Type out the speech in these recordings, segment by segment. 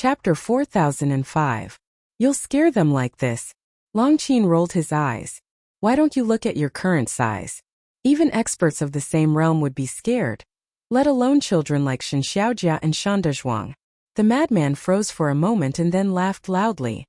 Chapter 4005. You'll scare them like this. Longqin rolled his eyes. Why don't you look at your current size? Even experts of the same realm would be scared, let alone children like Shen Xiaojia and Shandazhuang. The madman froze for a moment and then laughed loudly.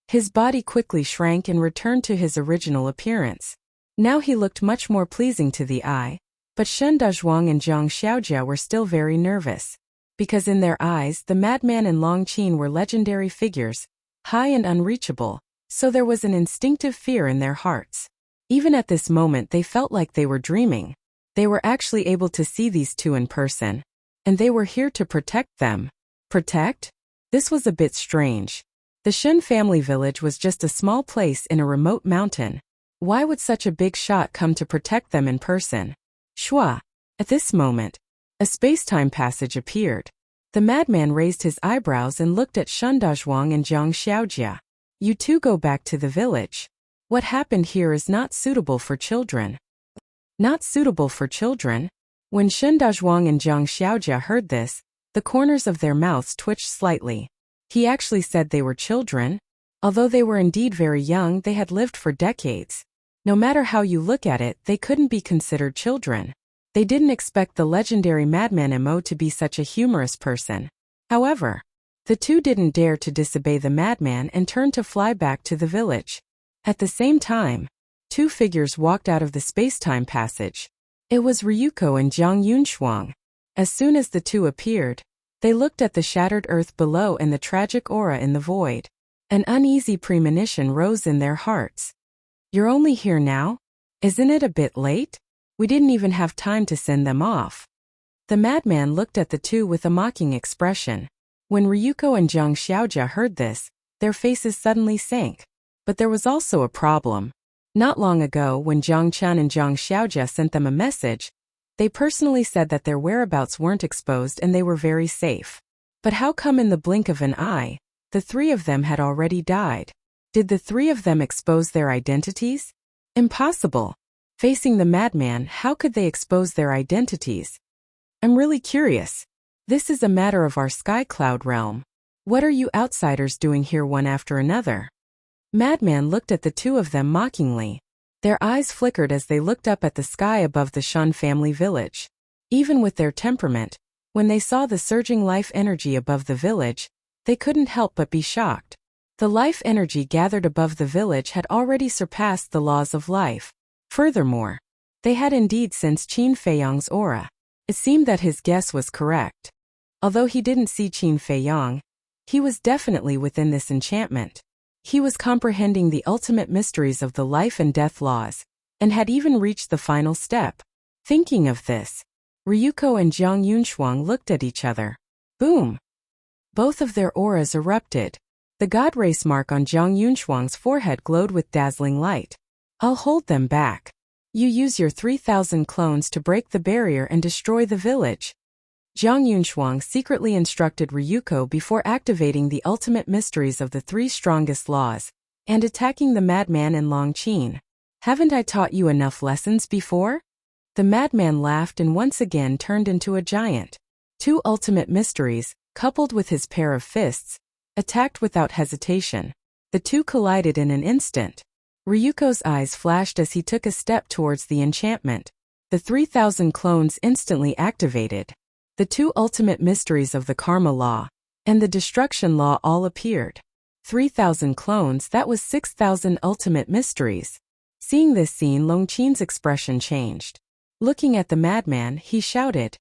His body quickly shrank and returned to his original appearance. Now he looked much more pleasing to the eye, but Shandazhuang and Zhang Xiaojia were still very nervous, because in their eyes the madman and Longqin were legendary figures, high and unreachable, so there was an instinctive fear in their hearts. Even at this moment they felt like they were dreaming. They were actually able to see these two in person, and they were here to protect them. Protect? This was a bit strange. The Shen family village was just a small place in a remote mountain. Why would such a big shot come to protect them in person? Shua! At this moment, a space-time passage appeared. The madman raised his eyebrows and looked at Shandazhuang and Zhang Xiaojia. You two go back to the village. What happened here is not suitable for children. Not suitable for children? When Shandazhuang and Zhang Xiaojia heard this, the corners of their mouths twitched slightly. He actually said they were children? Although they were indeed very young, they had lived for decades. No matter how you look at it, they couldn't be considered children. They didn't expect the legendary madman Mo to be such a humorous person. However, the two didn't dare to disobey the madman and turned to fly back to the village. At the same time, two figures walked out of the space-time passage. It was Ryuko and Jiang Yunshuang. As soon as the two appeared, they looked at the shattered earth below and the tragic aura in the void. An uneasy premonition rose in their hearts. You're only here now? Isn't it a bit late? We didn't even have time to send them off. The madman looked at the two with a mocking expression. When Ryuko and Zhang Xiaojia heard this, their faces suddenly sank. But there was also a problem. Not long ago, when Zhang Chen and Zhang Xiaojia sent them a message, they personally said that their whereabouts weren't exposed and they were very safe. But how come in the blink of an eye, the three of them had already died? Did the three of them expose their identities? Impossible. Facing the madman, how could they expose their identities? I'm really curious. This is a matter of our sky cloud realm. What are you outsiders doing here one after another? Madman looked at the two of them mockingly. Their eyes flickered as they looked up at the sky above the Shen family village. Even with their temperament, when they saw the surging life energy above the village, they couldn't help but be shocked. The life energy gathered above the village had already surpassed the laws of life. Furthermore, they had indeed sensed Qin Feiyang's aura. It seemed that his guess was correct. Although he didn't see Qin Feiyang, he was definitely within this enchantment. He was comprehending the ultimate mysteries of the life and death laws, and had even reached the final step. Thinking of this, Ryuko and Jiang Yunshuang looked at each other. Boom! Both of their auras erupted. The god race mark on Jiang Yunshuang's forehead glowed with dazzling light. I'll hold them back. You use your 3,000 clones to break the barrier and destroy the village. Jiang Yunshuang secretly instructed Ryuko before activating the ultimate mysteries of the three strongest laws, and attacking the madman and Longqin. Haven't I taught you enough lessons before? The madman laughed and once again turned into a giant. Two ultimate mysteries, coupled with his pair of fists, attacked without hesitation. The two collided in an instant. Ryuko's eyes flashed as he took a step towards the enchantment. The 3,000 clones instantly activated. The two ultimate mysteries of the karma law and the destruction law all appeared. 3,000 clones, that was 6,000 ultimate mysteries. Seeing this scene, Longqin's expression changed. Looking at the madman, he shouted,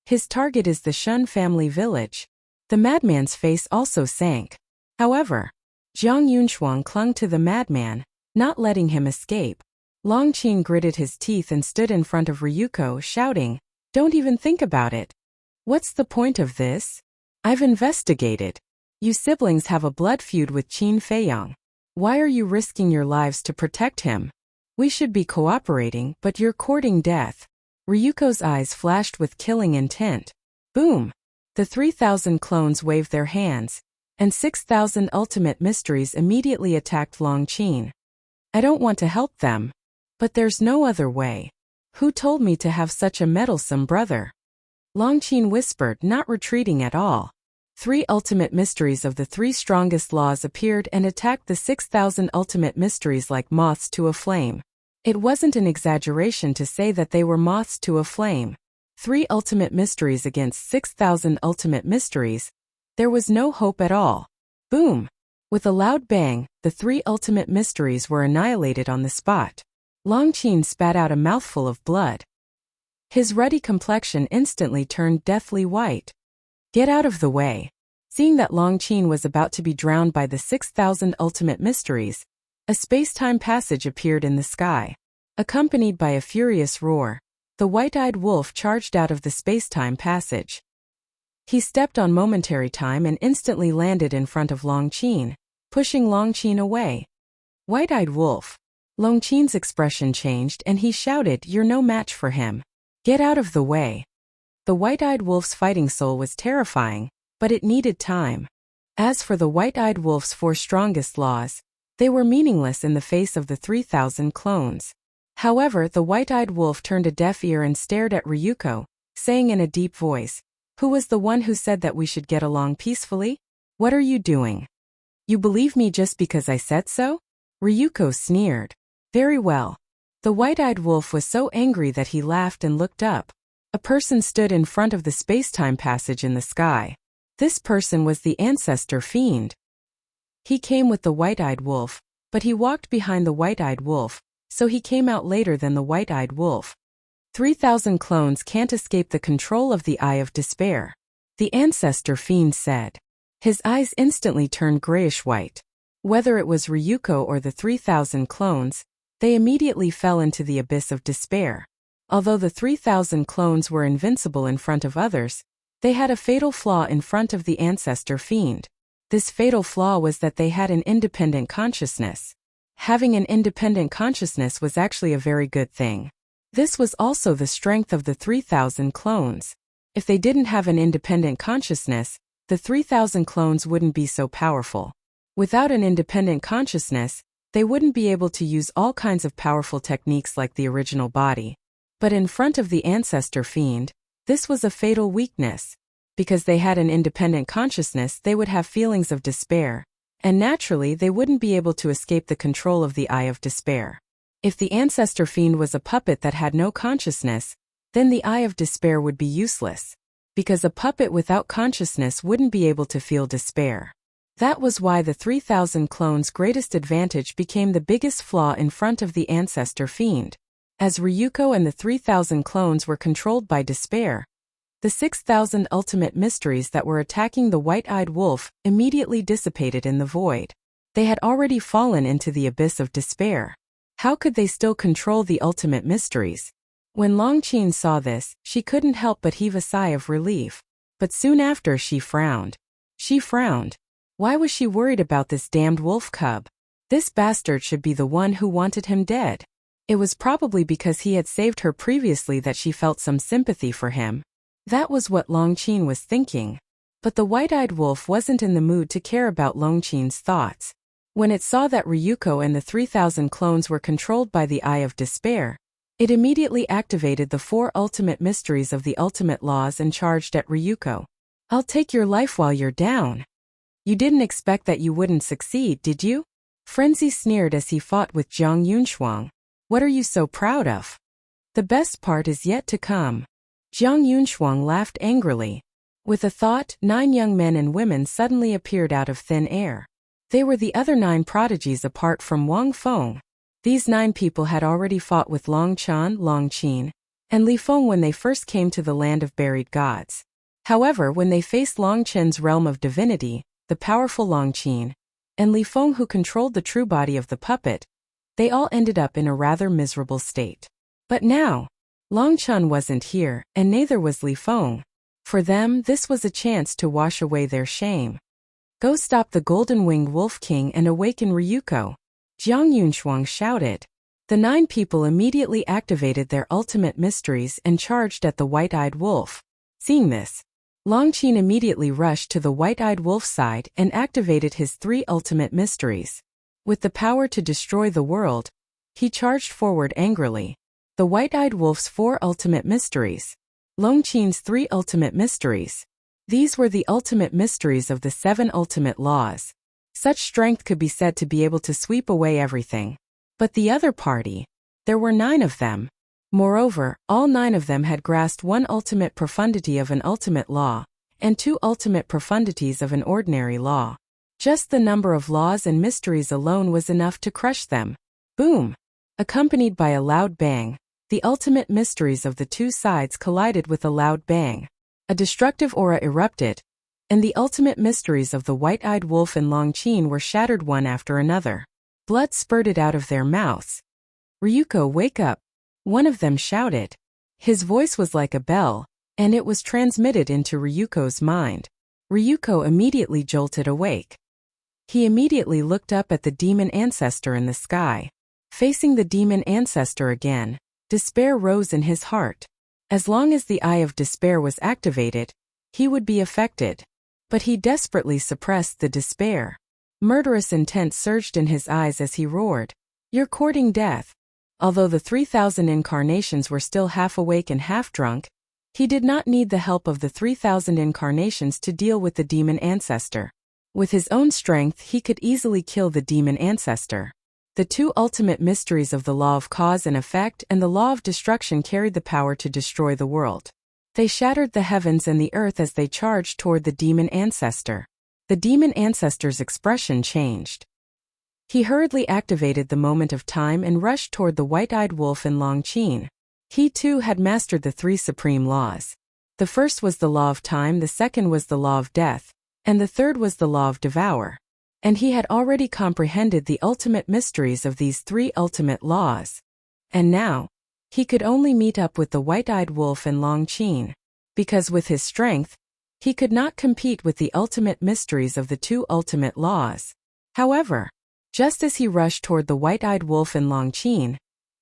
"His target is the Shen family village." The madman's face also sank. However, Jiang Yunshuang clung to the madman, not letting him escape. Longqin gritted his teeth and stood in front of Ryuko, shouting, "Don't even think about it. What's the point of this? I've investigated. You siblings have a blood feud with Qin Feiyang. Why are you risking your lives to protect him? We should be cooperating, but you're courting death." Ryuko's eyes flashed with killing intent. Boom! The 3,000 clones waved their hands, and 6,000 ultimate mysteries immediately attacked Longqin. I don't want to help them, but there's no other way. Who told me to have such a meddlesome brother? Longqin whispered, not retreating at all. 3 ultimate mysteries of the 3 strongest laws appeared and attacked the 6,000 ultimate mysteries like moths to a flame. It wasn't an exaggeration to say that they were moths to a flame. 3 ultimate mysteries against 6,000 ultimate mysteries. There was no hope at all. Boom! With a loud bang, the 3 ultimate mysteries were annihilated on the spot. Longqin spat out a mouthful of blood. His ruddy complexion instantly turned deathly white. Get out of the way. Seeing that Longqin was about to be drowned by the 6,000 ultimate mysteries, a space-time passage appeared in the sky. Accompanied by a furious roar, the white-eyed wolf charged out of the space-time passage. He stepped on momentary time and instantly landed in front of Longqin, pushing Longqin away. White-eyed wolf. Longqin's expression changed and he shouted, "You're no match for him. Get out of the way." The white-eyed wolf's fighting soul was terrifying, but it needed time. As for the white-eyed wolf's 4 strongest laws, they were meaningless in the face of the 3,000 clones. However, the white-eyed wolf turned a deaf ear and stared at Ryuko, saying in a deep voice, "Who was the one who said that we should get along peacefully? What are you doing? You believe me just because I said so?" Ryuko sneered. Very well. The white-eyed wolf was so angry that he laughed and looked up. A person stood in front of the space-time passage in the sky. This person was the ancestor fiend. He came with the white-eyed wolf, but he walked behind the white-eyed wolf, so he came out later than the white-eyed wolf. 3,000 clones can't escape the control of the Eye of Despair, the ancestor fiend said. His eyes instantly turned grayish-white. Whether it was Ryuko or the 3,000 clones, they immediately fell into the abyss of despair. Although the 3,000 clones were invincible in front of others, they had a fatal flaw in front of the ancestor fiend. This fatal flaw was that they had an independent consciousness. Having an independent consciousness was actually a very good thing. This was also the strength of the 3,000 clones. If they didn't have an independent consciousness, the 3,000 clones wouldn't be so powerful. Without an independent consciousness, they wouldn't be able to use all kinds of powerful techniques like the original body. But in front of the ancestor fiend, this was a fatal weakness. Because they had an independent consciousness, they would have feelings of despair, and naturally they wouldn't be able to escape the control of the Eye of Despair. If the ancestor fiend was a puppet that had no consciousness, then the Eye of Despair would be useless. Because a puppet without consciousness wouldn't be able to feel despair. That was why the 3,000 clones' greatest advantage became the biggest flaw in front of the ancestor fiend. As Ryuko and the 3,000 clones were controlled by despair, the 6,000 ultimate mysteries that were attacking the white-eyed wolf immediately dissipated in the void. They had already fallen into the abyss of despair. How could they still control the ultimate mysteries? When Longqin saw this, she couldn't help but heave a sigh of relief. But soon after she frowned. She frowned. Why was she worried about this damned wolf cub? This bastard should be the one who wanted him dead. It was probably because he had saved her previously that she felt some sympathy for him. That was what Longqin was thinking. But the white-eyed wolf wasn't in the mood to care about Longqin's thoughts. When it saw that Ryuko and the 3,000 clones were controlled by the Eye of Despair, it immediately activated the 4 ultimate mysteries of the ultimate laws and charged at Ryuko. "I'll take your life while you're down. You didn't expect that you wouldn't succeed, did you?" Frenzy sneered as he fought with Zhang Yunshuang. "What are you so proud of? The best part is yet to come." Zhang Yunshuang laughed angrily. With a thought, 9 young men and women suddenly appeared out of thin air. They were the other 9 prodigies apart from Wang Feng. These 9 people had already fought with Longchan, Longqin, and Li Feng when they first came to the land of buried gods. However, when they faced Longchen's realm of divinity, the powerful Longqin, and Li Feng who controlled the true body of the puppet, they all ended up in a rather miserable state. But now, Longchen wasn't here, and neither was Li Feng. For them, this was a chance to wash away their shame. "Go stop the golden-winged wolf king and awaken Ryuko," Zhang Yunshuang shouted. The 9 people immediately activated their ultimate mysteries and charged at the white-eyed wolf. Seeing this, Longqin immediately rushed to the white-eyed wolf's side and activated his 3 ultimate mysteries. With the power to destroy the world, he charged forward angrily. The white-eyed wolf's 4 ultimate mysteries. Longqin's 3 ultimate mysteries. These were the ultimate mysteries of the 7 ultimate laws. Such strength could be said to be able to sweep away everything. But the other party, there were 9 of them. Moreover, all 9 of them had grasped 1 ultimate profundity of an ultimate law, and 2 ultimate profundities of an ordinary law. Just the number of laws and mysteries alone was enough to crush them. Boom! Accompanied by a loud bang, the ultimate mysteries of the 2 sides collided with a loud bang. A destructive aura erupted, and the ultimate mysteries of the white-eyed wolf and Longqin were shattered one after another. Blood spurted out of their mouths. "Ryuko, wake up!" one of them shouted. His voice was like a bell, and it was transmitted into Ryuko's mind. Ryuko immediately jolted awake. He immediately looked up at the demon ancestor in the sky. Facing the demon ancestor again, despair rose in his heart. As long as the eye of despair was activated, he would be affected. But he desperately suppressed the despair. Murderous intent surged in his eyes as he roared, "You're courting death." Although the 3,000 incarnations were still half awake and half drunk, he did not need the help of the 3,000 incarnations to deal with the demon ancestor. With his own strength, he could easily kill the demon ancestor. The 2 ultimate mysteries of the law of cause and effect and the law of destruction carried the power to destroy the world. They shattered the heavens and the earth as they charged toward the demon ancestor. The demon ancestor's expression changed. He hurriedly activated the moment of time and rushed toward the white-eyed wolf and Longqin. He too had mastered the 3 supreme laws. The first was the law of time, the second was the law of death, and the third was the law of devour. And he had already comprehended the ultimate mysteries of these 3 ultimate laws. And now, he could only meet up with the white-eyed wolf and Longqin, because with his strength, he could not compete with the ultimate mysteries of the 2 ultimate laws. However, just as he rushed toward the white-eyed wolf and Longqin,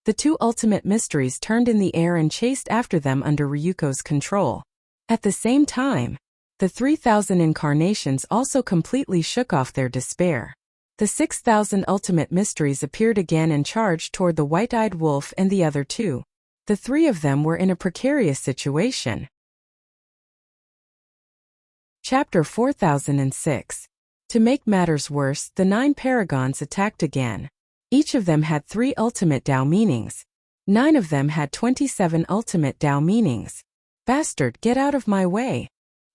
the 2 ultimate mysteries turned in the air and chased after them under Ryuko's control. At the same time, the 3,000 incarnations also completely shook off their despair. The 6,000 ultimate mysteries appeared again and charged toward the white-eyed wolf and the other 2. The 3 of them were in a precarious situation. Chapter 4006. To make matters worse, the 9 paragons attacked again. Each of them had 3 ultimate Tao meanings. 9 of them had 27 ultimate Tao meanings. "Bastard, get out of my way!"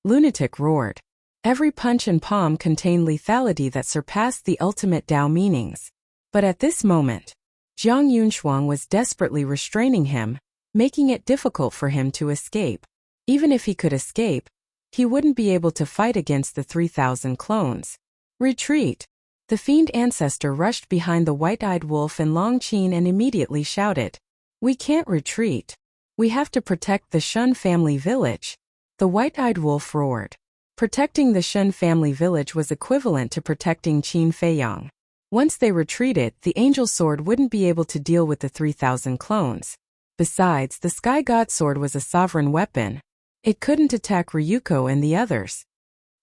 Lunatic roared. Every punch and palm contained lethality that surpassed the ultimate Tao meanings. But at this moment, Jiang Yunshuang was desperately restraining him, making it difficult for him to escape. Even if he could escape, he wouldn't be able to fight against the 3,000 clones. "Retreat!" The fiend ancestor rushed behind the white-eyed wolf and Longqin and immediately shouted, "We can't retreat. We have to protect the Shun family village." The white-eyed wolf roared. Protecting the Shun family village was equivalent to protecting Qin Feiyang. Once they retreated, the angel sword wouldn't be able to deal with the 3,000 clones. Besides, the sky god sword was a sovereign weapon. It couldn't attack Ryuko and the others.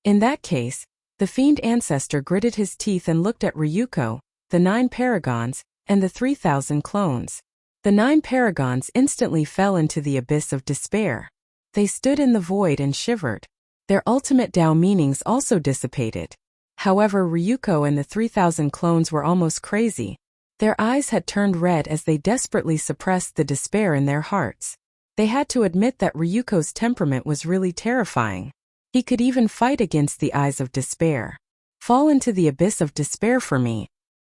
In that case, the fiend ancestor gritted his teeth and looked at Ryuko, the 9 paragons, and the 3,000 clones. The 9 paragons instantly fell into the abyss of despair. They stood in the void and shivered. Their ultimate Tao meanings also dissipated. However, Ryuko and the 3,000 clones were almost crazy. Their eyes had turned red as they desperately suppressed the despair in their hearts. They had to admit that Ryuko's temperament was really terrifying. He could even fight against the eyes of despair. "Fall into the abyss of despair for me."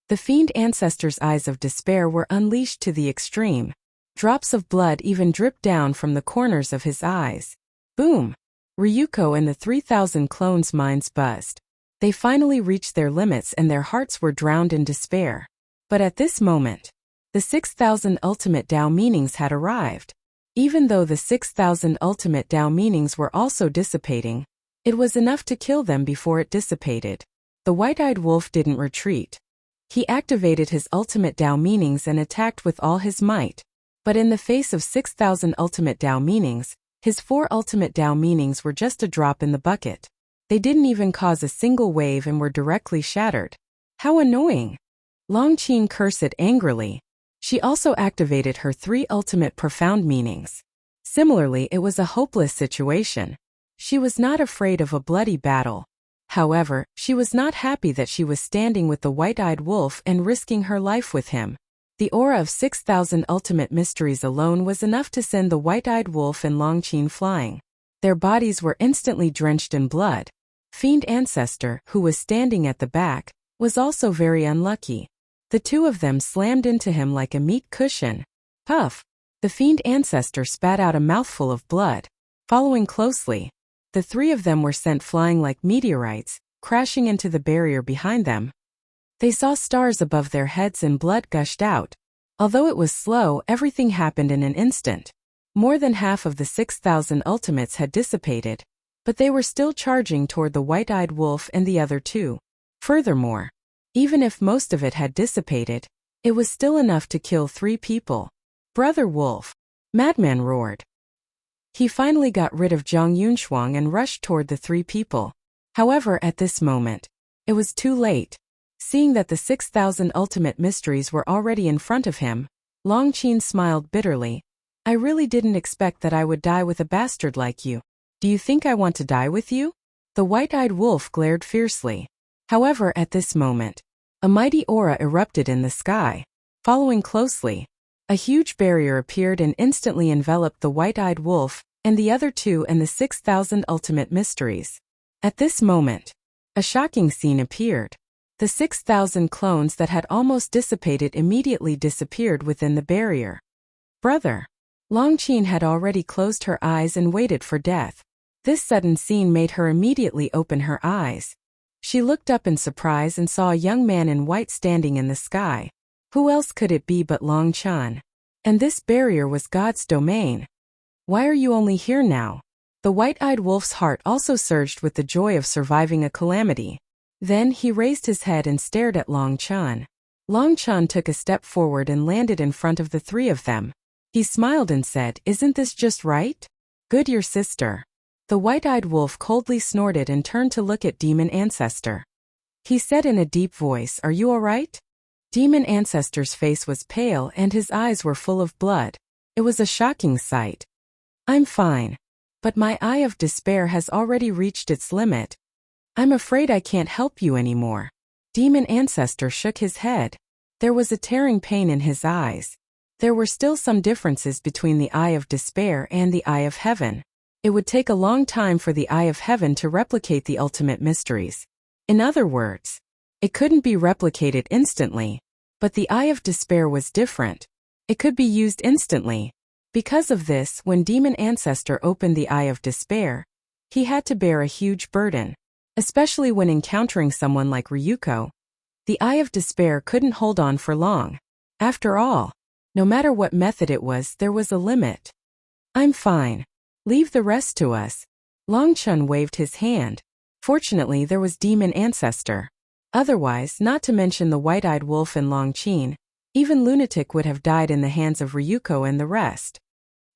The fiend ancestor's eyes of despair were unleashed to the extreme. Drops of blood even dripped down from the corners of his eyes. Boom! Ryuko and the 3,000 clones' minds buzzed. They finally reached their limits and their hearts were drowned in despair. But at this moment, the 6,000 ultimate Tao meanings had arrived. Even though the 6,000 ultimate Tao meanings were also dissipating, it was enough to kill them before it dissipated. The white-eyed wolf didn't retreat. He activated his ultimate Tao meanings and attacked with all his might. But in the face of 6,000 ultimate Tao meanings, his 4 ultimate Tao meanings were just a drop in the bucket. They didn't even cause a single wave and were directly shattered. How annoying! Longqin cursed angrily. She also activated her 3 ultimate profound meanings. Similarly, it was a hopeless situation. She was not afraid of a bloody battle. However, she was not happy that she was standing with the white-eyed wolf and risking her life with him. The aura of 6,000 ultimate mysteries alone was enough to send the white-eyed wolf and Longqin flying. Their bodies were instantly drenched in blood. Fiend Ancestor, who was standing at the back, was also very unlucky. The two of them slammed into him like a meat cushion. Puff! The Fiend Ancestor spat out a mouthful of blood. Following closely, the three of them were sent flying like meteorites, crashing into the barrier behind them. They saw stars above their heads and blood gushed out. Although it was slow, everything happened in an instant. More than half of the 6,000 ultimates had dissipated, but they were still charging toward the white-eyed wolf and the other two. Furthermore, even if most of it had dissipated, it was still enough to kill 3 people. Brother Wolf! Madman roared. He finally got rid of Zhang Yunshuang and rushed toward the 3 people. However, at this moment, it was too late. Seeing that the 6,000 ultimate mysteries were already in front of him, Longqin smiled bitterly. I really didn't expect that I would die with a bastard like you. Do you think I want to die with you? The white-eyed wolf glared fiercely. However, at this moment, a mighty aura erupted in the sky. Following closely, a huge barrier appeared and instantly enveloped the white-eyed wolf and the other two and the 6,000 ultimate mysteries. At this moment, a shocking scene appeared. The 6,000 clones that had almost dissipated immediately disappeared within the barrier. Brother! Longqin had already closed her eyes and waited for death. This sudden scene made her immediately open her eyes. She looked up in surprise and saw a young man in white standing in the sky. Who else could it be but Longqin? And this barrier was God's domain. Why are you only here now? The white-eyed wolf's heart also surged with the joy of surviving a calamity. Then he raised his head and stared at Longqin. Longqin took a step forward and landed in front of the 3 of them. He smiled and said, "Isn't this just right? Good, your sister." The white-eyed wolf coldly snorted and turned to look at Demon Ancestor. He said in a deep voice, "Are you all right?" Demon Ancestor's face was pale and his eyes were full of blood. It was a shocking sight. "I'm fine. But my eye of despair has already reached its limit. I'm afraid I can't help you anymore." Demon Ancestor shook his head. There was a tearing pain in his eyes. There were still some differences between the Eye of Despair and the Eye of Heaven. It would take a long time for the Eye of Heaven to replicate the ultimate mysteries. In other words, it couldn't be replicated instantly. But the Eye of Despair was different. It could be used instantly. Because of this, when Demon Ancestor opened the Eye of Despair, he had to bear a huge burden. Especially when encountering someone like Ryuko. The Eye of Despair couldn't hold on for long. After all, no matter what method it was, there was a limit. "I'm fine. Leave the rest to us." Longqin waved his hand. Fortunately, there was Demon Ancestor. Otherwise, not to mention the white-eyed wolf and Longqin, even Lunatic would have died in the hands of Ryuko and the rest.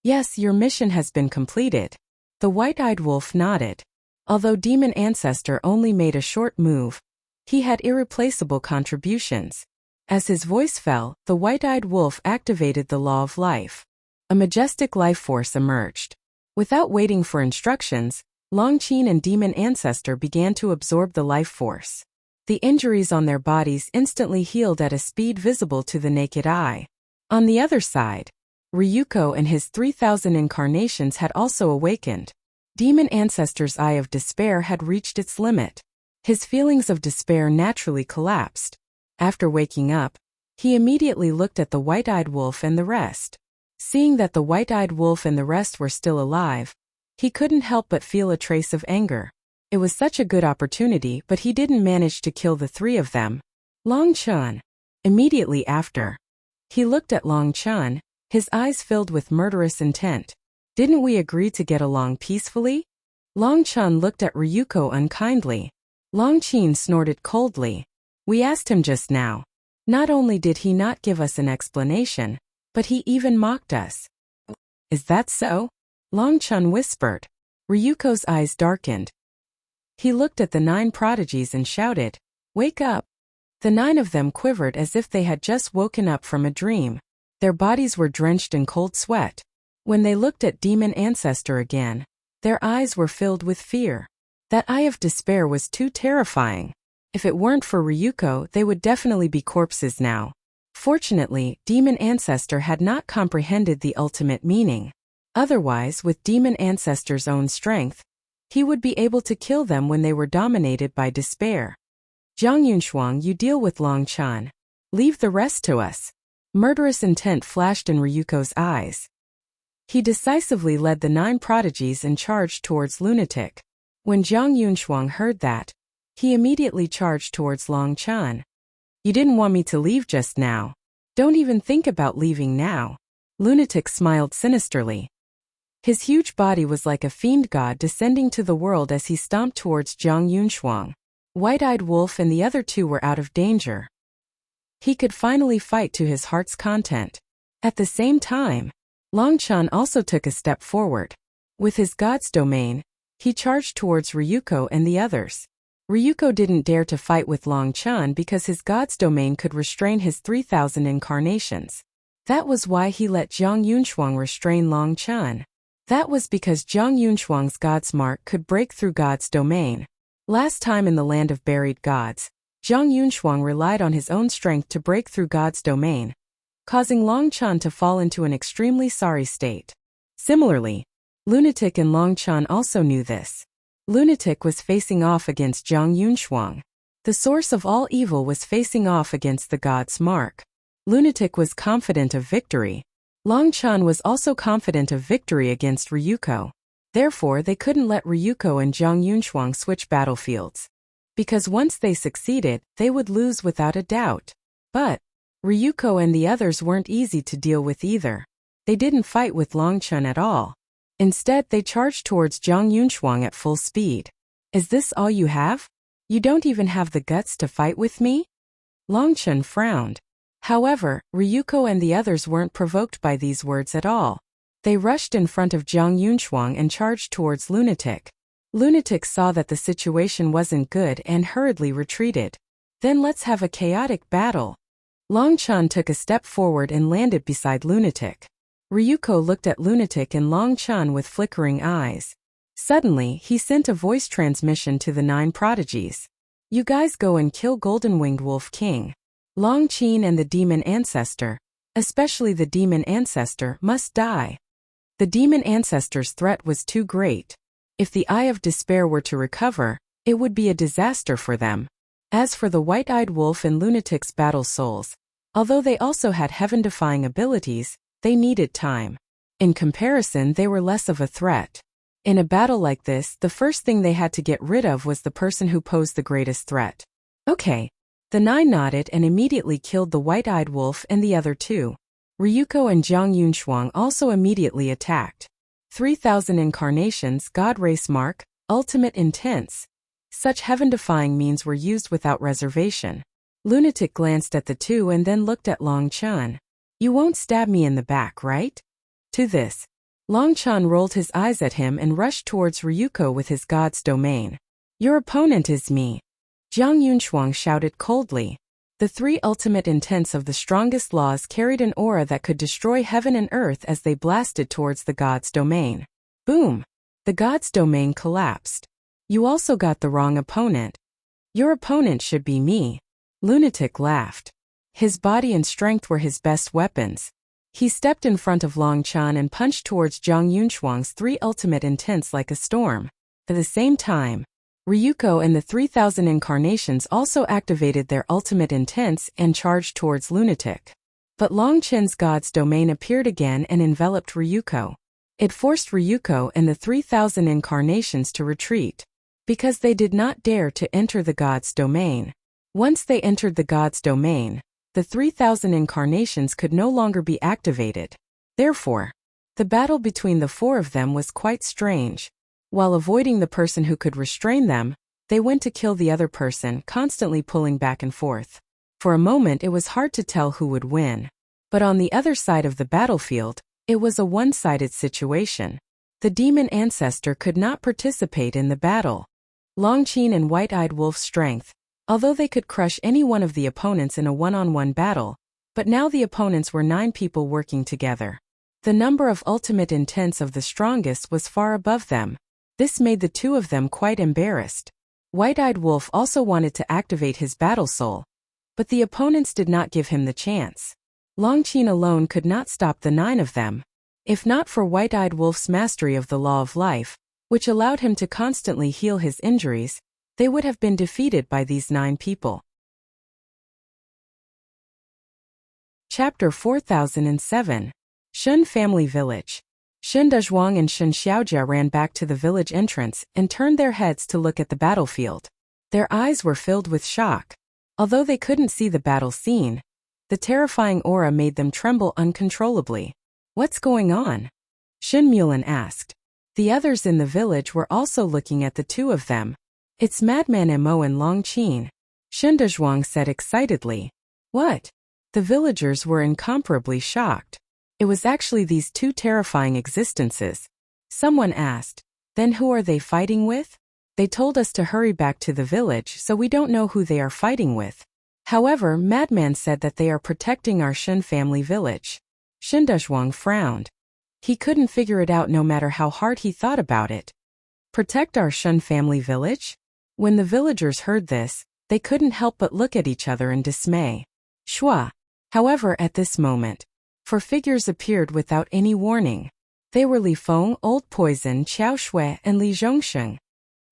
"Yes, your mission has been completed." The white-eyed wolf nodded. Although Demon Ancestor only made a short move, he had irreplaceable contributions. As his voice fell, the white-eyed wolf activated the law of life. A majestic life force emerged. Without waiting for instructions, Longqin and Demon Ancestor began to absorb the life force. The injuries on their bodies instantly healed at a speed visible to the naked eye. On the other side, Ryuko and his 3,000 incarnations had also awakened. Demon Ancestor's Eye of Despair had reached its limit. His feelings of despair naturally collapsed. After waking up, he immediately looked at the white-eyed wolf and the rest. Seeing that the white-eyed wolf and the rest were still alive, he couldn't help but feel a trace of anger. It was such a good opportunity, but he didn't manage to kill the 3 of them. Longqin. Immediately after, he looked at Longqin, his eyes filled with murderous intent. "Didn't we agree to get along peacefully?" Longqin looked at Ryuko unkindly. Longqin snorted coldly. "We asked him just now. Not only did he not give us an explanation, but he even mocked us." "Is that so?" Longqin whispered. Ryuko's eyes darkened. He looked at the 9 prodigies and shouted, "Wake up!" The 9 of them quivered as if they had just woken up from a dream. Their bodies were drenched in cold sweat. When they looked at Demon Ancestor again, Their eyes were filled with fear. That eye of despair was too terrifying. If it weren't for Ryuko, they would definitely be corpses now. Fortunately, Demon Ancestor had not comprehended the ultimate meaning. Otherwise, with Demon Ancestor's own strength, he would be able to kill them when they were dominated by despair. Zhang Yunshuang, you deal with Long Chan. Leave the rest to us. Murderous intent flashed in Ryuko's eyes. He decisively led the 9 prodigies and charged towards Lunatic. When Zhang Yunshuang heard that, he immediately charged towards Long Chan. You didn't want me to leave just now. Don't even think about leaving now. Lunatic smiled sinisterly. His huge body was like a fiend god descending to the world as he stomped towards Zhang Yunshuang. White-Eyed Wolf and the other 2 were out of danger. He could finally fight to his heart's content. At the same time, Long Chan also took a step forward. With his god's domain, he charged towards Ryuko and the others. Ryuko didn't dare to fight with Long Chan because his god's domain could restrain his 3,000 incarnations. That was why he let Zhang Yunshuang restrain Long Chan. That was because Zhang Yunshuang's god's mark could break through God's domain. Last time in the land of buried gods, Zhang Yunshuang relied on his own strength to break through God's domain, causing Long Chan to fall into an extremely sorry state. Similarly, Lunatic and Long Chan also knew this. Lunatic was facing off against Zhang Yunshuang. The source of all evil was facing off against the god's mark. Lunatic was confident of victory. Long Chan was also confident of victory against Ryuko. Therefore, they couldn't let Ryuko and Zhang Yunshuang switch battlefields. Because once they succeeded, they would lose without a doubt. But Ryuko and the others weren't easy to deal with either. They didn't fight with Long Chan at all. Instead, they charged towards Zhang Yunshuang at full speed. Is this all you have? You don't even have the guts to fight with me? Long Chan frowned. However, Ryuko and the others weren't provoked by these words at all. They rushed in front of Zhang Yunshuang and charged towards Lunatic. Lunatic saw that the situation wasn't good and hurriedly retreated. Then let's have a chaotic battle. Long Chan took a step forward and landed beside Lunatic. Ryuko looked at Lunatic and Long Chan with flickering eyes. Suddenly, he sent a voice transmission to the 9 prodigies. You guys go and kill Golden-Winged Wolf King. Long Chan and the Demon Ancestor, especially the Demon Ancestor, must die. The Demon Ancestor's threat was too great. If the Eye of Despair were to recover, it would be a disaster for them. As for the White-Eyed Wolf and Lunatic's battle souls, although they also had heaven-defying abilities, they needed time. In comparison, they were less of a threat. In a battle like this, the first thing they had to get rid of was the person who posed the greatest threat. Okay. The 9 nodded and immediately killed the White-Eyed Wolf and the other 2. Ryuko and Zhang Yunshuang also immediately attacked. 3,000 incarnations, God Race Mark, Ultimate Intense. Such heaven-defying means were used without reservation. Lunatic glanced at the 2 and then looked at Long Chan. You won't stab me in the back, right? To this, Long Chan rolled his eyes at him and rushed towards Ryuko with his god's domain. Your opponent is me. Zhang Yunshuang shouted coldly. The 3 ultimate intents of the strongest laws carried an aura that could destroy heaven and earth as they blasted towards the god's domain. Boom! The god's domain collapsed. You also got the wrong opponent. Your opponent should be me. Lunatic laughed. His body and strength were his best weapons. He stepped in front of Long Chan and punched towards Zhang Yunshuang's 3 ultimate intents like a storm. At the same time, Ryuko and the 3,000 incarnations also activated their ultimate intents and charged towards Lunatic. But Long Chen's god's domain appeared again and enveloped Ryuko. It forced Ryuko and the 3,000 incarnations to retreat, because they did not dare to enter the god's domain. Once they entered the god's domain, the 3,000 incarnations could no longer be activated. Therefore, the battle between the 4 of them was quite strange. While avoiding the person who could restrain them, they went to kill the other person, constantly pulling back and forth. For a moment it was hard to tell who would win. But on the other side of the battlefield, it was a one-sided situation. The Demon Ancestor could not participate in the battle. Long Chan and White-Eyed Wolf's strength, although they could crush any one of the opponents in a one-on-one battle, but now the opponents were 9 people working together. The number of ultimate intents of the strongest was far above them. This made the two of them quite embarrassed. White-Eyed Wolf also wanted to activate his battle soul, but the opponents did not give him the chance. Longqin alone could not stop the 9 of them. If not for White-Eyed Wolf's mastery of the law of life, which allowed him to constantly heal his injuries, they would have been defeated by these 9 people. Chapter 4007. Shun Family Village. Shun Dezhuang and Shun Xiaojia ran back to the village entrance and turned their heads to look at the battlefield. Their eyes were filled with shock. Although they couldn't see the battle scene, the terrifying aura made them tremble uncontrollably. What's going on? Shun Mulan asked. The others in the village were also looking at the two of them. It's Madman Mo and Longqin, Shun Dezhuang said excitedly. What? The villagers were incomparably shocked. It was actually these two terrifying existences. Someone asked, then who are they fighting with? They told us to hurry back to the village, so we don't know who they are fighting with. However, Madman said that they are protecting our Shun family village. Shun Dezhuang frowned. He couldn't figure it out no matter how hard he thought about it. Protect our Shun family village? When the villagers heard this, they couldn't help but look at each other in dismay. Shua. However, at this moment, 4 figures appeared without any warning. They were Li Feng, Old Poison, Qiao Shui, and Li Zhongsheng.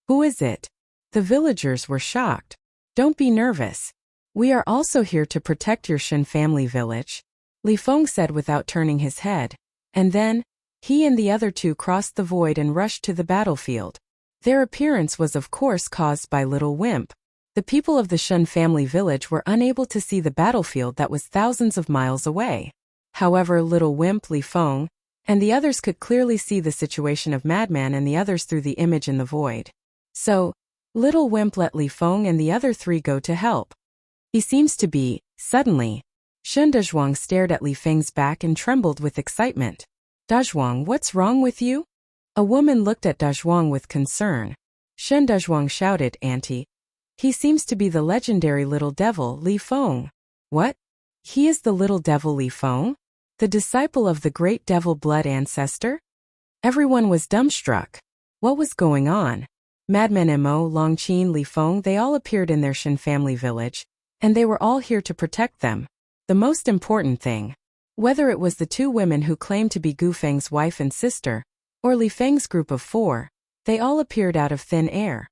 Who is it? The villagers were shocked. Don't be nervous. We are also here to protect your Shun family village, Li Feng said without turning his head. And then, he and the other 2 crossed the void and rushed to the battlefield. Their appearance was of course caused by Little Wimp. The people of the Shun family village were unable to see the battlefield that was thousands of miles away. However, Little Wimp, Li Feng, and the others could clearly see the situation of Madman and the others through the image in the void. So, Little Wimp let Li Feng and the other 3 go to help. He seems to be, suddenly. Shun Dezhuang stared at Li Feng's back and trembled with excitement. Dezhuang, what's wrong with you? A woman looked at Dezhuang with concern. Shun Dezhuang shouted, Auntie. He seems to be the legendary little devil, Li Feng. What? He is the little devil Li Feng? The disciple of the great devil blood ancestor? Everyone was dumbstruck. What was going on? Madman Mo, Longqin, Li Feng, they all appeared in their Shun family village, and they were all here to protect them. The most important thing, whether it was the 2 women who claimed to be Gu Feng's wife and sister, or Li Feng's group of 4, they all appeared out of thin air.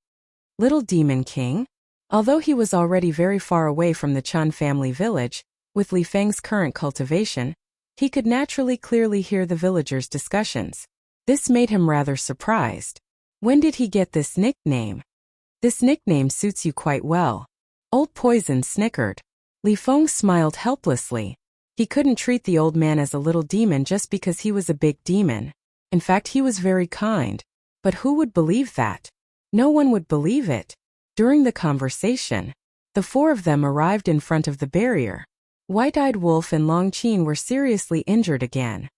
Little Demon King? Although he was already very far away from the Chun family village, with Li Feng's current cultivation, he could naturally clearly hear the villagers' discussions. This made him rather surprised. When did he get this nickname? This nickname suits you quite well. Old Poison snickered. Li Feng smiled helplessly. He couldn't treat the old man as a little demon just because he was a big demon. In fact, he was very kind. But who would believe that? No one would believe it. During the conversation, the 4 of them arrived in front of the barrier. White-Eyed Wolf and Longqin were seriously injured again.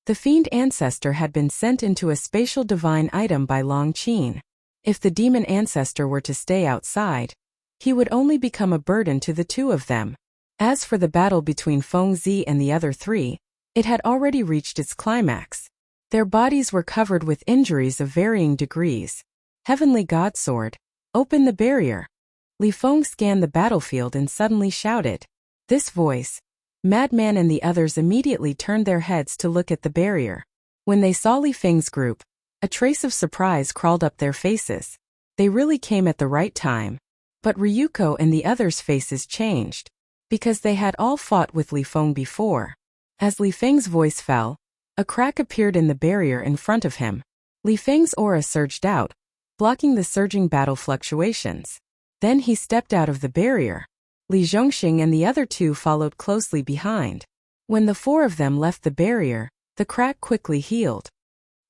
The fiend ancestor had been sent into a spatial divine item by Longqin. If the demon ancestor were to stay outside, he would only become a burden to the 2 of them. As for the battle between Feng Zi and the other 3, it had already reached its climax. Their bodies were covered with injuries of varying degrees. Heavenly Godsword, open the barrier. Li Feng scanned the battlefield and suddenly shouted. This voice. Madman and the others immediately turned their heads to look at the barrier. When they saw Li Feng's group, a trace of surprise crawled up their faces. They really came at the right time. But Ryuko and the others' faces changed, because they had all fought with Li Feng before. As Li Feng's voice fell, a crack appeared in the barrier in front of him. Li Feng's aura surged out, blocking the surging battle fluctuations. Then he stepped out of the barrier. Li Zhongxing and the other 2 followed closely behind. When the 4 of them left the barrier, the crack quickly healed.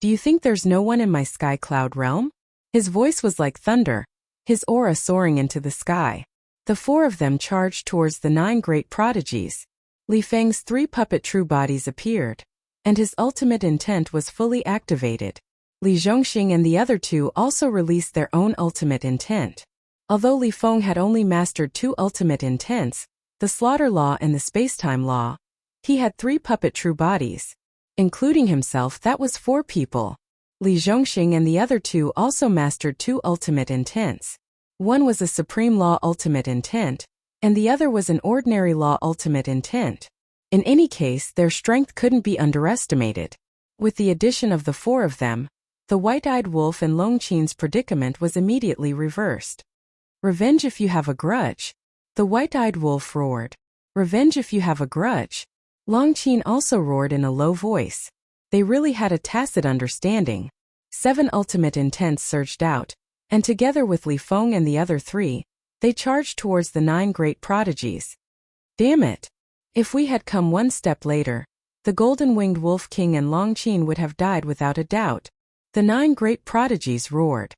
Do you think there's no one in my sky cloud realm? His voice was like thunder, his aura soaring into the sky. The 4 of them charged towards the 9 great prodigies. Li Feng's 3 puppet true bodies appeared, and his ultimate intent was fully activated. Li Zhongxing and the other 2 also released their own ultimate intent. Although Li Feng had only mastered 2 ultimate intents, the Slaughter Law and the Spacetime Law, he had 3 puppet true bodies. Including himself, that was 4 people. Li Zhongxing and the other two also mastered two ultimate intents. One was a supreme law ultimate intent, and the other was an ordinary law ultimate intent. In any case, their strength couldn't be underestimated. With the addition of the four of them, the white-eyed wolf and Longqin's predicament was immediately reversed. Revenge if you have a grudge, the white-eyed wolf roared. Revenge if you have a grudge. Longqin also roared in a low voice. They really had a tacit understanding. 7 ultimate intents surged out, and together with Li Feng and the other 3, they charged towards the 9 great prodigies. Damn it! If we had come one step later, the golden-winged Wolf King and Longqin would have died without a doubt. The 9 great prodigies roared.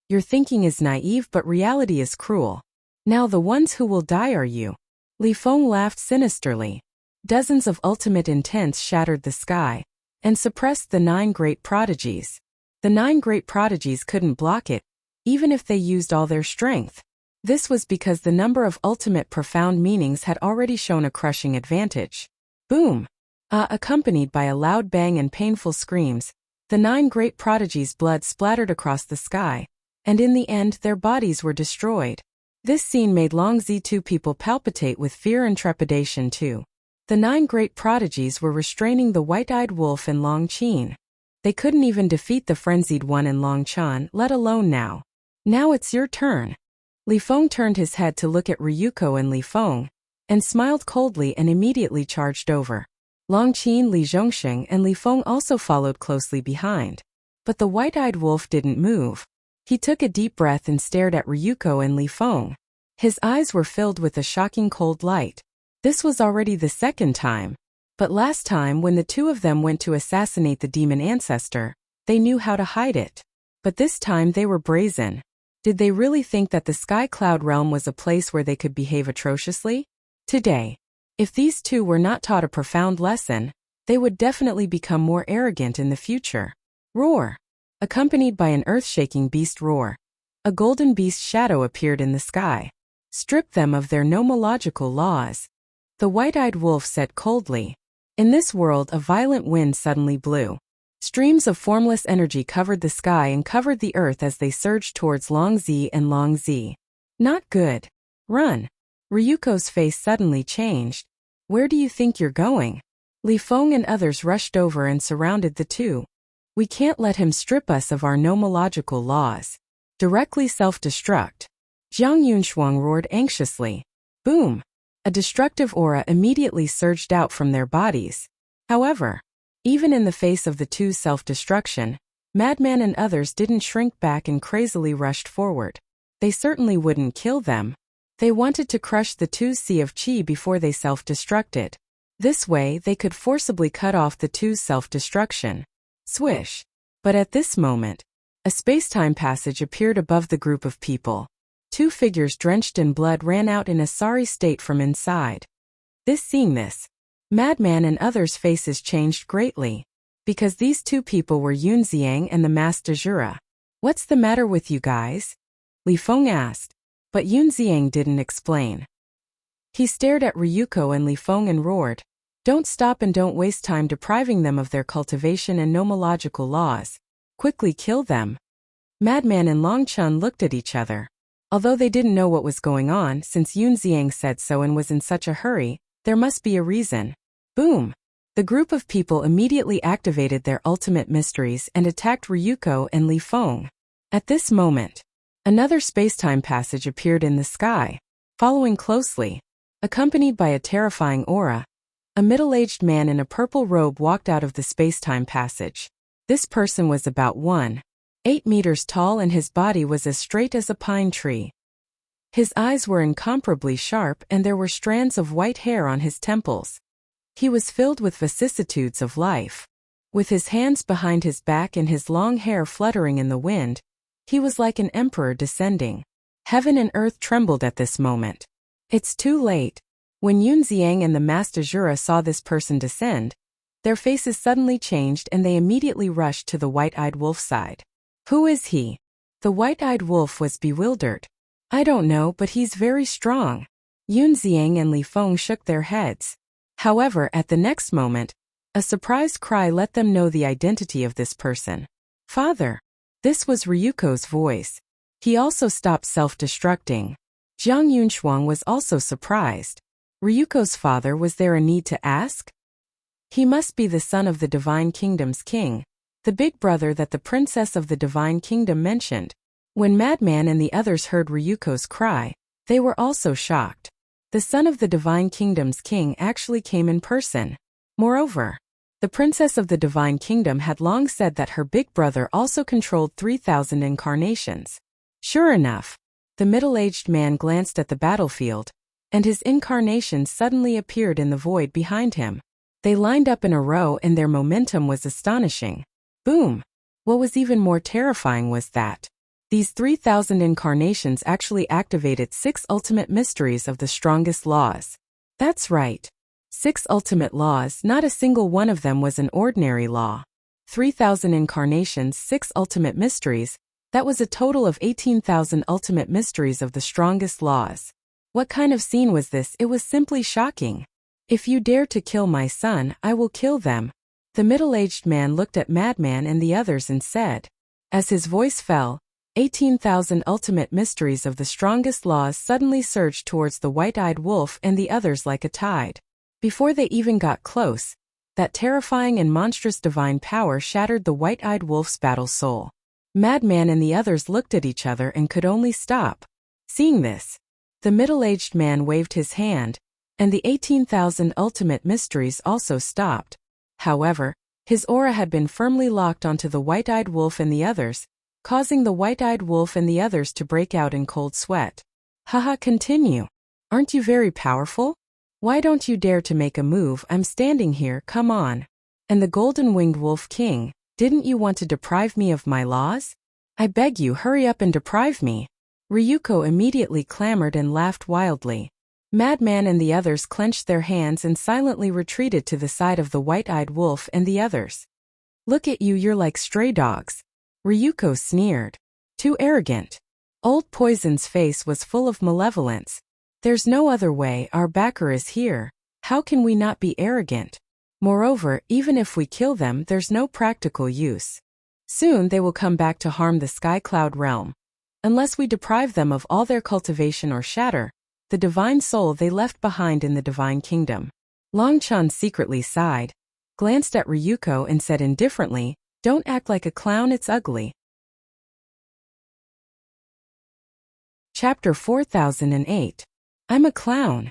Your thinking is naive, but reality is cruel. Now the ones who will die are you. Li Feng laughed sinisterly. Dozens of ultimate intents shattered the sky and suppressed the 9 great prodigies. The 9 great prodigies couldn't block it, even if they used all their strength. This was because the number of ultimate profound meanings had already shown a crushing advantage. Boom! Accompanied by a loud bang and painful screams, the 9 great prodigies' blood splattered across the sky, and in the end their bodies were destroyed. This scene made Long Z2 people palpitate with fear and trepidation too. The 9 great prodigies were restraining the white-eyed wolf and Longqin. They couldn't even defeat the frenzied one in Longchan, let alone now. Now it's your turn. Li Feng turned his head to look at Ryuko and Li Feng, and smiled coldly and immediately charged over. Longqin, Li Zhongxing, and Li Feng also followed closely behind. But the white-eyed wolf didn't move. He took a deep breath and stared at Ryuko and Li Feng. His eyes were filled with a shocking cold light. This was already the second time. But last time when the two of them went to assassinate the demon ancestor, they knew how to hide it. But this time they were brazen. Did they really think that the Sky Cloud realm was a place where they could behave atrociously? Today, if these two were not taught a profound lesson, they would definitely become more arrogant in the future. Roar! Accompanied by an earth-shaking beast roar, a golden beast shadow appeared in the sky. Strip them of their nomological laws. The white-eyed wolf said coldly. In this world, a violent wind suddenly blew. Streams of formless energy covered the sky and covered the earth as they surged towards Long Z and Long Z. Not good. Run. Ryuko's face suddenly changed. Where do you think you're going? Li Feng and others rushed over and surrounded the two. We can't let him strip us of our nomological laws. Directly self-destruct. Jiang Yunshuang roared anxiously. Boom! A destructive aura immediately surged out from their bodies. However, even in the face of the two's self-destruction, Madman and others didn't shrink back and crazily rushed forward. They certainly wouldn't kill them. They wanted to crush the two's sea of qi before they self-destructed. This way they could forcibly cut off the two's self-destruction. Swish! But at this moment, a space-time passage appeared above the group of people. 2 figures drenched in blood ran out in a sorry state from inside. Seeing this, Madman and others' faces changed greatly, because these 2 people were Yun Xiang and the Master Jura. What's the matter with you guys? Li Feng asked, but Yun Xiang didn't explain. He stared at Ryuko and Li Feng and roared, don't stop and don't waste time depriving them of their cultivation and nomological laws. Quickly kill them. Madman and Longchun looked at each other. Although they didn't know what was going on, since Yun Xiang said so and was in such a hurry, there must be a reason. Boom! The group of people immediately activated their ultimate mysteries and attacked Ryuko and Li Feng. At this moment, another space-time passage appeared in the sky. Following closely, accompanied by a terrifying aura, a middle-aged man in a purple robe walked out of the space-time passage. This person was about 1.8 meters tall and his body was as straight as a pine tree. His eyes were incomparably sharp and there were strands of white hair on his temples. He was filled with vicissitudes of life. With his hands behind his back and his long hair fluttering in the wind, he was like an emperor descending. Heaven and earth trembled at this moment. It's too late. When Yun Xiang and the Master Jura saw this person descend, their faces suddenly changed and they immediately rushed to the white-eyed wolf's side. Who is he? The white-eyed wolf was bewildered. I don't know, but he's very strong. Yun Xiang and Li Feng shook their heads. However, at the next moment, a surprised cry let them know the identity of this person. Father. This was Ryuko's voice. He also stopped self-destructing. Jiang Yunshuang was also surprised. Ryuko's father, was there a need to ask? He must be the son of the Divine Kingdom's king, the big brother that the princess of the Divine Kingdom mentioned. When Madman and the others heard Ryuko's cry, they were also shocked. The son of the Divine Kingdom's king actually came in person. Moreover, the princess of the Divine Kingdom had long said that her big brother also controlled 3,000 incarnations. Sure enough, the middle-aged man glanced at the battlefield, and his incarnations suddenly appeared in the void behind him. They lined up in a row and their momentum was astonishing. Boom! What was even more terrifying was that these 3,000 incarnations actually activated 6 ultimate mysteries of the strongest laws. That's right. 6 ultimate laws, not a single one of them was an ordinary law. 3,000 incarnations, 6 ultimate mysteries, that was a total of 18,000 ultimate mysteries of the strongest laws. What kind of scene was this? It was simply shocking. If you dare to kill my son, I will kill them. The middle-aged man looked at Madman and the others and said. As his voice fell, 18,000 ultimate mysteries of the strongest laws suddenly surged towards the white-eyed wolf and the others like a tide. Before they even got close, that terrifying and monstrous divine power shattered the white-eyed wolf's battle soul. Madman and the others looked at each other and could only stop. Seeing this, the middle-aged man waved his hand, and the 18,000 ultimate mysteries also stopped. However, his aura had been firmly locked onto the white-eyed wolf and the others, causing the white-eyed wolf and the others to break out in cold sweat. Haha, continue. Aren't you very powerful? Why don't you dare to make a move? I'm standing here, come on. And the golden-winged wolf king, didn't you want to deprive me of my laws? I beg you, hurry up and deprive me. Ryuko immediately clamored and laughed wildly. Madman and the others clenched their hands and silently retreated to the side of the white-eyed wolf and the others. Look at you, you're like stray dogs. Ryuko sneered. Too arrogant. Old Poison's face was full of malevolence. There's no other way, our backer is here. How can we not be arrogant? Moreover, even if we kill them, there's no practical use. Soon they will come back to harm the Sky Cloud realm. Unless we deprive them of all their cultivation or shatter the divine soul they left behind in the Divine Kingdom. Longchan secretly sighed, glanced at Ryuko and said indifferently, don't act like a clown, it's ugly. Chapter 4008. I'm a clown.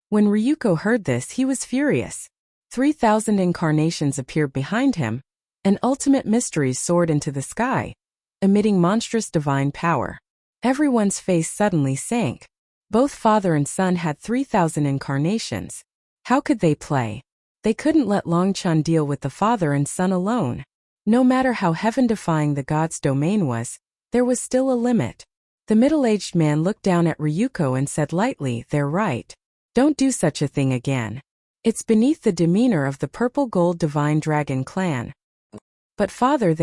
When Ryuko heard this, he was furious. 3,000 incarnations appeared behind him, and ultimate mysteries soared into the sky, emitting monstrous divine power. Everyone's face suddenly sank. Both father and son had 3,000 incarnations. How could they play? They couldn't let Longchan deal with the father and son alone. No matter how heaven-defying the god's domain was, there was still a limit. The middle-aged man looked down at Ryuko and said lightly, they're right. Don't do such a thing again. It's beneath the demeanor of the Purple Gold Divine Dragon clan. But father,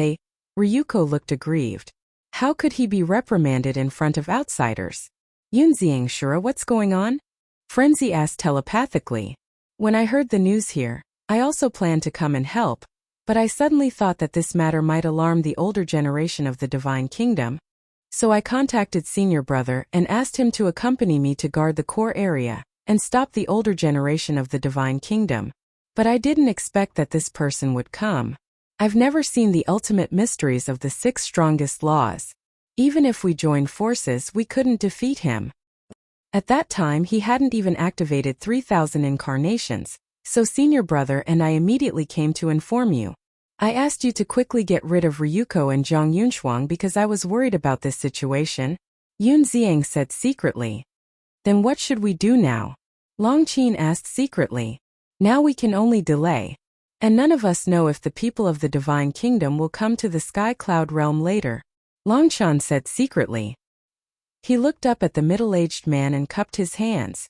Ryuko looked aggrieved. How could he be reprimanded in front of outsiders? Yunxiang Shura, what's going on? Frenzy asked telepathically. When I heard the news here, I also planned to come and help, but I suddenly thought that this matter might alarm the older generation of the Divine Kingdom. So I contacted senior brother and asked him to accompany me to guard the core area and stop the older generation of the Divine Kingdom. But I didn't expect that this person would come. I've never seen the ultimate mysteries of the 6 strongest laws. Even if we joined forces, we couldn't defeat him. At that time, he hadn't even activated 3,000 incarnations, so senior brother and I immediately came to inform you. I asked you to quickly get rid of Ryuko and Jiang Yunshuang because I was worried about this situation. Yun Xiang said secretly. Then what should we do now? Longqin asked secretly. Now we can only delay. And none of us know if the people of the Divine Kingdom will come to the Sky Cloud realm later. Longshan said secretly. He looked up at the middle-aged man and cupped his hands.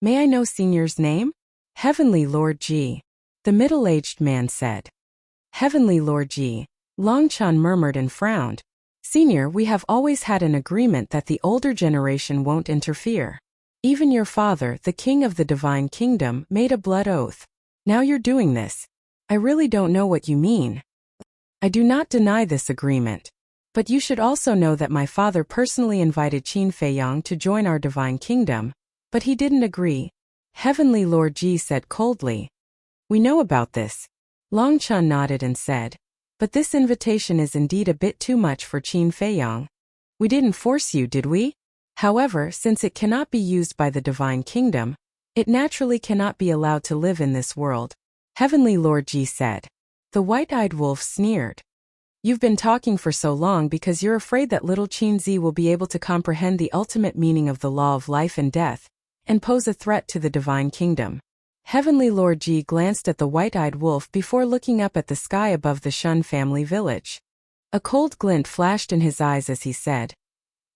May I know Senior's name? Heavenly Lord Ji. The middle-aged man said. Heavenly Lord Ji. Longchan murmured and frowned. Senior, we have always had an agreement that the older generation won't interfere. Even your father, the king of the Divine Kingdom, made a blood oath. Now you're doing this. I really don't know what you mean. I do not deny this agreement. But you should also know that my father personally invited Qin Feiyang to join our divine kingdom, but he didn't agree. Heavenly Lord Ji said coldly. We know about this. Long Chen nodded and said, but this invitation is indeed a bit too much for Qin Feiyang. We didn't force you, did we? However, since it cannot be used by the divine kingdom, it naturally cannot be allowed to live in this world. Heavenly Lord Ji said. The white-eyed wolf sneered. You've been talking for so long because you're afraid that little Qin Zi will be able to comprehend the ultimate meaning of the law of life and death, and pose a threat to the divine kingdom. Heavenly Lord Ji glanced at the white-eyed wolf before looking up at the sky above the Shun family village. A cold glint flashed in his eyes as he said,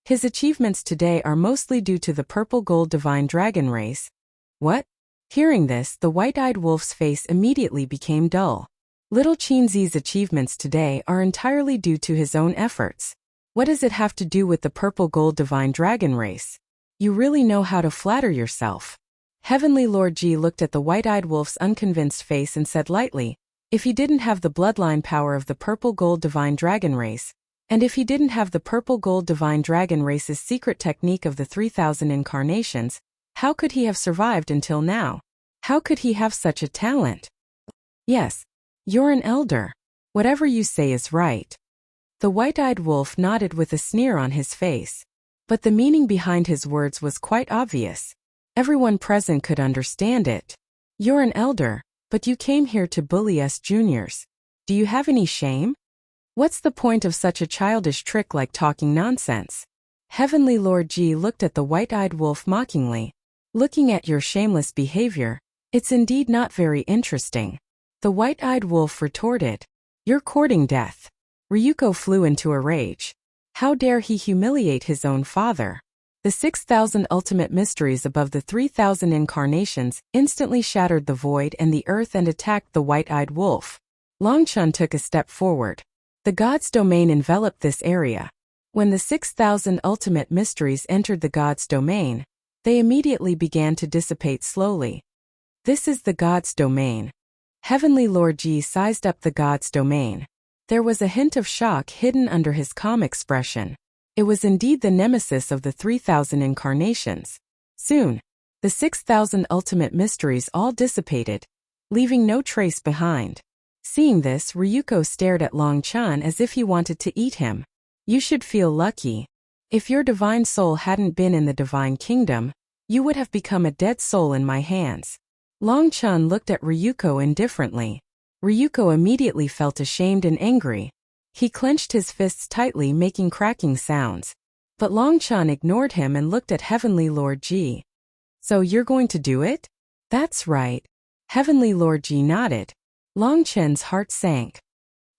his achievements today are mostly due to the purple-gold divine dragon race. What? Hearing this, the white-eyed wolf's face immediately became dull. Little Qin Zi's achievements today are entirely due to his own efforts. What does it have to do with the purple-gold divine dragon race? You really know how to flatter yourself. Heavenly Lord Ji looked at the white-eyed wolf's unconvinced face and said lightly, if he didn't have the bloodline power of the purple-gold divine dragon race, and if he didn't have the purple-gold divine dragon race's secret technique of the 3,000 incarnations, how could he have survived until now? How could he have such a talent? Yes. You're an elder. Whatever you say is right. The white-eyed wolf nodded with a sneer on his face. But the meaning behind his words was quite obvious. Everyone present could understand it. You're an elder, but you came here to bully us juniors. Do you have any shame? What's the point of such a childish trick like talking nonsense? Heavenly Lord Ji looked at the white-eyed wolf mockingly. Looking at your shameless behavior, it's indeed not very interesting. The white-eyed wolf retorted, you're courting death. Ryuko flew into a rage. How dare he humiliate his own father? The 6,000 ultimate mysteries above the 3,000 incarnations instantly shattered the void and the earth and attacked the white-eyed wolf. Longchun took a step forward. The god's domain enveloped this area. When the 6,000 ultimate mysteries entered the god's domain, they immediately began to dissipate slowly. This is the god's domain. Heavenly Lord Ji sized up the god's domain. There was a hint of shock hidden under his calm expression. It was indeed the nemesis of the 3,000 incarnations. Soon, the 6,000 ultimate mysteries all dissipated, leaving no trace behind. Seeing this, Ryuko stared at Long Chan as if he wanted to eat him. You should feel lucky. If your divine soul hadn't been in the divine kingdom, you would have become a dead soul in my hands. Long Chan looked at Ryuko indifferently. Ryuko immediately felt ashamed and angry. He clenched his fists tightly, making cracking sounds. But Long Chan ignored him and looked at Heavenly Lord Ji. So you're going to do it? That's right. Heavenly Lord Ji nodded. Long Chen's heart sank.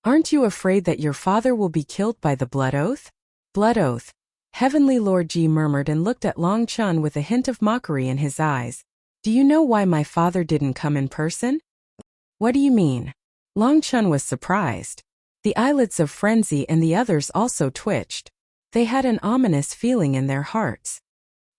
Aren't you afraid that your father will be killed by the blood oath? Blood oath. Heavenly Lord Ji murmured and looked at Long Chan with a hint of mockery in his eyes. Do you know why my father didn't come in person? What do you mean? Long Chun was surprised. The eyelids of Frenzy and the others also twitched. They had an ominous feeling in their hearts.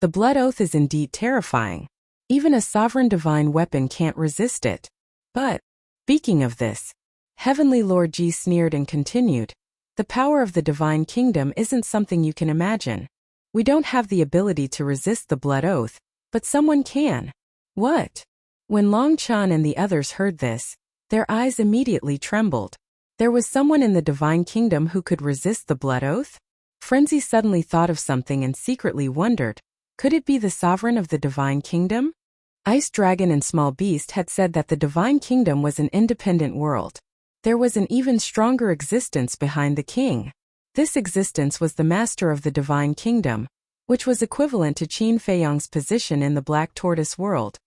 The blood oath is indeed terrifying. Even a sovereign divine weapon can't resist it. But, speaking of this, Heavenly Lord Ji sneered and continued, the power of the divine kingdom isn't something you can imagine. We don't have the ability to resist the blood oath, but someone can. What? When Long Chan and the others heard this, their eyes immediately trembled. There was someone in the divine kingdom who could resist the blood oath? Frenzy suddenly thought of something and secretly wondered, could it be the sovereign of the divine kingdom? Ice Dragon and Small Beast had said that the divine kingdom was an independent world. There was an even stronger existence behind the king. This existence was the master of the divine kingdom, which was equivalent to Qin Feiyang's position in the Black Tortoise world.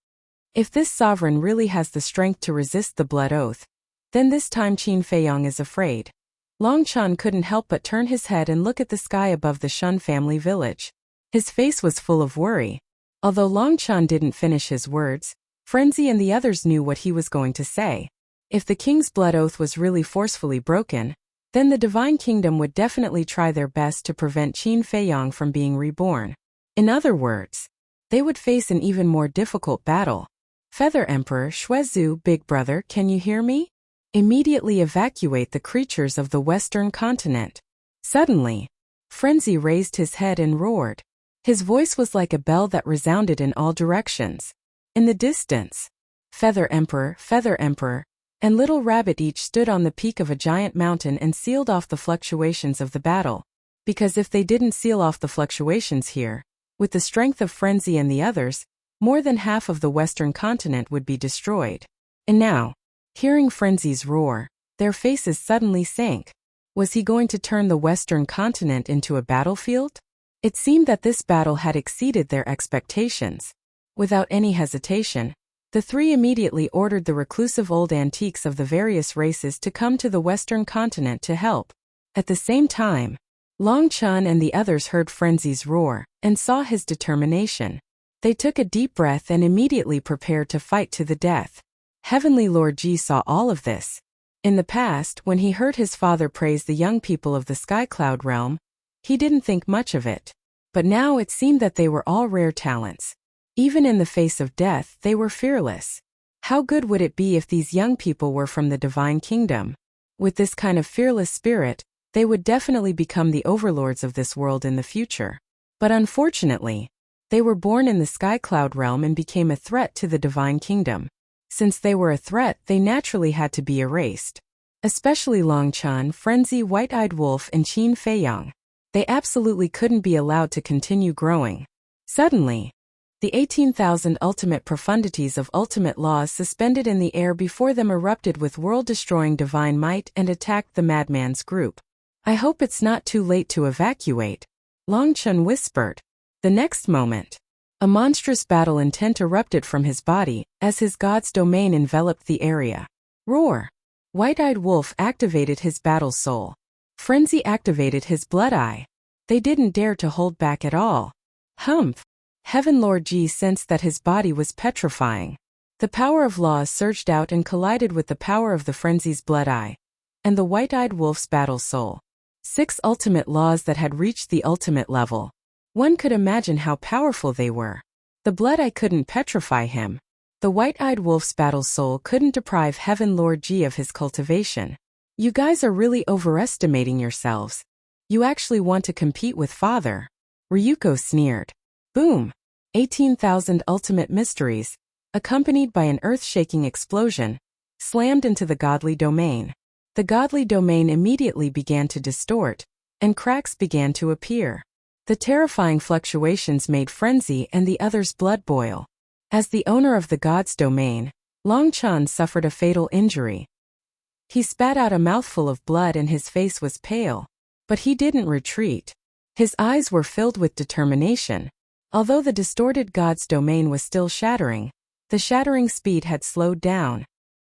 If this sovereign really has the strength to resist the blood oath, then this time Qin Feiyang is afraid. Long Chan couldn't help but turn his head and look at the sky above the Shun family village. His face was full of worry. Although Long Chan didn't finish his words, Frenzy and the others knew what he was going to say. If the king's blood oath was really forcefully broken, then the divine kingdom would definitely try their best to prevent Qin Feiyang from being reborn. In other words, they would face an even more difficult battle. Feather Emperor Shuezu, big brother, can you hear me? Immediately evacuate the creatures of the western continent. Suddenly, Frenzy raised his head and roared. His voice was like a bell that resounded in all directions. In the distance, Feather Emperor, and Little Rabbit each stood on the peak of a giant mountain and sealed off the fluctuations of the battle. Because if they didn't seal off the fluctuations here, with the strength of Frenzy and the others, more than half of the western continent would be destroyed. And now, hearing Frenzy's roar, their faces suddenly sank. Was he going to turn the western continent into a battlefield? It seemed that this battle had exceeded their expectations. Without any hesitation, the three immediately ordered the reclusive old antiques of the various races to come to the western continent to help. At the same time, Long Chun and the others heard Frenzy's roar and saw his determination. They took a deep breath and immediately prepared to fight to the death. Heavenly Lord Ji saw all of this. In the past, when he heard his father praise the young people of the Sky Cloud realm, he didn't think much of it. But now it seemed that they were all rare talents. Even in the face of death, they were fearless. How good would it be if these young people were from the Divine Kingdom? With this kind of fearless spirit, they would definitely become the overlords of this world in the future. But unfortunately, they were born in the Sky Cloud realm and became a threat to the Divine Kingdom. Since they were a threat, they naturally had to be erased. Especially Long Chun, Frenzy, White-Eyed Wolf, and Qin Feiyang. They absolutely couldn't be allowed to continue growing. Suddenly, the 18,000 ultimate profundities of ultimate laws suspended in the air before them erupted with world-destroying divine might and attacked the madman's group. I hope it's not too late to evacuate, Long Chun whispered. The next moment, a monstrous battle intent erupted from his body as his god's domain enveloped the area. Roar! White-Eyed Wolf activated his battle soul. Frenzy activated his blood eye. They didn't dare to hold back at all. Humph! Heaven Lord Ji sensed that his body was petrifying. The power of laws surged out and collided with the power of the Frenzy's blood eye and the White-Eyed Wolf's battle soul. 6 ultimate laws that had reached the ultimate level. One could imagine how powerful they were. The blood eye couldn't petrify him. The White-Eyed Wolf's battle soul couldn't deprive Heaven Lord Ji of his cultivation. You guys are really overestimating yourselves. You actually want to compete with Father? Ryuko sneered. Boom! 18,000 ultimate mysteries, accompanied by an earth-shaking explosion, slammed into the godly domain. The godly domain immediately began to distort, and cracks began to appear. The terrifying fluctuations made Frenzy and the others' blood boil. As the owner of the god's domain, Long Chun suffered a fatal injury. He spat out a mouthful of blood and his face was pale. But he didn't retreat. His eyes were filled with determination. Although the distorted god's domain was still shattering, the shattering speed had slowed down.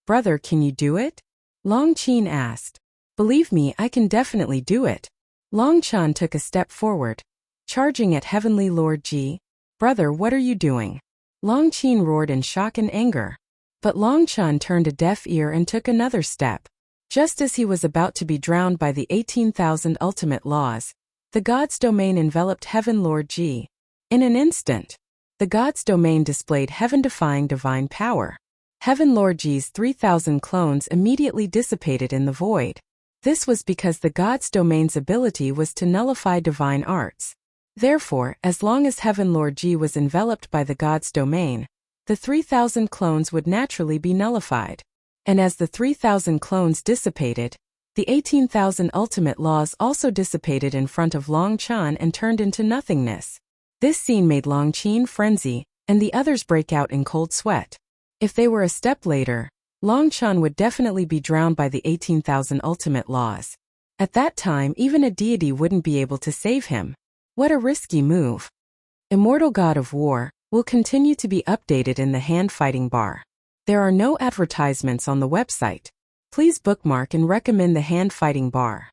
Brother, can you do it? Long Qin asked. Believe me, I can definitely do it. Long Chun took a step forward, charging at Heavenly Lord Ji. Brother, what are you doing? Long Qin roared in shock and anger. But Long Chun turned a deaf ear and took another step. Just as he was about to be drowned by the 18,000 ultimate laws, the god's domain enveloped Heaven Lord Ji. In an instant, the god's domain displayed heaven-defying divine power. Heaven Lord Ji's 3,000 clones immediately dissipated in the void. This was because the god's domain's ability was to nullify divine arts. Therefore, as long as Heaven Lord Ji was enveloped by the god's domain, the 3,000 clones would naturally be nullified. And as the 3,000 clones dissipated, the 18,000 ultimate laws also dissipated in front of Long Chun and turned into nothingness. This scene made Long Qin frenzy, and the others break out in cold sweat. If they were a step later, Long Chun would definitely be drowned by the 18,000 ultimate laws. At that time, even a deity wouldn't be able to save him. What a risky move. Immortal God of War will continue to be updated in the hand-fighting bar. There are no advertisements on the website. Please bookmark and recommend the hand-fighting bar.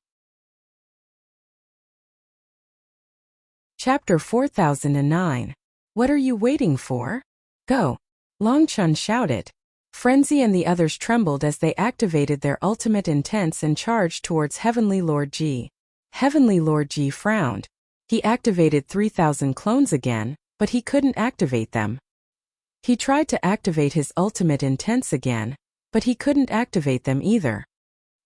Chapter 4009. What are you waiting for? Go! Long Chun shouted. Frenzy and the others trembled as they activated their ultimate intents and charged towards Heavenly Lord Ji. Heavenly Lord Ji frowned. He activated 3,000 clones again, but he couldn't activate them. He tried to activate his ultimate intents again, but he couldn't activate them either.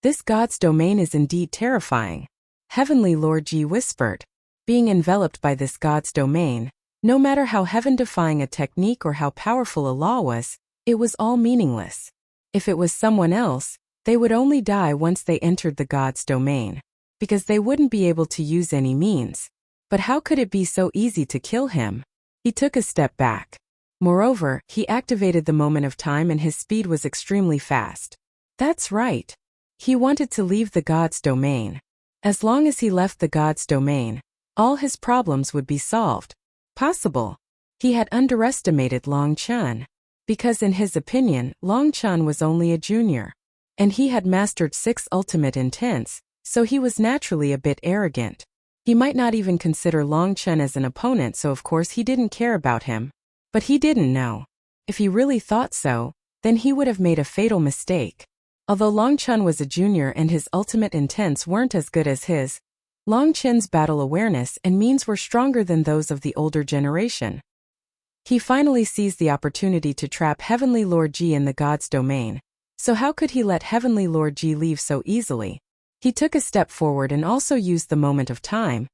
This god's domain is indeed terrifying. Heavenly Lord Ji whispered. Being enveloped by this god's domain, no matter how heaven-defying a technique or how powerful a law was, it was all meaningless. If it was someone else, they would only die once they entered the god's domain, because they wouldn't be able to use any means. But how could it be so easy to kill him? He took a step back. Moreover, he activated the moment of time and his speed was extremely fast. That's right. He wanted to leave the god's domain. As long as he left the god's domain, all his problems would be solved. Possible. He had underestimated Long Chun. Because in his opinion, Long Chun was only a junior. And he had mastered 6 ultimate intents, so he was naturally a bit arrogant. He might not even consider Long Chun as an opponent, so of course he didn't care about him. But he didn't know. If he really thought so, then he would have made a fatal mistake. Although Long Chun was a junior and his ultimate intents weren't as good as his, Long Chun's battle awareness and means were stronger than those of the older generation. He finally seized the opportunity to trap Heavenly Lord Ji in the god's domain. So how could he let Heavenly Lord Ji leave so easily? He took a step forward and also used the moment of time.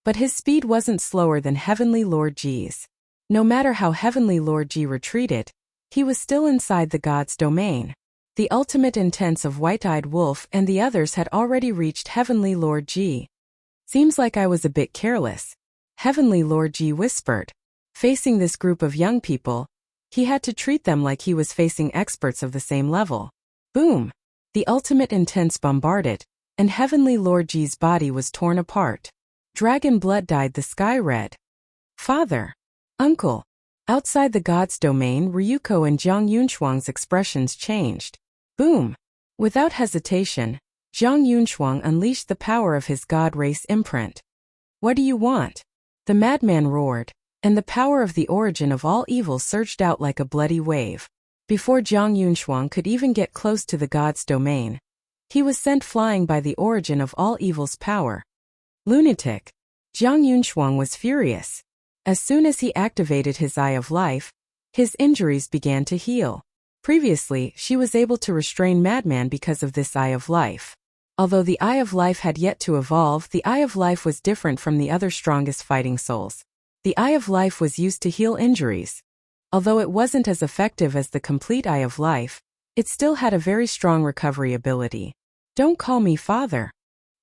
But his speed wasn't slower than Heavenly Lord Ji's. No matter how Heavenly Lord Ji retreated, he was still inside the god's domain. The ultimate intents of White-Eyed Wolf and the others had already reached Heavenly Lord Ji. Seems like I was a bit careless, Heavenly Lord Ji whispered. Facing this group of young people, he had to treat them like he was facing experts of the same level. Boom! The ultimate intents bombarded, and Heavenly Lord Ji's body was torn apart. Dragon blood dyed the sky red. Father! Uncle! Outside the god's domain, Ryuko and Jiang Yunshuang's expressions changed. Boom! Without hesitation, Jiang Yunshuang unleashed the power of his god race imprint. What do you want? The madman roared, and the power of the origin of all evil surged out like a bloody wave. Before Jiang Yunshuang could even get close to the god's domain, he was sent flying by the origin of all evil's power. Lunatic! Jiang Yunshuang was furious. As soon as he activated his Eye of Life, his injuries began to heal. Previously, she was able to restrain Madman because of this Eye of Life. Although the Eye of Life had yet to evolve, the Eye of Life was different from the other strongest fighting souls. The Eye of Life was used to heal injuries. Although it wasn't as effective as the complete Eye of Life, it still had a very strong recovery ability. Don't call me father.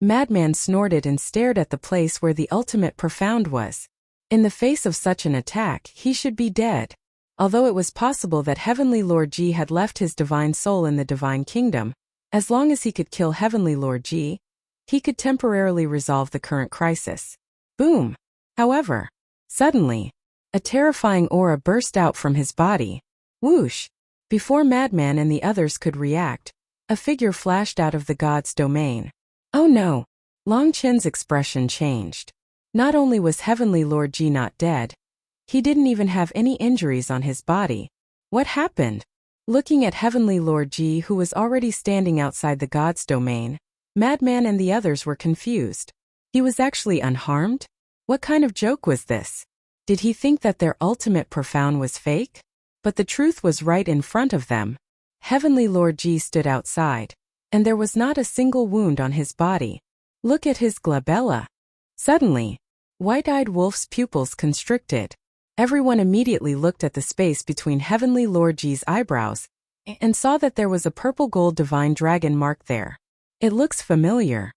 Madman snorted and stared at the place where the ultimate profound was. In the face of such an attack, he should be dead. Although it was possible that Heavenly Lord Ji had left his divine soul in the divine kingdom, as long as he could kill Heavenly Lord Ji, he could temporarily resolve the current crisis. Boom! However, suddenly, a terrifying aura burst out from his body. Whoosh! Before Madman and the others could react, a figure flashed out of the god's domain. Oh no! Long Chen's expression changed. Not only was Heavenly Lord Ji not dead, he didn't even have any injuries on his body. What happened? Looking at Heavenly Lord Ji, who was already standing outside the god's domain, Madman and the others were confused. He was actually unharmed? What kind of joke was this? Did he think that their ultimate profound was fake? But the truth was right in front of them. Heavenly Lord Ji stood outside, and there was not a single wound on his body. Look at his glabella. Suddenly, White-Eyed Wolf's pupils constricted. Everyone immediately looked at the space between Heavenly Lord Ji's eyebrows and saw that there was a purple gold divine dragon mark there. It looks familiar.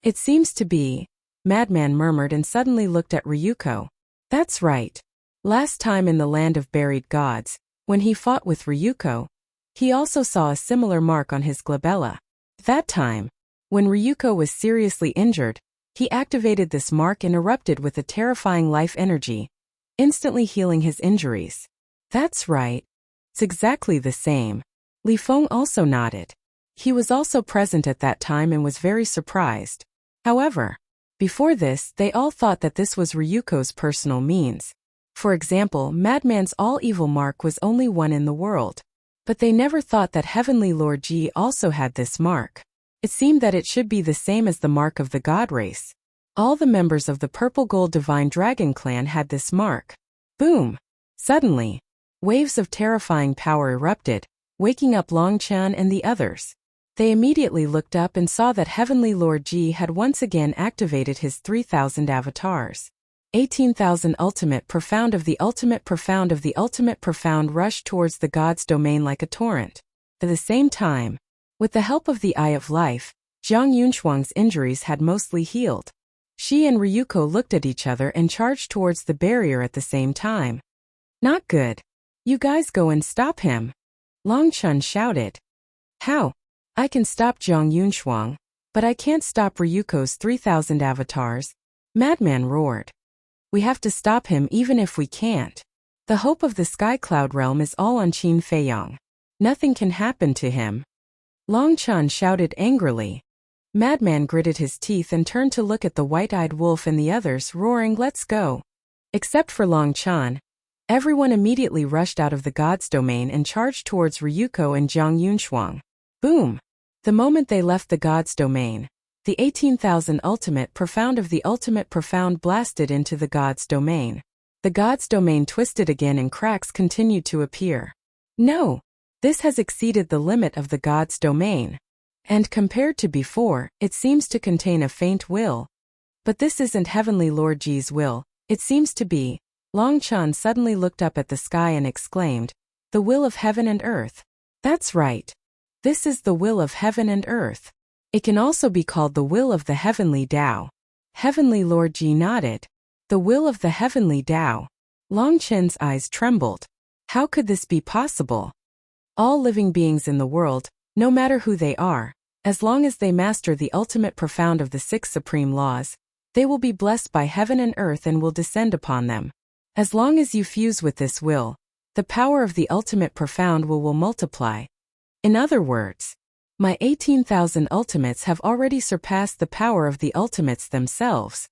It seems to be, Madman murmured and suddenly looked at Ryuko. That's right. Last time in the Land of Buried Gods, when he fought with Ryuko, he also saw a similar mark on his glabella. That time, when Ryuko was seriously injured, he activated this mark and erupted with a terrifying life energy, instantly healing his injuries. That's right. It's exactly the same. Li Feng also nodded. He was also present at that time and was very surprised. However, before this, they all thought that this was Ryuko's personal means. For example, Madman's all-evil mark was only one in the world. But they never thought that Heavenly Lord Ji also had this mark. It seemed that it should be the same as the mark of the God race. All the members of the Purple Gold Divine Dragon clan had this mark. Boom! Suddenly, waves of terrifying power erupted, waking up Longchan and the others. They immediately looked up and saw that Heavenly Lord Ji had once again activated his 3,000 avatars. 18,000 ultimate profound of the ultimate profound of the ultimate profound rushed towards the god's domain like a torrent. At the same time, with the help of the Eye of Life, Zhang Yunshuang's injuries had mostly healed. She and Ryuko looked at each other and charged towards the barrier at the same time. Not good. You guys go and stop him. Longchan shouted. How? I can stop Zhang Yunshuang, but I can't stop Ryuko's 3,000 avatars. Madman roared. We have to stop him even if we can't. The hope of the Sky Cloud realm is all on Qin Feiyang. Nothing can happen to him. Longchan shouted angrily. Madman gritted his teeth and turned to look at the white-eyed wolf and the others, roaring, "Let's go!" Except for Longchan. Everyone immediately rushed out of the god's domain and charged towards Ryuko and Zhang Yunshuang. Boom! The moment they left the god's domain, the 18,000 ultimate profound of the ultimate profound blasted into the god's domain. The god's domain twisted again and cracks continued to appear. No! This has exceeded the limit of the god's domain. And compared to before, it seems to contain a faint will. But this isn't Heavenly Lord Ji's will, it seems to be. Longchan suddenly looked up at the sky and exclaimed, "The will of heaven and earth." That's right. This is the will of heaven and earth. It can also be called the will of the heavenly Tao. Heavenly Lord Ji nodded. The will of the heavenly Tao. Longchen's eyes trembled. How could this be possible? All living beings in the world, no matter who they are, as long as they master the ultimate profound of the 6 supreme laws, they will be blessed by heaven and earth and will descend upon them. As long as you fuse with this will, the power of the ultimate profound will multiply. In other words, my 18,000 ultimates have already surpassed the power of the ultimates themselves.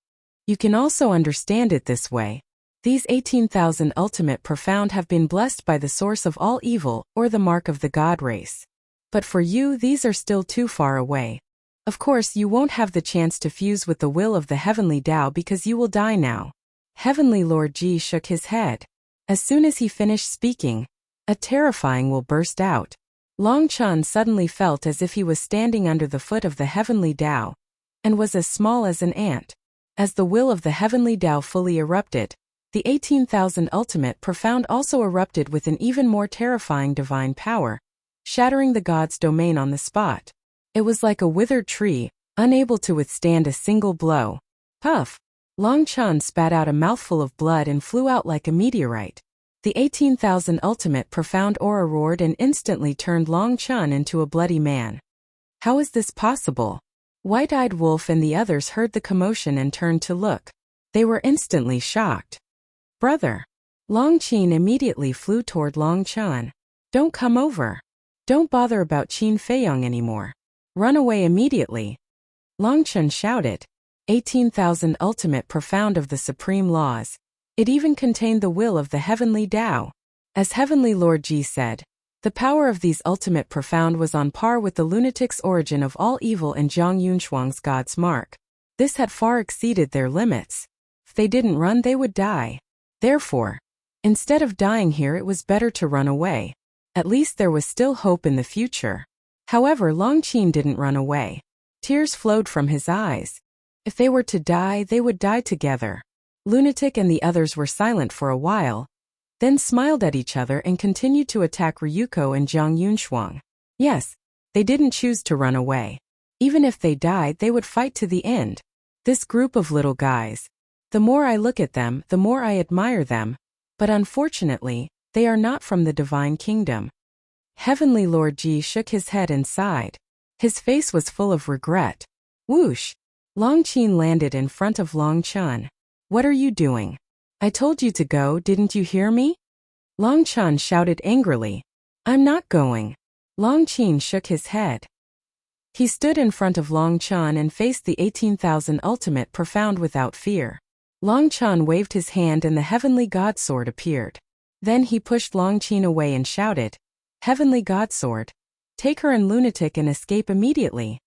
You can also understand it this way. These 18,000 ultimate profound have been blessed by the source of all evil, or the mark of the God race. But for you, these are still too far away. Of course, you won't have the chance to fuse with the will of the heavenly Tao because you will die now. Heavenly Lord Ji shook his head. As soon as he finished speaking, a terrifying will burst out. Longchan suddenly felt as if he was standing under the foot of the heavenly Tao, and was as small as an ant. As the will of the heavenly Tao fully erupted, the 18,000 ultimate profound also erupted with an even more terrifying divine power, shattering the god's domain on the spot. It was like a withered tree, unable to withstand a single blow. Puff! Longchan spat out a mouthful of blood and flew out like a meteorite. The 18,000 ultimate profound aura roared and instantly turned Longchan into a bloody man. How is this possible? White-eyed Wolf and the others heard the commotion and turned to look. They were instantly shocked. Brother! Longqin immediately flew toward Longchan. Don't come over. Don't bother about Qin Feiyang anymore. Run away immediately. Longchan shouted. 18,000 ultimate profound of the supreme laws. It even contained the will of the heavenly Tao. As Heavenly Lord Ji said, the power of these ultimate profound was on par with the lunatic's origin of all evil and Zhang Yunshuang's God's mark. This had far exceeded their limits. If they didn't run, they would die. Therefore, instead of dying here, it was better to run away. At least there was still hope in the future. However, Longqin didn't run away. Tears flowed from his eyes. If they were to die, they would die together. Lunatic and the others were silent for a while, then smiled at each other and continued to attack Ryuko and Zhang Yunshuang. Yes, they didn't choose to run away. Even if they died, they would fight to the end. This group of little guys. The more I look at them, the more I admire them. But unfortunately, they are not from the divine kingdom. Heavenly Lord Ji shook his head and sighed. His face was full of regret. Whoosh! Longqin landed in front of Longchan. What are you doing? I told you to go, didn't you hear me? Longchan shouted angrily. I'm not going. Longqin shook his head. He stood in front of Longchan and faced the 18,000 ultimate profound without fear. Longchan waved his hand and the heavenly god sword appeared. Then he pushed Longqin away and shouted, Heavenly God Sword, take her and lunatic and escape immediately.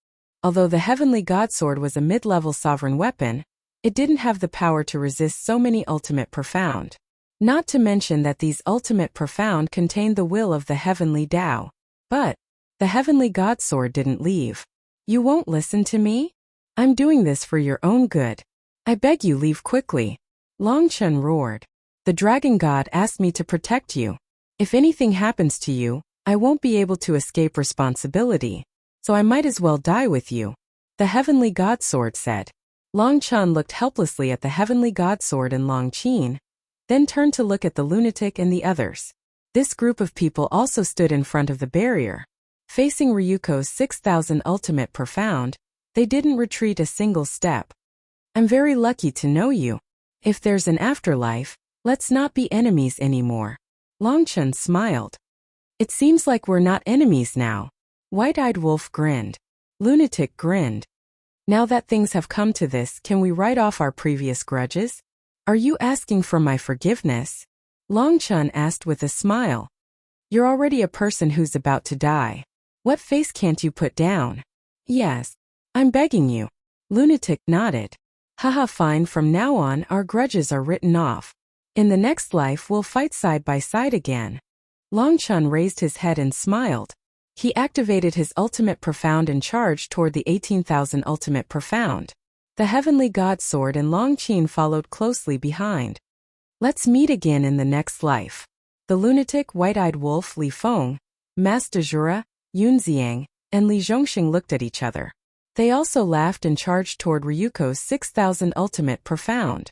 Although the heavenly god sword was a mid-level sovereign weapon, it didn't have the power to resist so many ultimate profound. Not to mention that these ultimate profound contained the will of the heavenly Tao. But the heavenly god sword didn't leave. You won't listen to me? I'm doing this for your own good. I beg you leave quickly. Long Chen roared. The dragon god asked me to protect you. If anything happens to you, I won't be able to escape responsibility, so I might as well die with you. The heavenly god sword said. Long Chen looked helplessly at the heavenly god sword and Long Qin, then turned to look at the lunatic and the others. This group of people also stood in front of the barrier. Facing Ryuko's 6,000 ultimate profound, they didn't retreat a single step. I'm very lucky to know you. If there's an afterlife, let's not be enemies anymore. Long Chen smiled. It seems like we're not enemies now. White-eyed wolf grinned. Lunatic grinned. Now that things have come to this, can we write off our previous grudges? Are you asking for my forgiveness? Long Chen asked with a smile. You're already a person who's about to die. What face can't you put down? Yes. I'm begging you. Lunatic nodded. Haha, fine, from now on our grudges are written off. In the next life we'll fight side by side again. Long Chen raised his head and smiled. He activated his ultimate profound and charged toward the 18,000 ultimate profound. The heavenly god sword and Long Qin followed closely behind. Let's meet again in the next life. The lunatic white-eyed wolf Li Feng, Master Jura, Yun Xiang, and Li Zhongxing looked at each other. They also laughed and charged toward Ryuko's 6,000 ultimate profound.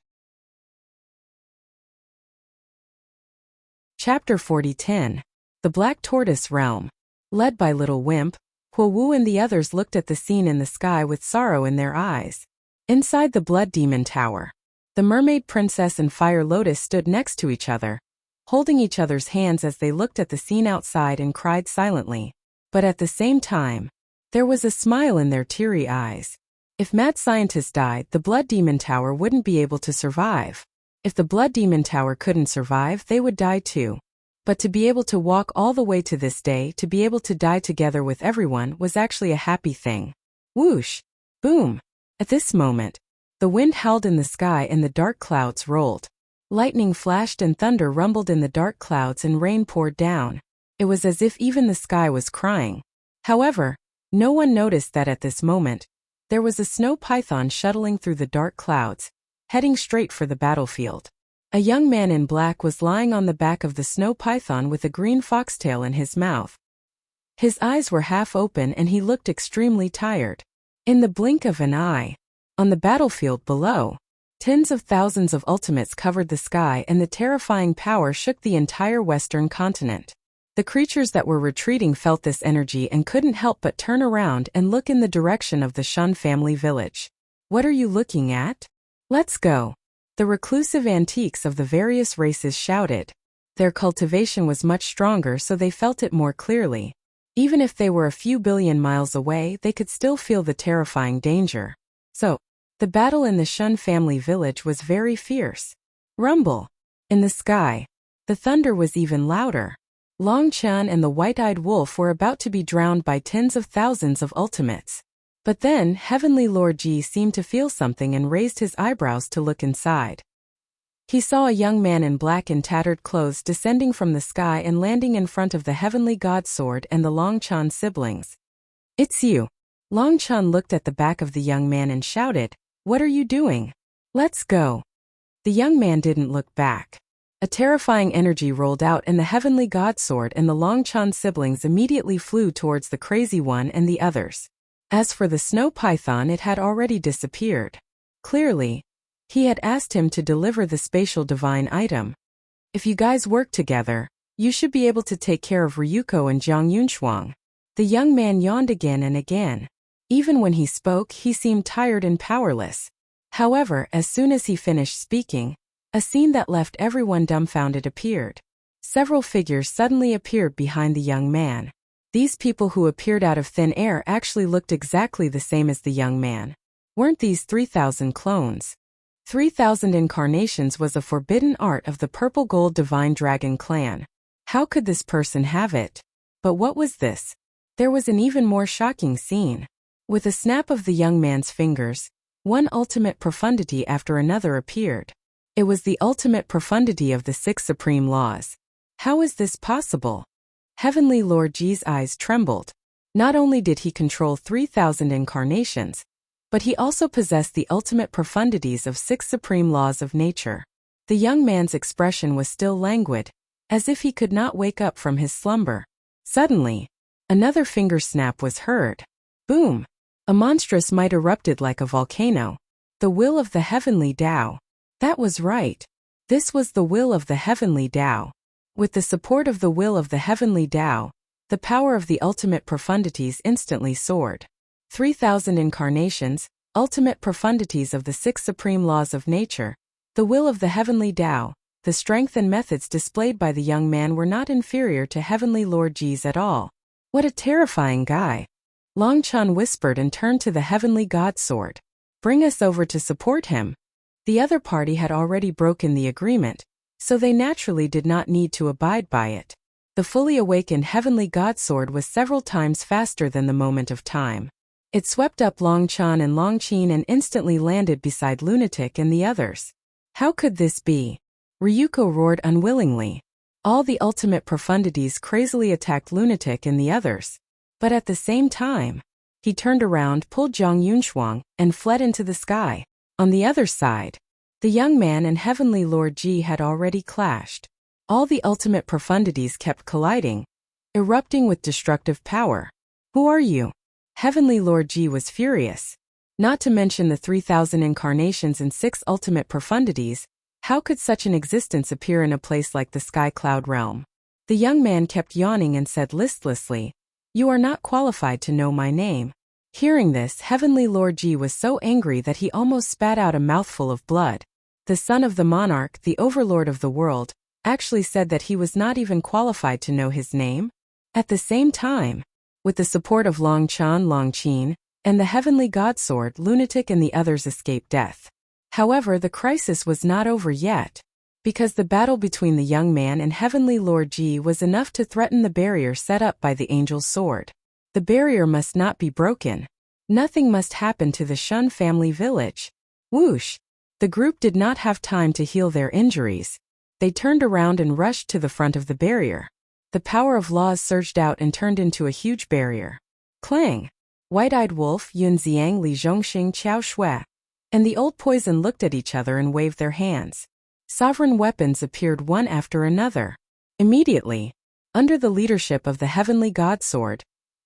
Chapter 40:10. The Black Tortoise Realm. Led by Little Wimp, Huo Wu and the others looked at the scene in the sky with sorrow in their eyes. Inside the Blood Demon Tower, the Mermaid Princess and Fire Lotus stood next to each other, holding each other's hands as they looked at the scene outside and cried silently. But at the same time, there was a smile in their teary eyes. If Mad Scientist died, the Blood Demon Tower wouldn't be able to survive. If the Blood Demon Tower couldn't survive, they would die too. But to be able to walk all the way to this day, to be able to die together with everyone, was actually a happy thing. Whoosh! Boom! At this moment, the wind howled in the sky and the dark clouds rolled. Lightning flashed and thunder rumbled in the dark clouds and rain poured down. It was as if even the sky was crying. However, no one noticed that at this moment, there was a snow python shuttling through the dark clouds, heading straight for the battlefield. A young man in black was lying on the back of the snow python with a green foxtail in his mouth. His eyes were half open and he looked extremely tired. In the blink of an eye, on the battlefield below, tens of thousands of ultimates covered the sky and the terrifying power shook the entire western continent. The creatures that were retreating felt this energy and couldn't help but turn around and look in the direction of the Shun family village. What are you looking at? Let's go. The reclusive antiques of the various races shouted. Their cultivation was much stronger, so they felt it more clearly. Even if they were a few billion miles away, they could still feel the terrifying danger. So, the battle in the Shun family village was very fierce. Rumble! In the sky, the thunder was even louder. Long Chen and the white-eyed wolf were about to be drowned by tens of thousands of ultimates. But then, Heavenly Lord Ji seemed to feel something and raised his eyebrows to look inside. He saw a young man in black and tattered clothes descending from the sky and landing in front of the Heavenly God Sword and the Long Chen siblings. It's you. Long Chen looked at the back of the young man and shouted, "What are you doing? Let's go." The young man didn't look back. A terrifying energy rolled out and the Heavenly God Sword and the Long Chen siblings immediately flew towards the Crazy One and the others. As for the snow python, it had already disappeared. Clearly, he had asked him to deliver the spatial divine item. If you guys work together, you should be able to take care of Ryuko and Jiang Yunshuang. The young man yawned again and again. Even when he spoke, he seemed tired and powerless. However, as soon as he finished speaking, a scene that left everyone dumbfounded appeared. Several figures suddenly appeared behind the young man. These people who appeared out of thin air actually looked exactly the same as the young man. Weren't these 3,000 clones? 3,000 incarnations was a forbidden art of the Purple Gold Divine Dragon clan. How could this person have it? But what was this? There was an even more shocking scene. With a snap of the young man's fingers, one ultimate profundity after another appeared. It was the ultimate profundity of the 6 supreme laws. How is this possible? Heavenly Lord Ji's eyes trembled. Not only did he control 3,000 incarnations, but he also possessed the ultimate profundities of 6 supreme laws of nature. The young man's expression was still languid, as if he could not wake up from his slumber. Suddenly, another finger snap was heard. Boom! A monstrous might erupted like a volcano. The will of the heavenly Tao. That was right. This was the will of the heavenly Tao. With the support of the will of the heavenly Tao, the power of the ultimate profundities instantly soared. 3,000 incarnations, ultimate profundities of the 6 supreme laws of nature, the will of the heavenly Tao, the strength and methods displayed by the young man were not inferior to Heavenly Lord Ji's at all. What a terrifying guy! Long Chen whispered and turned to the heavenly God sword. Bring us over to support him. The other party had already broken the agreement, so they naturally did not need to abide by it. The fully awakened heavenly God sword was several times faster than the moment of time. It swept up Long Chen and Long Qin and instantly landed beside Lunatic and the others. How could this be? Ryuko roared unwillingly. All the ultimate profundities crazily attacked Lunatic and the others. But at the same time, he turned around, pulled Zhang Yunshuang, and fled into the sky. On the other side, the young man and Heavenly Lord Ji had already clashed. All the ultimate profundities kept colliding, erupting with destructive power. Who are you? Heavenly Lord Ji was furious. Not to mention the 3,000 incarnations and 6 ultimate profundities, how could such an existence appear in a place like the Sky Cloud realm? The young man kept yawning and said listlessly, "You are not qualified to know my name." Hearing this, Heavenly Lord Ji was so angry that he almost spat out a mouthful of blood. The son of the monarch, the overlord of the world, actually said that he was not even qualified to know his name? At the same time, with the support of Long Chen, Long Qin, and the heavenly God sword, Lunatic and the others escaped death. However, the crisis was not over yet, because the battle between the young man and Heavenly Lord Ji was enough to threaten the barrier set up by the angel's sword. The barrier must not be broken. Nothing must happen to the Shun family village. Whoosh! The group did not have time to heal their injuries. They turned around and rushed to the front of the barrier. The power of laws surged out and turned into a huge barrier. Clang! White-eyed Wolf, Yun Xiang, Li Zhongxing, Qiao Shui, and the old poison looked at each other and waved their hands. Sovereign weapons appeared one after another. Immediately, under the leadership of the heavenly God sword,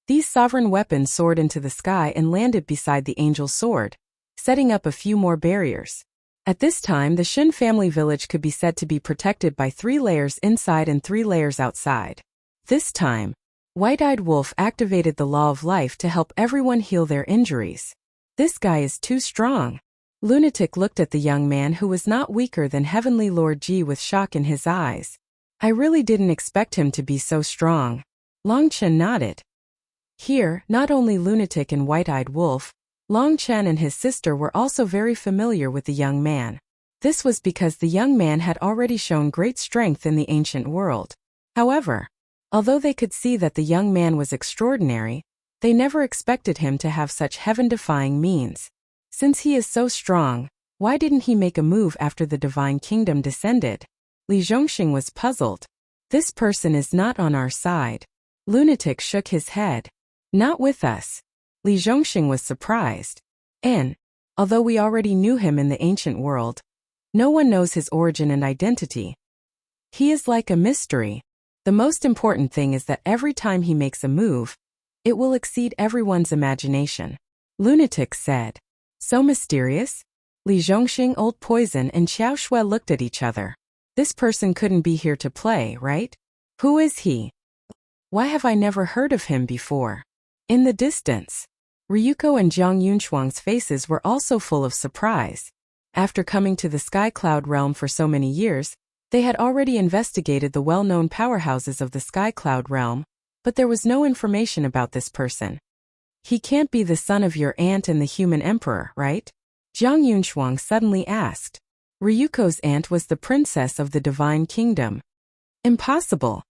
these sovereign weapons soared into the sky and landed beside the angel's sword, setting up a few more barriers. At this time, the Shun family village could be said to be protected by 3 layers inside and 3 layers outside. This time, White-eyed Wolf activated the law of life to help everyone heal their injuries. This guy is too strong. Lunatic looked at the young man who was not weaker than Heavenly Lord Ji with shock in his eyes. I really didn't expect him to be so strong. Long Chen nodded. Here, not only Lunatic and White-eyed Wolf, Long Chen and his sister were also very familiar with the young man. This was because the young man had already shown great strength in the ancient world. However, although they could see that the young man was extraordinary, they never expected him to have such heaven-defying means. Since he is so strong, why didn't he make a move after the divine kingdom descended? Li Zhongxing was puzzled. This person is not on our side. Lunatic shook his head. Not with us. Li Zhongxing was surprised. And, although we already knew him in the ancient world, no one knows his origin and identity. He is like a mystery. The most important thing is that every time he makes a move, it will exceed everyone's imagination. Lunatic said. So mysterious? Li Zhongxing, Old Poison, and Qiao Shui looked at each other. This person couldn't be here to play, right? Who is he? Why have I never heard of him before? In the distance, Ryuko and Zhang Yunshuang's faces were also full of surprise. After coming to the Sky Cloud realm for so many years, they had already investigated the well-known powerhouses of the Sky Cloud realm, but there was no information about this person. He can't be the son of your aunt and the human emperor, right? Zhang Yunshuang suddenly asked. Ryuko's aunt was the princess of the divine kingdom. Impossible.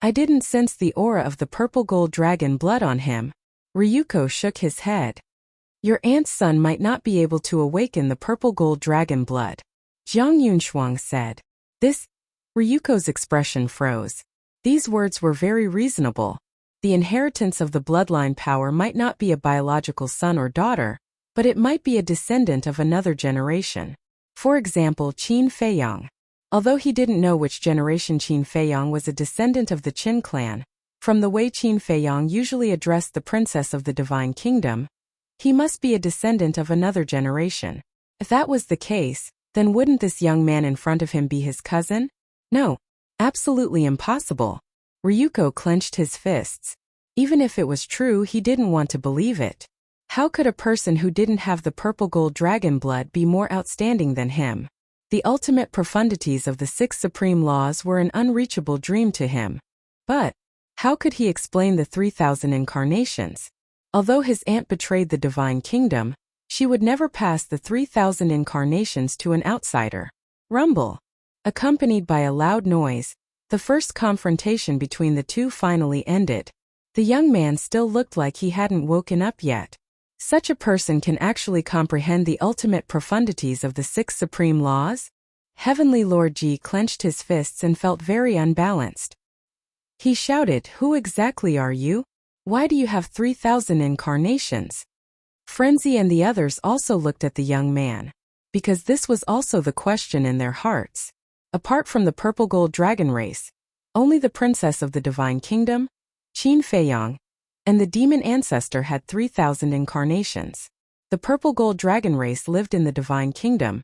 I didn't sense the aura of the purple gold dragon blood on him. Ryuko shook his head. Your aunt's son might not be able to awaken the purple gold dragon blood. Zhang Yunshuang said. Ryuko's expression froze. These words were very reasonable. The inheritance of the bloodline power might not be a biological son or daughter, but it might be a descendant of another generation. For example, Qin Feiyang. Although he didn't know which generation Qin Feiyang was a descendant of the Qin clan, from the way Qin Feiyang usually addressed the princess of the divine kingdom, he must be a descendant of another generation. If that was the case, then wouldn't this young man in front of him be his cousin? No. Absolutely impossible. Ryuko clenched his fists. Even if it was true, he didn't want to believe it. How could a person who didn't have the purple gold dragon blood be more outstanding than him? The ultimate profundities of the 6 supreme laws were an unreachable dream to him. But how could he explain the 3,000 incarnations? Although his aunt betrayed the divine kingdom, she would never pass the 3,000 incarnations to an outsider. Rumble. Accompanied by a loud noise, the first confrontation between the two finally ended. The young man still looked like he hadn't woken up yet. Such a person can actually comprehend the ultimate profundities of the 6 supreme laws? Heavenly Lord Ji clenched his fists and felt very unbalanced. He shouted, "Who exactly are you? Why do you have 3,000 incarnations?" Frenzy and the others also looked at the young man, because this was also the question in their hearts. Apart from the purple gold dragon race, only the princess of the divine kingdom, Qin Feiyang, and the demon ancestor had 3,000 incarnations. The purple gold dragon race lived in the divine kingdom,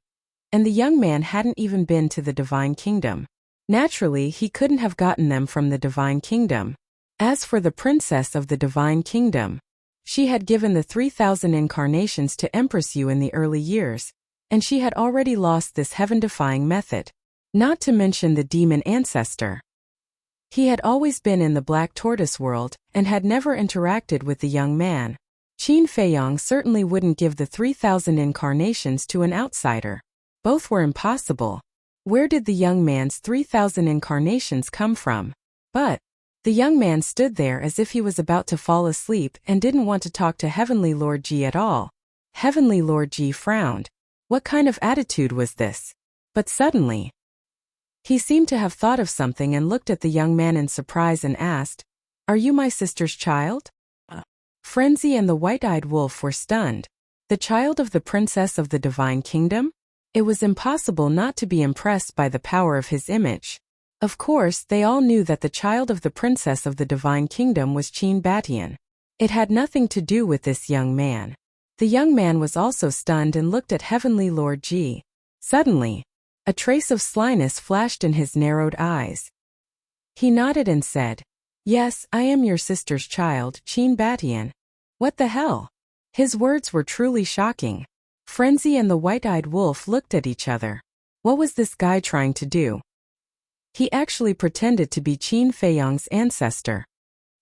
and the young man hadn't even been to the divine kingdom. Naturally, he couldn't have gotten them from the divine kingdom. As for the princess of the divine kingdom, she had given the 3,000 incarnations to Empress Yu in the early years, and she had already lost this heaven-defying method. Not to mention the demon ancestor. He had always been in the Black Tortoise world and had never interacted with the young man. Qin Feiyang certainly wouldn't give the 3,000 incarnations to an outsider. Both were impossible. Where did the young man's 3,000 incarnations come from? But the young man stood there as if he was about to fall asleep and didn't want to talk to Heavenly Lord Ji at all. Heavenly Lord Ji frowned. What kind of attitude was this? But suddenly, he seemed to have thought of something and looked at the young man in surprise and asked, "Are you my sister's child?" Frenzy and the white-eyed wolf were stunned. The child of the princess of the divine kingdom? It was impossible not to be impressed by the power of his image. Of course, they all knew that the child of the princess of the divine kingdom was Qin Batian. It had nothing to do with this young man. The young man was also stunned and looked at Heavenly Lord Ji. Suddenly, a trace of slyness flashed in his narrowed eyes. He nodded and said, "Yes, I am your sister's child, Qin Batian." What the hell? His words were truly shocking. Frenzy and the white-eyed wolf looked at each other. What was this guy trying to do? He actually pretended to be Qin Feiyang's ancestor.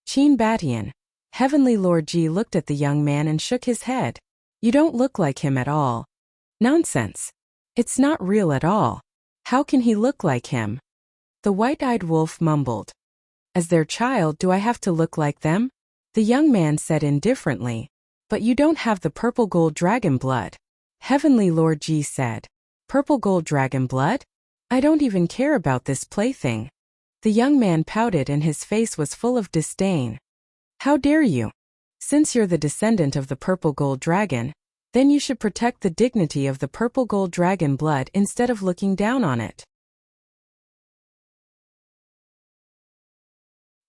Qin Batian. Heavenly Lord Ji looked at the young man and shook his head. "You don't look like him at all." "Nonsense. It's not real at all. How can he look like him?" The white-eyed wolf mumbled. "As their child, do I have to look like them?" The young man said indifferently. "But you don't have the purple gold dragon blood." Heavenly Lord Ji said, "Purple gold dragon blood? I don't even care about this plaything." The young man pouted and his face was full of disdain. "How dare you? Since you're the descendant of the purple gold dragon, then you should protect the dignity of the purple gold dragon blood instead of looking down on it."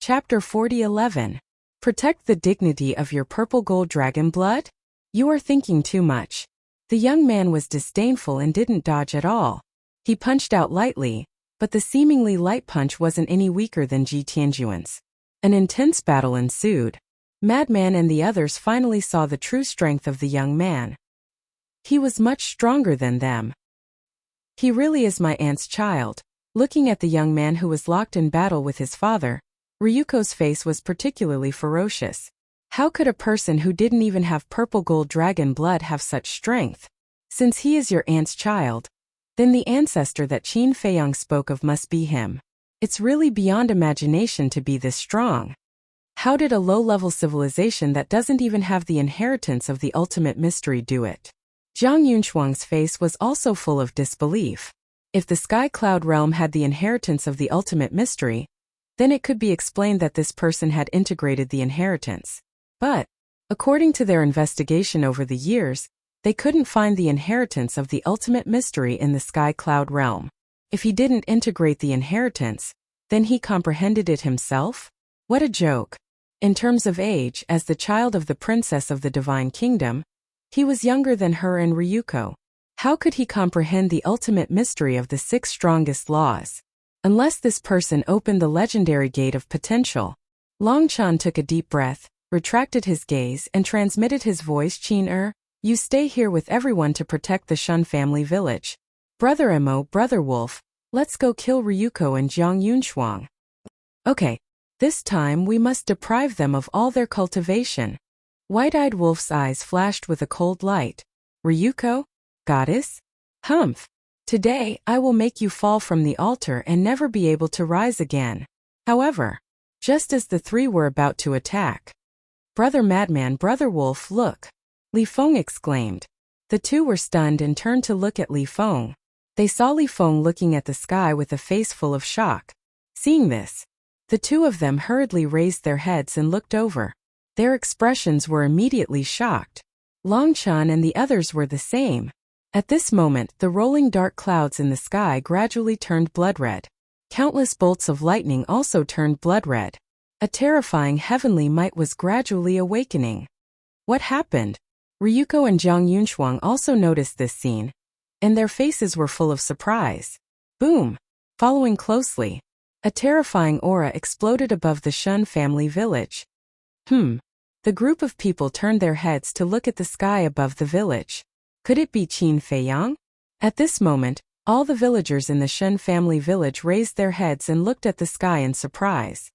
Chapter 40:11. Protect the dignity of your purple gold dragon blood? You are thinking too much. The young man was disdainful and didn't dodge at all. He punched out lightly, but the seemingly light punch wasn't any weaker than Ji Tianjuan's. An intense battle ensued. Madman and the others finally saw the true strength of the young man. He was much stronger than them. "He really is my aunt's child." Looking at the young man who was locked in battle with his father, Ryuko's face was particularly ferocious. How could a person who didn't even have purple gold dragon blood have such strength? Since he is your aunt's child, then the ancestor that Qin Feiyang spoke of must be him. It's really beyond imagination to be this strong. How did a low-level civilization that doesn't even have the inheritance of the ultimate mystery do it? Zhang Yunshuang's face was also full of disbelief. If the Sky Cloud realm had the inheritance of the ultimate mystery, Then it could be explained that this person had integrated the inheritance. But, according to their investigation over the years, they couldn't find the inheritance of the ultimate mystery in the sky cloud realm. If he didn't integrate the inheritance, then he comprehended it himself? What a joke. In terms of age, as the child of the princess of the divine kingdom, he was younger than her and Ryuko. How could he comprehend the ultimate mystery of the 6 strongest laws? Unless this person opened the legendary gate of potential. Longchan took a deep breath, retracted his gaze, and transmitted his voice. Qin, you stay here with everyone to protect the Shun family village. Brother Mo, Brother Wolf, let's go kill Ryuko and Jiang Yunshuang. Okay, this time we must deprive them of all their cultivation. White-eyed Wolf's eyes flashed with a cold light. Ryuko? Goddess? Humph. Today, I will make you fall from the altar and never be able to rise again. However, just as the 3 were about to attack. Brother Madman, Brother Wolf, look! Li Feng exclaimed. The 2 were stunned and turned to look at Li Feng. They saw Li Feng looking at the sky with a face full of shock. Seeing this, the 2 of them hurriedly raised their heads and looked over. Their expressions were immediately shocked. Longchan and the others were the same. At this moment, the rolling dark clouds in the sky gradually turned blood-red. Countless bolts of lightning also turned blood-red. A terrifying heavenly might was gradually awakening. What happened? Ryuko and Jiang Yunshuang also noticed this scene, and their faces were full of surprise. Boom! Following closely, a terrifying aura exploded above the Shun family village. The group of people turned their heads to look at the sky above the village. Could it be Qin Feiyang? At this moment, all the villagers in the Shun family village raised their heads and looked at the sky in surprise.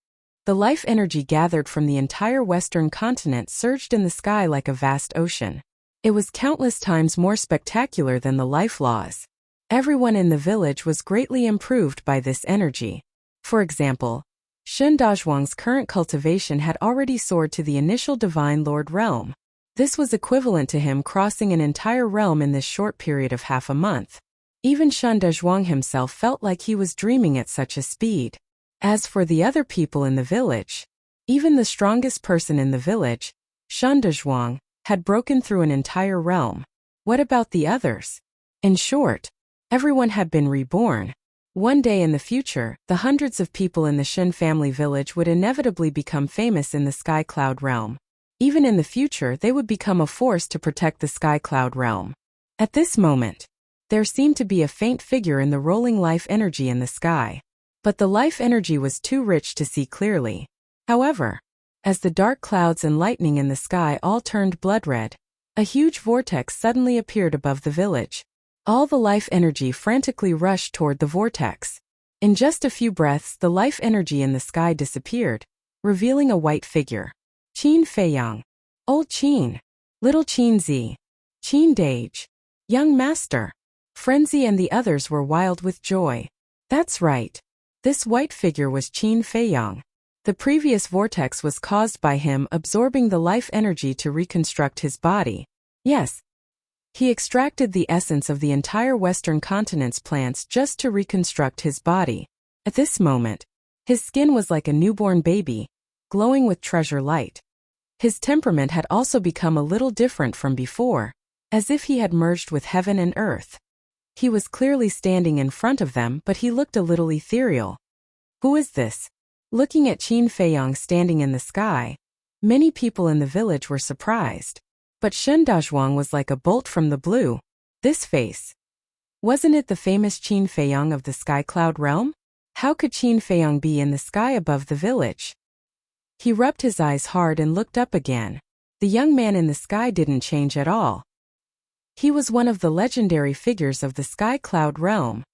The life energy gathered from the entire western continent surged in the sky like a vast ocean. It was countless times more spectacular than the life laws. Everyone in the village was greatly improved by this energy. For example, Shun Dazhuang's current cultivation had already soared to the initial Divine Lord realm. This was equivalent to him crossing an entire realm in this short period of half a month. Even Shun Dazhuang himself felt like he was dreaming at such a speed. As for the other people in the village, even the strongest person in the village, Shun Dazhuang, had broken through an entire realm. What about the others? In short, everyone had been reborn. One day in the future, the hundreds of people in the Shun family village would inevitably become famous in the Sky Cloud realm. Even in the future, they would become a force to protect the Sky Cloud realm. At this moment, there seemed to be a faint figure in the rolling life energy in the sky. But the life energy was too rich to see clearly. However, as the dark clouds and lightning in the sky all turned blood-red, a huge vortex suddenly appeared above the village. All the life energy frantically rushed toward the vortex. In just a few breaths, the life energy in the sky disappeared, revealing a white figure. Qin Feiyang. Old Qin. Little Qin Zi. Qin Dage. Young Master. Frenzy and the others were wild with joy. That's right. This white figure was Qin Feiyang. The previous vortex was caused by him absorbing the life energy to reconstruct his body. Yes. He extracted the essence of the entire western continent's plants just to reconstruct his body. At this moment, his skin was like a newborn baby, glowing with treasure light. His temperament had also become a little different from before, as if he had merged with heaven and earth. He was clearly standing in front of them, but he looked a little ethereal. Who is this? Looking at Qin Feiyang standing in the sky, many people in the village were surprised. But Shun Dazhuang was like a bolt from the blue. This face. Wasn't it the famous Qin Feiyang of the Sky Cloud realm? How could Qin Feiyang be in the sky above the village? He rubbed his eyes hard and looked up again. The young man in the sky didn't change at all. He was one of the legendary figures of the Sky Cloud realm.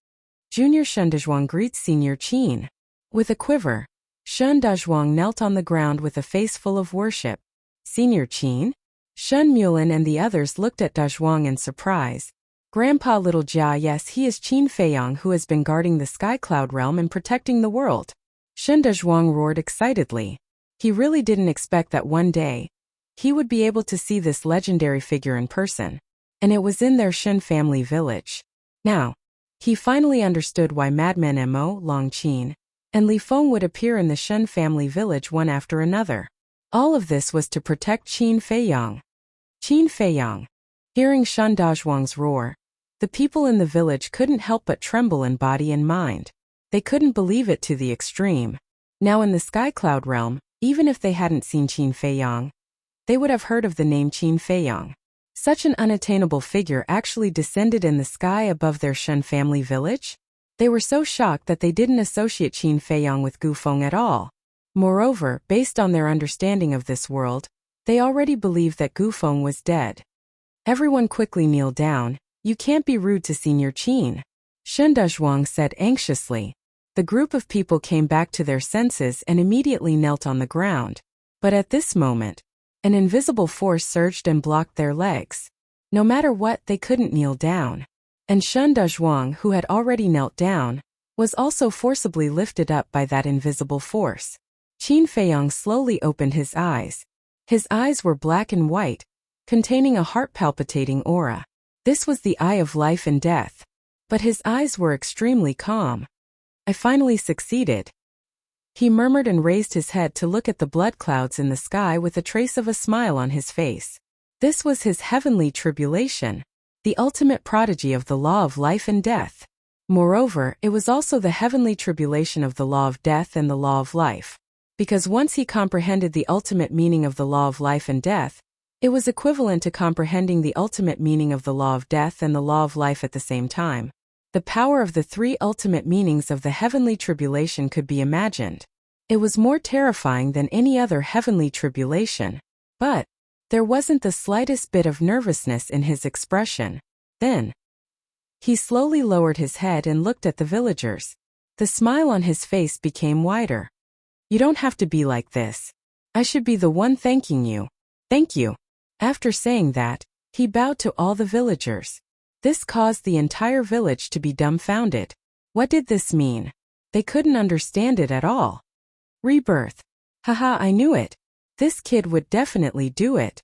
Junior Shun Dazhuang greets Senior Qin. With a quiver, Shun Dazhuang knelt on the ground with a face full of worship. Senior Qin? Shun Mulin and the others looked at Dazhuang in surprise. Grandpa Little Jia, yes, he is Qin Feiyang who has been guarding the Sky Cloud realm and protecting the world. Shun Dazhuang roared excitedly. He really didn't expect that one day he would be able to see this legendary figure in person. And it was in their Shun family village. Now, he finally understood why Madman Mo, Long Qin, and Li Feng would appear in the Shen family village one after another. All of this was to protect Qin Feiyang. Qin Feiyang. Hearing Shen Dazhuang's roar, the people in the village couldn't help but tremble in body and mind. They couldn't believe it to the extreme. Now in the Sky Cloud realm, even if they hadn't seen Qin Feiyang, they would have heard of the name Qin Feiyang. Such an unattainable figure actually descended in the sky above their Shen family village? They were so shocked that they didn't associate Qin Feiyang with Gu Feng at all. Moreover, based on their understanding of this world, they already believed that Gu Feng was dead. Everyone quickly kneeled down. You can't be rude to Senior Qin, Shen Dazhuang said anxiously. The group of people came back to their senses and immediately knelt on the ground. But at this moment, an invisible force surged and blocked their legs. No matter what, they couldn't kneel down. And Shen Dazhuang, who had already knelt down, was also forcibly lifted up by that invisible force. Qin Feiyang slowly opened his eyes. His eyes were black and white, containing a heart-palpitating aura. This was the eye of life and death. But his eyes were extremely calm. I finally succeeded. He murmured and raised his head to look at the blood clouds in the sky with a trace of a smile on his face. This was his heavenly tribulation, the ultimate prodigy of the law of life and death. Moreover, it was also the heavenly tribulation of the law of death and the law of life. Because once he comprehended the ultimate meaning of the law of life and death, it was equivalent to comprehending the ultimate meaning of the law of death and the law of life at the same time. The power of the three ultimate meanings of the heavenly tribulation could be imagined. It was more terrifying than any other heavenly tribulation. But there wasn't the slightest bit of nervousness in his expression. Then, he slowly lowered his head and looked at the villagers. The smile on his face became wider. You don't have to be like this. I should be the one thanking you. Thank you. After saying that, he bowed to all the villagers. This caused the entire village to be dumbfounded. What did this mean? They couldn't understand it at all. Rebirth. Haha, I knew it. This kid would definitely do it.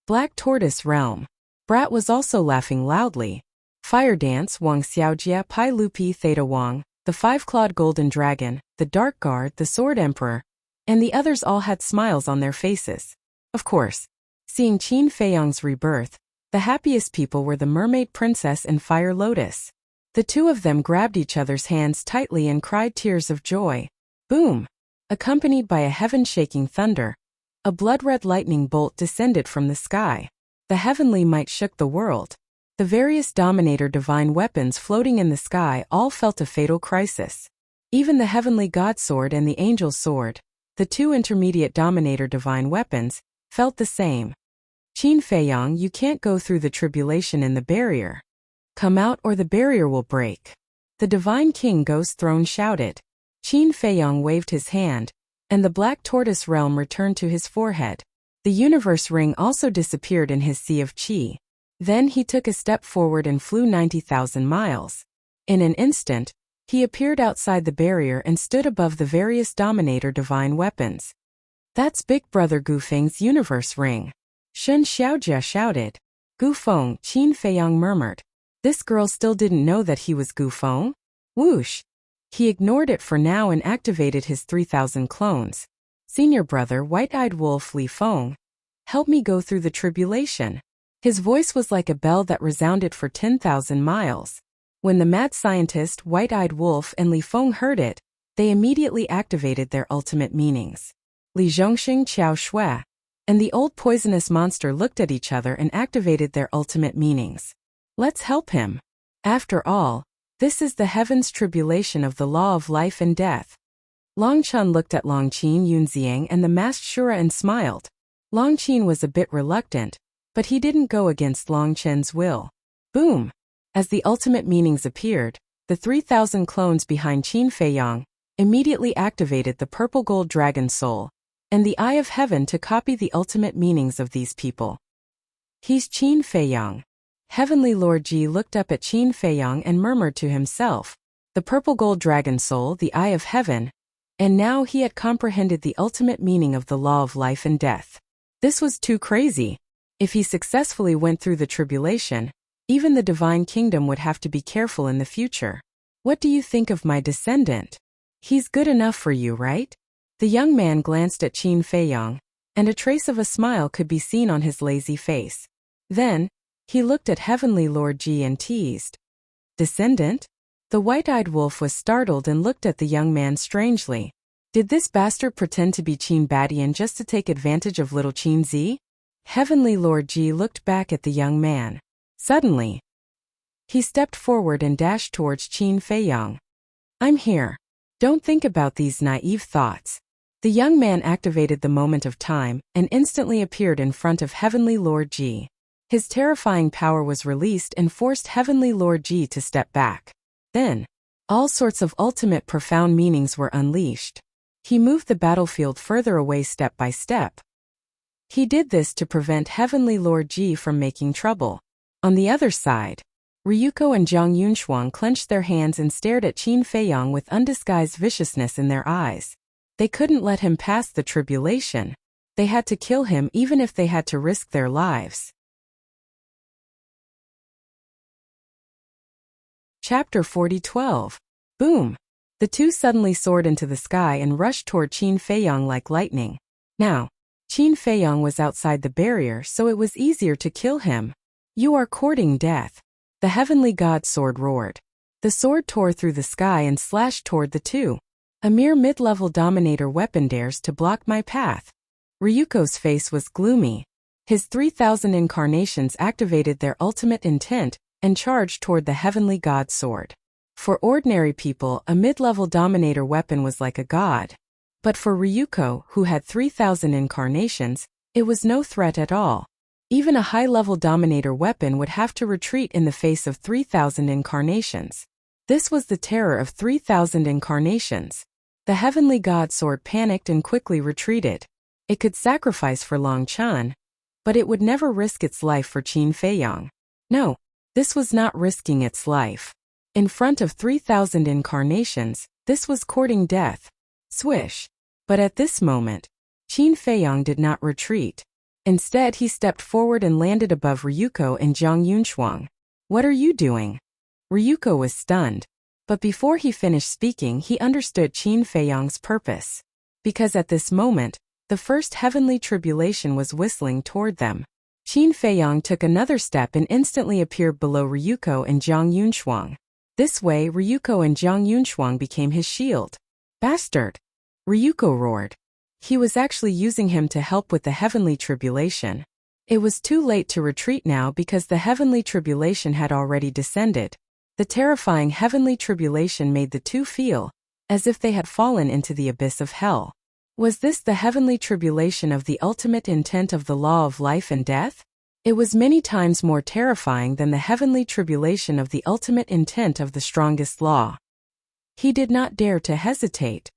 Black Tortoise Realm. Brat was also laughing loudly. Fire Dance, Wang Xiaojia, Pai Lupi, Theta Wang, the Five-Clawed Golden Dragon, the Dark Guard, the Sword Emperor, and the others all had smiles on their faces. Of course, seeing Qin Feiyang's rebirth, the happiest people were the Mermaid Princess and Fire Lotus. The two of them grabbed each other's hands tightly and cried tears of joy. Boom! Accompanied by a heaven-shaking thunder, a blood-red lightning bolt descended from the sky. The heavenly might shook the world. The various Dominator divine weapons floating in the sky all felt a fatal crisis. Even the heavenly God Sword and the Angel's Sword, the two intermediate Dominator divine weapons, felt the same. Qin Feiyang, you can't go through the tribulation in the barrier. Come out or the barrier will break. The Divine King Ghost Throne shouted. Qin Feiyang waved his hand, and the Black Tortoise Realm returned to his forehead. The Universe Ring also disappeared in his sea of qi. Then he took a step forward and flew 90,000 miles. In an instant, he appeared outside the barrier and stood above the various Dominator divine weapons. That's Big Brother Gu Feng's Universe Ring. Shen Xiaojia shouted. Gu Feng, Qin Feiyang murmured. This girl still didn't know that he was Gu Feng? Whoosh! He ignored it for now and activated his 3,000 clones. Senior brother, White-Eyed Wolf Li Feng, help me go through the tribulation. His voice was like a bell that resounded for 10,000 miles. When the mad scientist, White-Eyed Wolf, and Li Feng heard it, they immediately activated their ultimate meanings. Li Zhongxing Qiao Shui and the old poisonous monster looked at each other and activated their ultimate meanings. Let's help him. After all, this is the heaven's tribulation of the law of life and death. Long Chen looked at Long Qin Yunxiang and the masked Shura and smiled. Long Qin was a bit reluctant, but he didn't go against Long Chen's will. Boom! As the ultimate meanings appeared, the 3,000 clones behind Qin Feiyang immediately activated the purple gold dragon soul and the Eye of Heaven to copy the ultimate meanings of these people. He's Qin Feiyang. Heavenly Lord Ji looked up at Qin Feiyang and murmured to himself, the purple gold dragon soul, the Eye of Heaven, and now he had comprehended the ultimate meaning of the law of life and death. This was too crazy. If he successfully went through the tribulation, even the divine kingdom would have to be careful in the future. What do you think of my descendant? He's good enough for you, right? The young man glanced at Qin Feiyang, and a trace of a smile could be seen on his lazy face. Then, he looked at Heavenly Lord Ji and teased. Descendant? The white-eyed wolf was startled and looked at the young man strangely. Did this bastard pretend to be Qin Badian just to take advantage of little Qin Zi? Heavenly Lord Ji looked back at the young man. Suddenly, he stepped forward and dashed towards Qin Feiyang. I'm here. Don't think about these naive thoughts. The young man activated the moment of time and instantly appeared in front of Heavenly Lord Ji. His terrifying power was released and forced Heavenly Lord Ji to step back. Then, all sorts of ultimate profound meanings were unleashed. He moved the battlefield further away step by step. He did this to prevent Heavenly Lord Ji from making trouble. On the other side, Ryuko and Zhang Yunshuang clenched their hands and stared at Qin Feiyang with undisguised viciousness in their eyes. They couldn't let him pass the tribulation. They had to kill him even if they had to risk their lives. Chapter 40:12. Boom! The two suddenly soared into the sky and rushed toward Qin Feiyang like lightning. Now, Qin Feiyang was outside the barrier, so it was easier to kill him. You are courting death. The heavenly god sword roared. The sword tore through the sky and slashed toward the two. A mere mid-level dominator weapon dares to block my path. Ryuko's face was gloomy. His 3,000 incarnations activated their ultimate intent and charged toward the heavenly god sword. For ordinary people, a mid-level dominator weapon was like a god. But for Ryuko, who had 3,000 incarnations, it was no threat at all. Even a high-level dominator weapon would have to retreat in the face of 3,000 incarnations. This was the terror of 3,000 incarnations. The heavenly god sword panicked and quickly retreated. It could sacrifice for Long Chan, but it would never risk its life for Qin Feiyang. No, this was not risking its life. In front of 3,000 incarnations, this was courting death. Swish. But at this moment, Qin Feiyang did not retreat. Instead, he stepped forward and landed above Ryuko and Zhang Yunshuang. What are you doing? Ryuko was stunned. But before he finished speaking, he understood Qin Feiyang's purpose. Because at this moment, the first heavenly tribulation was whistling toward them. Qin Feiyang took another step and instantly appeared below Ryuko and Zhang Yunshuang. This way, Ryuko and Zhang Yunshuang became his shield. Bastard! Ryuko roared. He was actually using him to help with the heavenly tribulation. It was too late to retreat now because the heavenly tribulation had already descended. The terrifying heavenly tribulation made the two feel as if they had fallen into the abyss of hell. Was this the heavenly tribulation of the ultimate intent of the law of life and death? It was many times more terrifying than the heavenly tribulation of the ultimate intent of the strongest law. He did not dare to hesitate.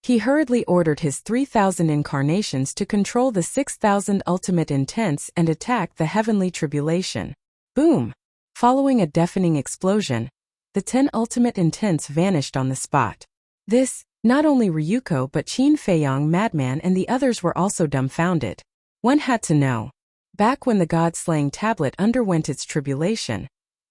He hurriedly ordered his 3,000 incarnations to control the 6,000 ultimate intents and attack the heavenly tribulation. Boom! Following a deafening explosion, the 10 ultimate intents vanished on the spot. This, not only Ryuko but Qin Feiyang, Madman, and the others were also dumbfounded. One had to know. Back when the god-slaying tablet underwent its tribulation,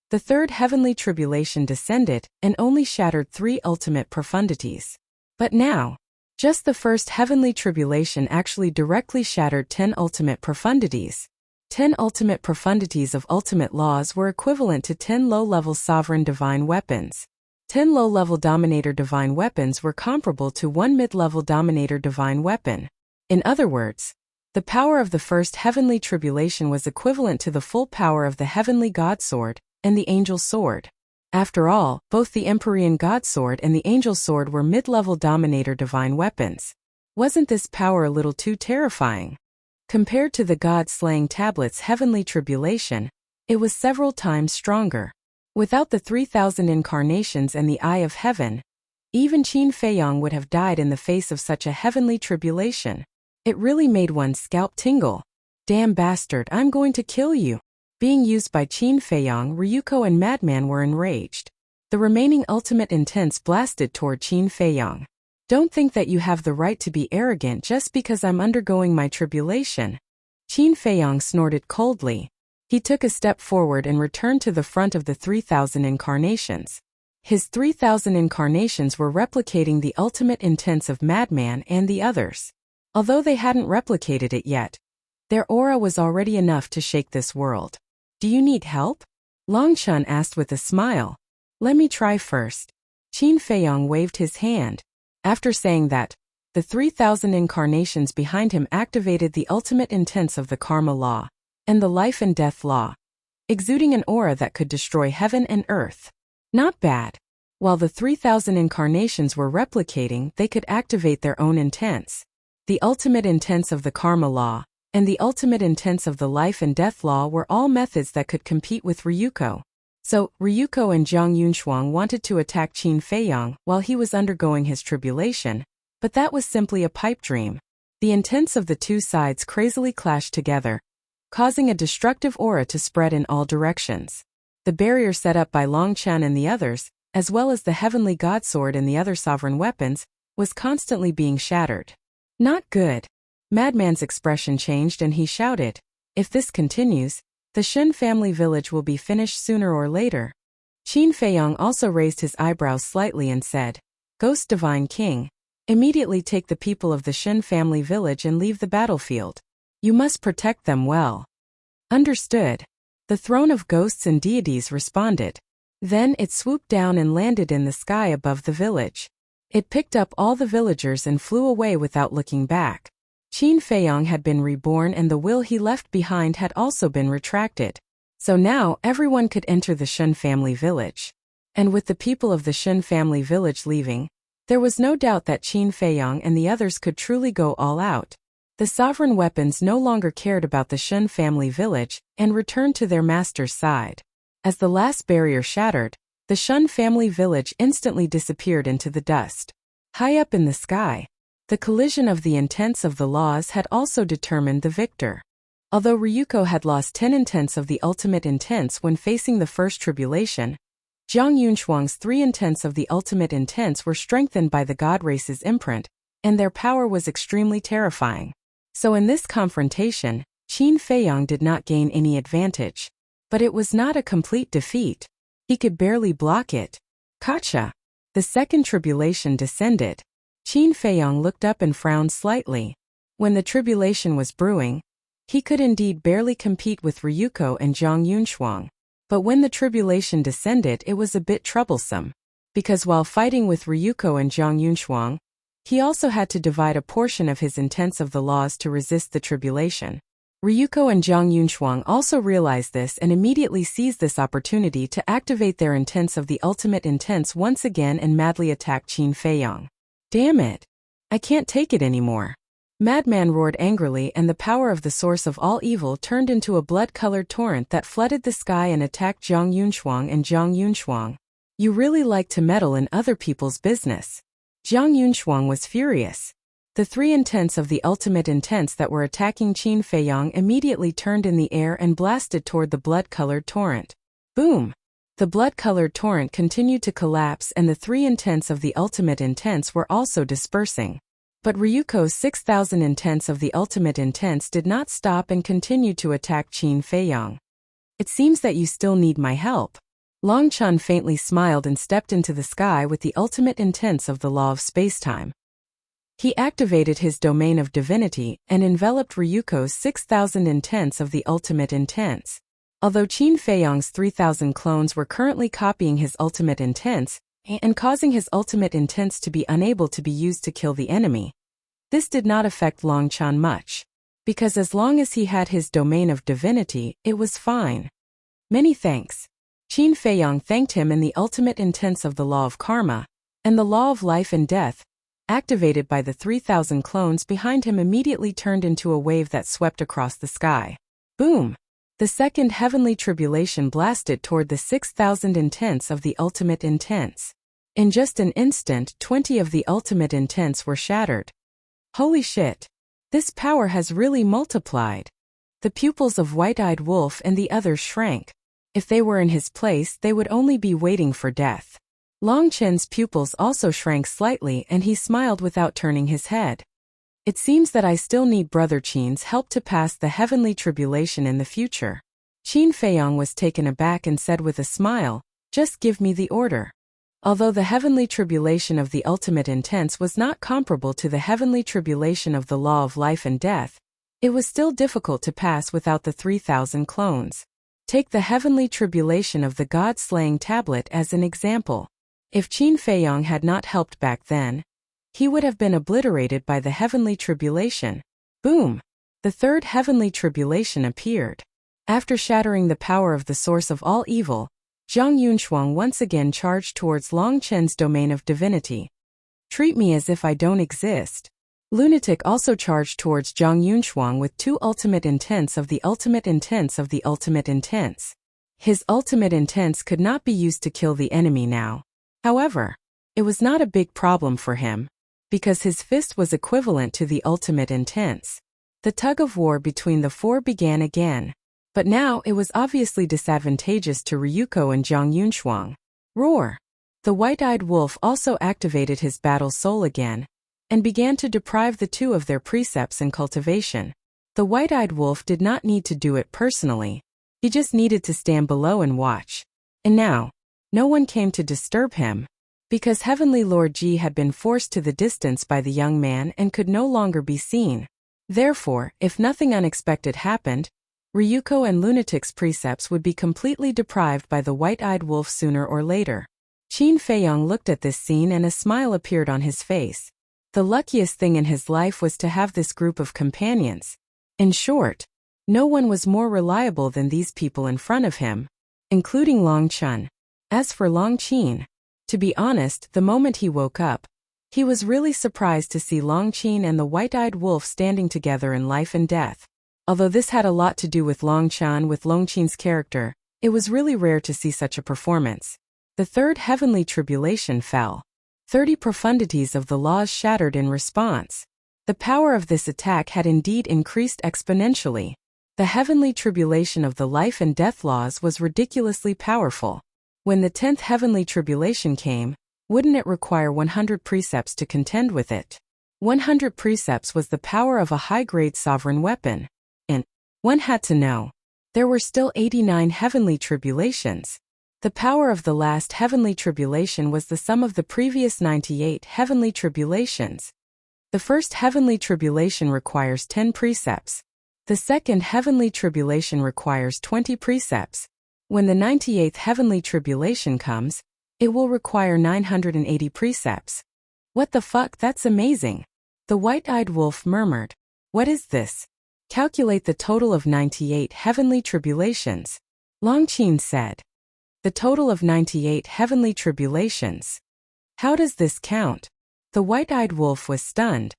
the third heavenly tribulation descended and only shattered 3 ultimate profundities. But now, just the first heavenly tribulation actually directly shattered 10 ultimate profundities. 10 ultimate profundities of ultimate laws were equivalent to 10 low-level sovereign divine weapons. 10 low-level dominator divine weapons were comparable to 1 mid-level dominator divine weapon. In other words, the power of the first heavenly tribulation was equivalent to the full power of the heavenly god sword and the angel sword. After all, both the Empyrean god sword and the angel sword were mid-level dominator divine weapons. Wasn't this power a little too terrifying? Compared to the god-slaying tablet's heavenly tribulation, it was several times stronger. Without the 3,000 incarnations and the eye of heaven, even Qin Feiyang would have died in the face of such a heavenly tribulation. It really made one's scalp tingle. Damn bastard, I'm going to kill you. Being used by Qin Feiyang, Ryuko and Madman were enraged. The remaining ultimate intents blasted toward Qin Feiyang. Don't think that you have the right to be arrogant just because I'm undergoing my tribulation. Qin Feiyang snorted coldly. He took a step forward and returned to the front of the 3,000 incarnations. His 3,000 incarnations were replicating the ultimate intents of Madman and the others. Although they hadn't replicated it yet, their aura was already enough to shake this world. Do you need help? Long Chun asked with a smile. Let me try first. Qin Feiyong waved his hand. After saying that, the 3,000 incarnations behind him activated the ultimate intents of the karma law and the life and death law, exuding an aura that could destroy heaven and earth. Not bad. While the 3,000 incarnations were replicating, they could activate their own intents. The ultimate intents of the karma law and the ultimate intents of the life and death law were all methods that could compete with Ryuko. So, Ryuko and Zhang Yunshuang wanted to attack Qin Feiyong while he was undergoing his tribulation, but that was simply a pipe dream. The intents of the two sides crazily clashed together, causing a destructive aura to spread in all directions. The barrier set up by Long Chen and the others, as well as the heavenly god sword and the other sovereign weapons, was constantly being shattered. Not good. Madman's expression changed and he shouted, if this continues, the Shun family village will be finished sooner or later. Qin Feiyong also raised his eyebrows slightly and said, Ghost Divine King, immediately take the people of the Shun family village and leave the battlefield. You must protect them well. Understood. The throne of ghosts and deities responded. Then it swooped down and landed in the sky above the village. It picked up all the villagers and flew away without looking back. Qin Feiyong had been reborn and the will he left behind had also been retracted. So now everyone could enter the Shun family village. And with the people of the Shun family village leaving, there was no doubt that Qin Feiyong and the others could truly go all out. The sovereign weapons no longer cared about the Shun family village and returned to their master's side. As the last barrier shattered, the Shun family village instantly disappeared into the dust. High up in the sky, the collision of the intents of the laws had also determined the victor. Although Ryuko had lost 10 intents of the ultimate intents when facing the first tribulation, Zhang Yunshuang's 3 intents of the ultimate intents were strengthened by the god race's imprint, and their power was extremely terrifying. So in this confrontation, Qin Feiyong did not gain any advantage. But it was not a complete defeat. He could barely block it. Gotcha. The second tribulation descended. Qin Feiyong looked up and frowned slightly. When the tribulation was brewing, he could indeed barely compete with Ryuko and Zhang Yunshuang. But when the tribulation descended, it was a bit troublesome. Because while fighting with Ryuko and Zhang Yunshuang, he also had to divide a portion of his intents of the laws to resist the tribulation. Ryuko and Zhang Yunshuang also realized this and immediately seized this opportunity to activate their intents of the ultimate intents once again and madly attack Qin Feiyong. Damn it! I can't take it anymore. Madman roared angrily and the power of the source of all evil turned into a blood-colored torrent that flooded the sky and attacked Zhang Yunshuang and Zhang Yunshuang. You really like to meddle in other people's business. Zhang Yunshuang was furious. The 3 intents of the ultimate intents that were attacking Qin Feiyong immediately turned in the air and blasted toward the blood-colored torrent. Boom! The blood-colored torrent continued to collapse and the 3 intents of the ultimate intents were also dispersing. But Ryuko's 6,000 intents of the ultimate intents did not stop and continued to attack Qin Feiyong. It seems that you still need my help. Long Chun faintly smiled and stepped into the sky with the ultimate intents of the law of spacetime. He activated his domain of divinity and enveloped Ryuko's 6,000 intents of the ultimate intents. Although Qin Feiyong's 3,000 clones were currently copying his ultimate intents and causing his ultimate intents to be unable to be used to kill the enemy, this did not affect Long Chun much. Because as long as he had his domain of divinity, it was fine. Many thanks. Qin Feiyong thanked him and the ultimate intents of the law of karma and the law of life and death, activated by the 3,000 clones behind him, immediately turned into a wave that swept across the sky. Boom! The second heavenly tribulation blasted toward the 6,000 intents of the ultimate intents. In just an instant, 20 of the ultimate intents were shattered. Holy shit! This power has really multiplied. The pupils of White-Eyed Wolf and the others shrank. If they were in his place, they would only be waiting for death. Long Chen's pupils also shrank slightly and he smiled without turning his head. It seems that I still need Brother Qin's help to pass the heavenly tribulation in the future. Qin Feiyong was taken aback and said with a smile, just give me the order. Although the heavenly tribulation of the ultimate intense was not comparable to the heavenly tribulation of the law of life and death, it was still difficult to pass without the 3,000 clones. Take the heavenly tribulation of the God-slaying tablet as an example. If Qin Feiyong had not helped back then, he would have been obliterated by the heavenly tribulation. Boom! The third heavenly tribulation appeared. After shattering the power of the source of all evil, Zhang Yunshuang once again charged towards Long Chen's domain of divinity. Treat me as if I don't exist. Lunatic also charged towards Zhang Yunshuang with two ultimate intents of the ultimate intents of the ultimate intents. His ultimate intents could not be used to kill the enemy now. However, it was not a big problem for him, because his fist was equivalent to the ultimate intents. The tug-of-war between the four began again. But now it was obviously disadvantageous to Ryuko and Zhang Yunshuang. Roar! The white-eyed wolf also activated his battle soul again, and began to deprive the two of their precepts and cultivation. The white-eyed wolf did not need to do it personally. He just needed to stand below and watch. And now, no one came to disturb him, because Heavenly Lord Ji had been forced to the distance by the young man and could no longer be seen. Therefore, if nothing unexpected happened, Ryuko and Lunatic's precepts would be completely deprived by the white-eyed wolf sooner or later. Qin Feiyong looked at this scene and a smile appeared on his face. The luckiest thing in his life was to have this group of companions. In short, no one was more reliable than these people in front of him, including Long Chun. As for Long Qin, to be honest, the moment he woke up, he was really surprised to see Long Qin and the white-eyed wolf standing together in life and death. Although this had a lot to do with Long Chan with Long Qin's character, it was really rare to see such a performance. The third heavenly tribulation fell. 30 profundities of the laws shattered in response. The power of this attack had indeed increased exponentially. The heavenly tribulation of the life and death laws was ridiculously powerful. When the 10th heavenly tribulation came, wouldn't it require 100 precepts to contend with it? 100 precepts was the power of a high-grade sovereign weapon. And one had to know, there were still 89 heavenly tribulations. The power of the last heavenly tribulation was the sum of the previous 98 heavenly tribulations. The first heavenly tribulation requires 10 precepts. The second heavenly tribulation requires 20 precepts. When the 98th heavenly tribulation comes, it will require 980 precepts. What the fuck, that's amazing. The white-eyed wolf murmured. What is this? Calculate the total of 98 heavenly tribulations. Long Qin said. The total of 98 heavenly tribulations. How does this count? The white-eyed wolf was stunned.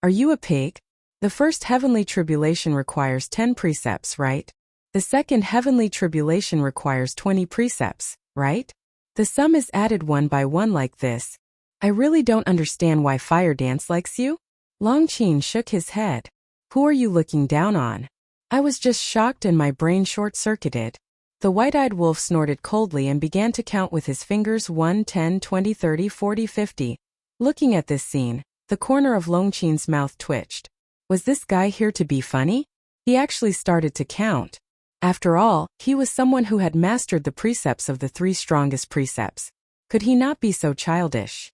Are you a pig? The first heavenly tribulation requires 10 precepts, right? The second heavenly tribulation requires 20 precepts, right? The sum is added one by one like this. I really don't understand why Fire Dance likes you. Long Qin shook his head. Who are you looking down on? I was just shocked and my brain short-circuited. The white-eyed wolf snorted coldly and began to count with his fingers 1, 10, 20, 30, 40, 50. Looking at this scene, the corner of Long Qin's mouth twitched. Was this guy here to be funny? He actually started to count. After all, he was someone who had mastered the precepts of the 3 strongest precepts. Could he not be so childish?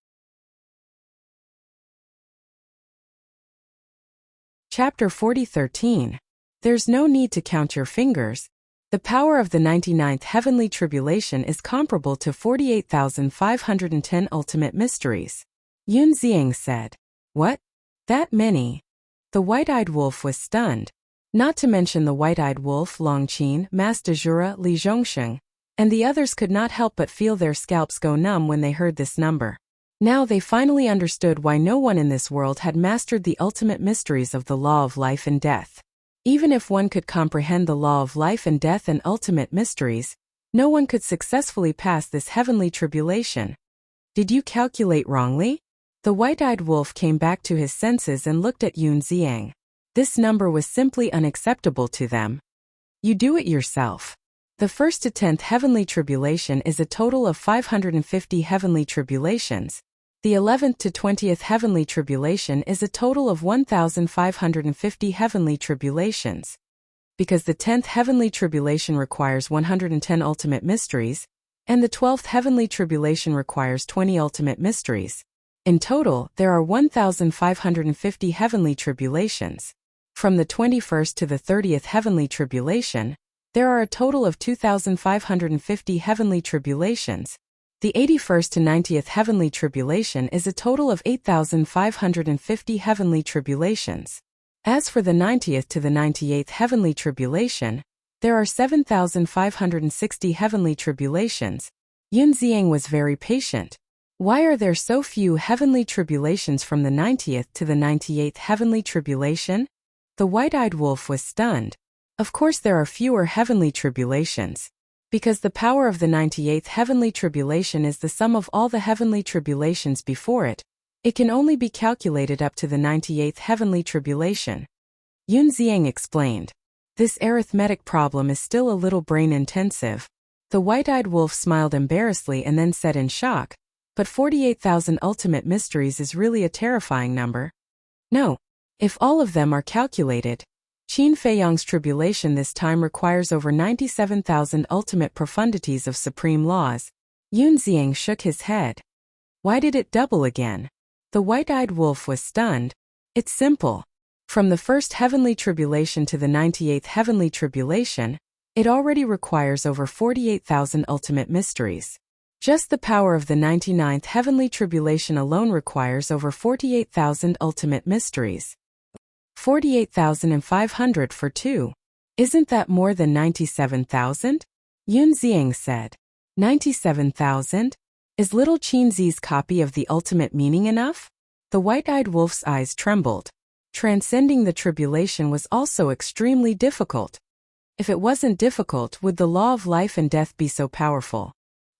Chapter 40:13. There's no need to count your fingers. The power of the 99th heavenly tribulation is comparable to 48,510 ultimate mysteries. Yun Ziang said. What? That many? The white-eyed wolf was stunned. Not to mention the white-eyed wolf, Long Qin, Master Jura, Li Zhongsheng, and the others could not help but feel their scalps go numb when they heard this number. Now they finally understood why no one in this world had mastered the ultimate mysteries of the law of life and death. Even if one could comprehend the law of life and death and ultimate mysteries, no one could successfully pass this heavenly tribulation. Did you calculate wrongly? The white-eyed wolf came back to his senses and looked at Yun Ziang. This number was simply unacceptable to them. You do it yourself. The 1st to 10th heavenly tribulation is a total of 550 heavenly tribulations. The 11th to 20th heavenly tribulation is a total of 1,550 heavenly tribulations. Because the 10th heavenly tribulation requires 110 ultimate mysteries, And the 12th heavenly tribulation requires 20 ultimate mysteries. In total, there are 1,550 heavenly tribulations. From the 21st to the 30th heavenly tribulation, there are a total of 2,550 heavenly tribulations. The 81st to 90th heavenly tribulation is a total of 8,550 heavenly tribulations. As for the 90th to the 98th heavenly tribulation, there are 7,560 heavenly tribulations. Yunxiang was very patient. Why are there so few heavenly tribulations from the 90th to the 98th heavenly tribulation? The white-eyed wolf was stunned. Of course there are fewer heavenly tribulations. Because the power of the 98th heavenly tribulation is the sum of all the heavenly tribulations before it, it can only be calculated up to the 98th heavenly tribulation. Yunxiang explained. This arithmetic problem is still a little brain-intensive. The white-eyed wolf smiled embarrassedly and then said in shock, but 48,000 ultimate mysteries is really a terrifying number. No. If all of them are calculated, Qin Feiyang's tribulation this time requires over 97,000 ultimate profundities of supreme laws. Yunxiang shook his head. Why did it double again? The white-eyed wolf was stunned. It's simple. From the first heavenly tribulation to the 98th heavenly tribulation, it already requires over 48,000 ultimate mysteries. Just the power of the 99th heavenly tribulation alone requires over 48,000 ultimate mysteries. 48,500 for 2. Isn't that more than 97,000? Yunxiang said. 97,000? Is little Qinzi's copy of the ultimate meaning enough? The white-eyed wolf's eyes trembled. Transcending the tribulation was also extremely difficult. If it wasn't difficult, would the law of life and death be so powerful?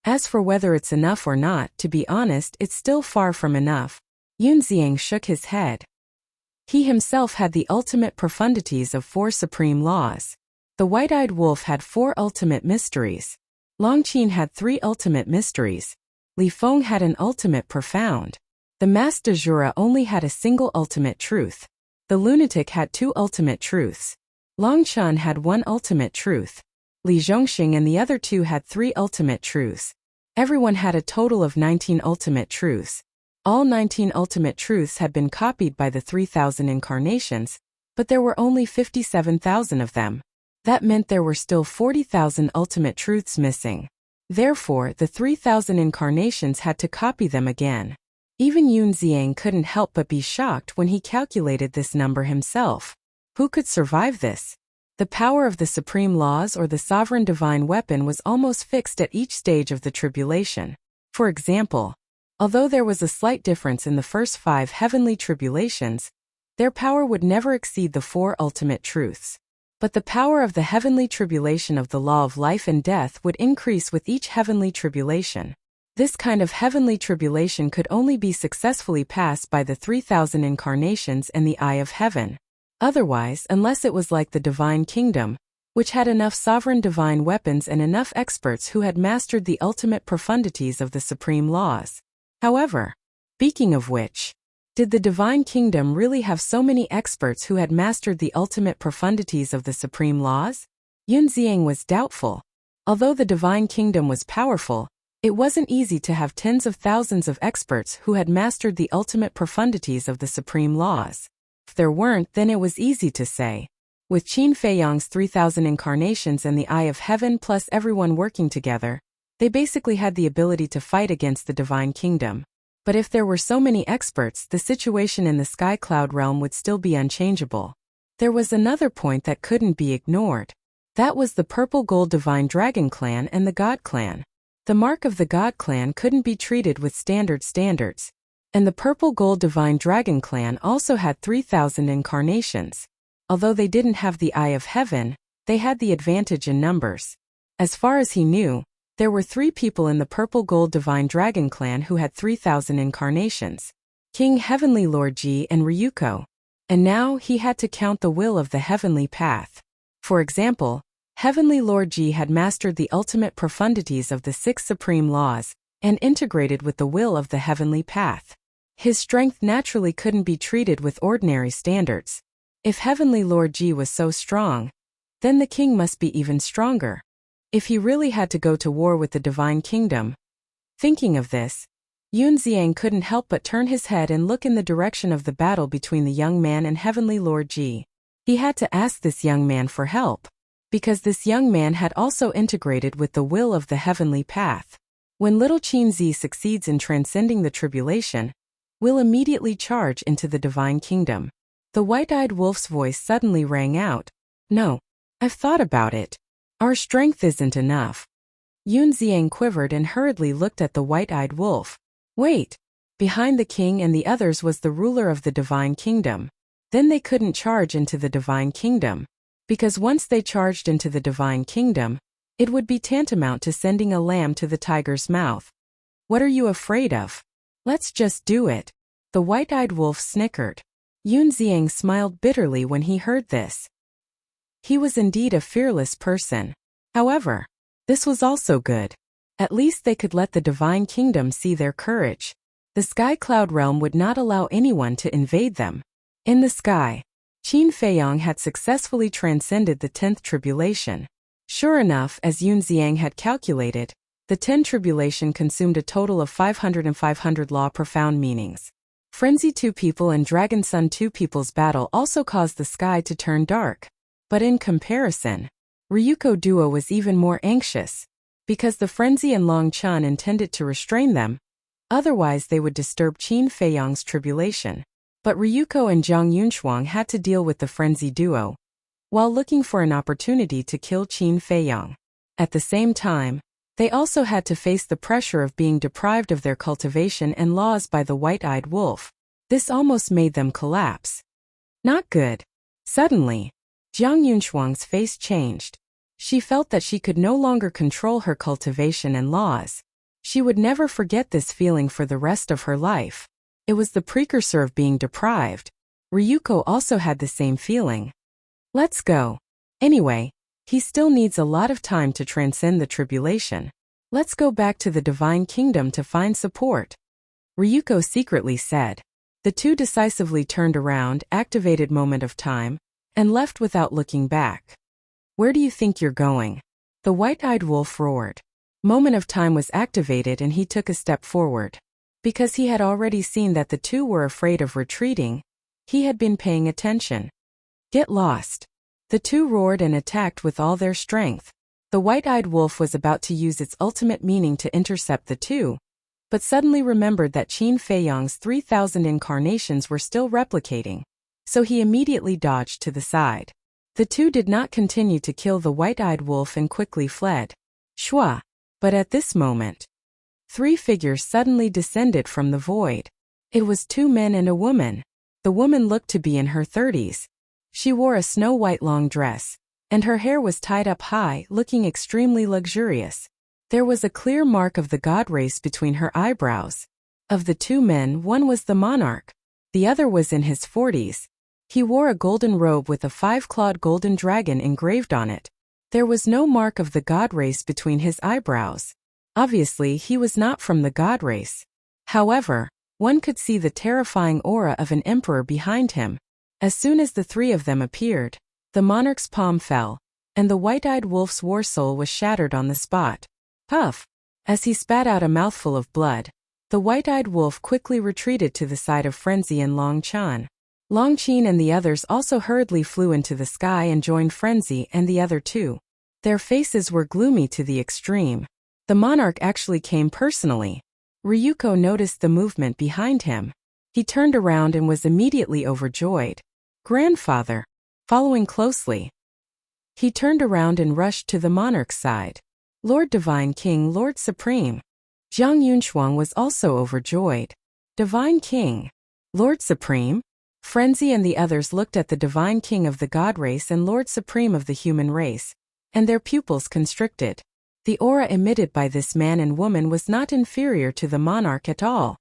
As for whether it's enough or not, to be honest, it's still far from enough. Yunxiang shook his head. He himself had the ultimate profundities of 4 supreme laws. The white-eyed wolf had 4 ultimate mysteries. Longqin had 3 ultimate mysteries. Li Feng had an ultimate profound. The masked de Jura only had a single ultimate truth. The lunatic had 2 ultimate truths. Longshan had 1 ultimate truth. Li Zhongxing and the other 2 had 3 ultimate truths. Everyone had a total of 19 ultimate truths. All 19 ultimate truths had been copied by the 3,000 incarnations, but there were only 57,000 of them. That meant there were still 40,000 ultimate truths missing. Therefore, the 3,000 incarnations had to copy them again. Even Yunxiang couldn't help but be shocked when he calculated this number himself. Who could survive this? The power of the supreme laws or the sovereign divine weapon was almost fixed at each stage of the tribulation. For example, although there was a slight difference in the first 5 heavenly tribulations, their power would never exceed the 4 ultimate truths. But the power of the heavenly tribulation of the law of life and death would increase with each heavenly tribulation. This kind of heavenly tribulation could only be successfully passed by the 3,000 incarnations and the eye of heaven. Otherwise, unless it was like the divine kingdom, which had enough sovereign divine weapons and enough experts who had mastered the ultimate profundities of the supreme laws. However, speaking of which, did the divine kingdom really have so many experts who had mastered the ultimate profundities of the supreme laws? Yunxiang was doubtful. Although the divine kingdom was powerful, it wasn't easy to have tens of thousands of experts who had mastered the ultimate profundities of the supreme laws. If there weren't, then it was easy to say. With Qin Feiyang's 3,000 incarnations and the eye of heaven plus everyone working together, they basically had the ability to fight against the divine kingdom. But if there were so many experts, the situation in the sky cloud realm would still be unchangeable. There was another point that couldn't be ignored. That was the purple gold divine dragon clan and the god clan. The mark of the god clan couldn't be treated with standards. And the purple gold divine dragon clan also had 3,000 incarnations. Although they didn't have the eye of heaven, they had the advantage in numbers. As far as he knew, there were 3 people in the purple gold divine dragon clan who had 3,000 incarnations. King Heavenly Lord Ji and Ryuko. And now he had to count the will of the heavenly path. For example, Heavenly Lord Ji had mastered the ultimate profundities of the 6 supreme laws and integrated with the will of the heavenly path. His strength naturally couldn't be treated with ordinary standards. If Heavenly Lord Ji was so strong, then the king must be even stronger. if he really had to go to war with the divine kingdom. Thinking of this, Yun Xiang couldn't help but turn his head and look in the direction of the battle between the young man and Heavenly Lord Ji. He had to ask this young man for help, because this young man had also integrated with the will of the heavenly path. When little Qin Zi succeeds in transcending the tribulation, will immediately charge into the divine kingdom. The white-eyed wolf's voice suddenly rang out. No, I've thought about it. Our strength isn't enough. Yun Xiang quivered and hurriedly looked at the white-eyed wolf. Wait! Behind the king and the others was the ruler of the divine kingdom. Then they couldn't charge into the divine kingdom, because once they charged into the divine kingdom, it would be tantamount to sending a lamb to the tiger's mouth. What are you afraid of? Let's just do it. The white-eyed wolf snickered. Yun Xiang smiled bitterly when he heard this. He was indeed a fearless person. However, this was also good. At least they could let the divine kingdom see their courage. The sky cloud realm would not allow anyone to invade them. In the sky, Qin Feiyang had successfully transcended the 10th tribulation. Sure enough, as Yun Xiang had calculated, the 10th tribulation consumed a total of 500 and 500 law profound meanings. Frenzy 2 people and Dragon Sun 2 people's battle also caused the sky to turn dark. But in comparison, Ryuko duo was even more anxious, because the Frenzy and Long Chun intended to restrain them, otherwise they would disturb Qin Feiyang's tribulation. But Ryuko and Zhang Yunshuang had to deal with the Frenzy duo, while looking for an opportunity to kill Qin Feiyang. At the same time, they also had to face the pressure of being deprived of their cultivation and laws by the white-eyed wolf. This almost made them collapse. Not good. Suddenly, Zhang Yunshuang's face changed. She felt that she could no longer control her cultivation and laws. She would never forget this feeling for the rest of her life. It was the precursor of being deprived. Ryuko also had the same feeling. Let's go. Anyway, he still needs a lot of time to transcend the tribulation. Let's go back to the divine kingdom to find support. Ryuko secretly said. The two decisively turned around, activated Moment of Time, and left without looking back. Where do you think you're going? The white-eyed wolf roared. Moment of Time was activated and he took a step forward. Because he had already seen that the two were afraid of retreating, he had been paying attention. Get lost. The two roared and attacked with all their strength. The white-eyed wolf was about to use its ultimate meaning to intercept the two, but suddenly remembered that Qin Feiyang's 3,000 incarnations were still replicating, so he immediately dodged to the side. The two did not continue to kill the white-eyed wolf and quickly fled. Shua! But at this moment, 3 figures suddenly descended from the void. It was 2 men and a woman. The woman looked to be in her 30s. She wore a snow-white long dress, and her hair was tied up high, looking extremely luxurious. There was a clear mark of the god race between her eyebrows. Of the 2 men, one was the monarch. The other was in his 40s. He wore a golden robe with a 5-clawed golden dragon engraved on it. There was no mark of the god race between his eyebrows. Obviously, he was not from the god race. However, one could see the terrifying aura of an emperor behind him. As soon as the 3 of them appeared, the monarch's palm fell, and the white-eyed wolf's war soul was shattered on the spot. Puff! As he spat out a mouthful of blood, the white-eyed wolf quickly retreated to the side of Frenzy and Long Chan. Long Qin and the others also hurriedly flew into the sky and joined Frenzy and the other 2. Their faces were gloomy to the extreme. The monarch actually came personally. Ryuko noticed the movement behind him. He turned around and was immediately overjoyed. Grandfather! Following closely, he turned around and rushed to the monarch's side. Lord Divine King, Lord Supreme. Zhang Yunshuang was also overjoyed. Divine King. Lord Supreme? Frenzy and the others looked at the Divine King of the God race and Lord Supreme of the human race, and their pupils constricted. The aura emitted by this man and woman was not inferior to the monarch at all.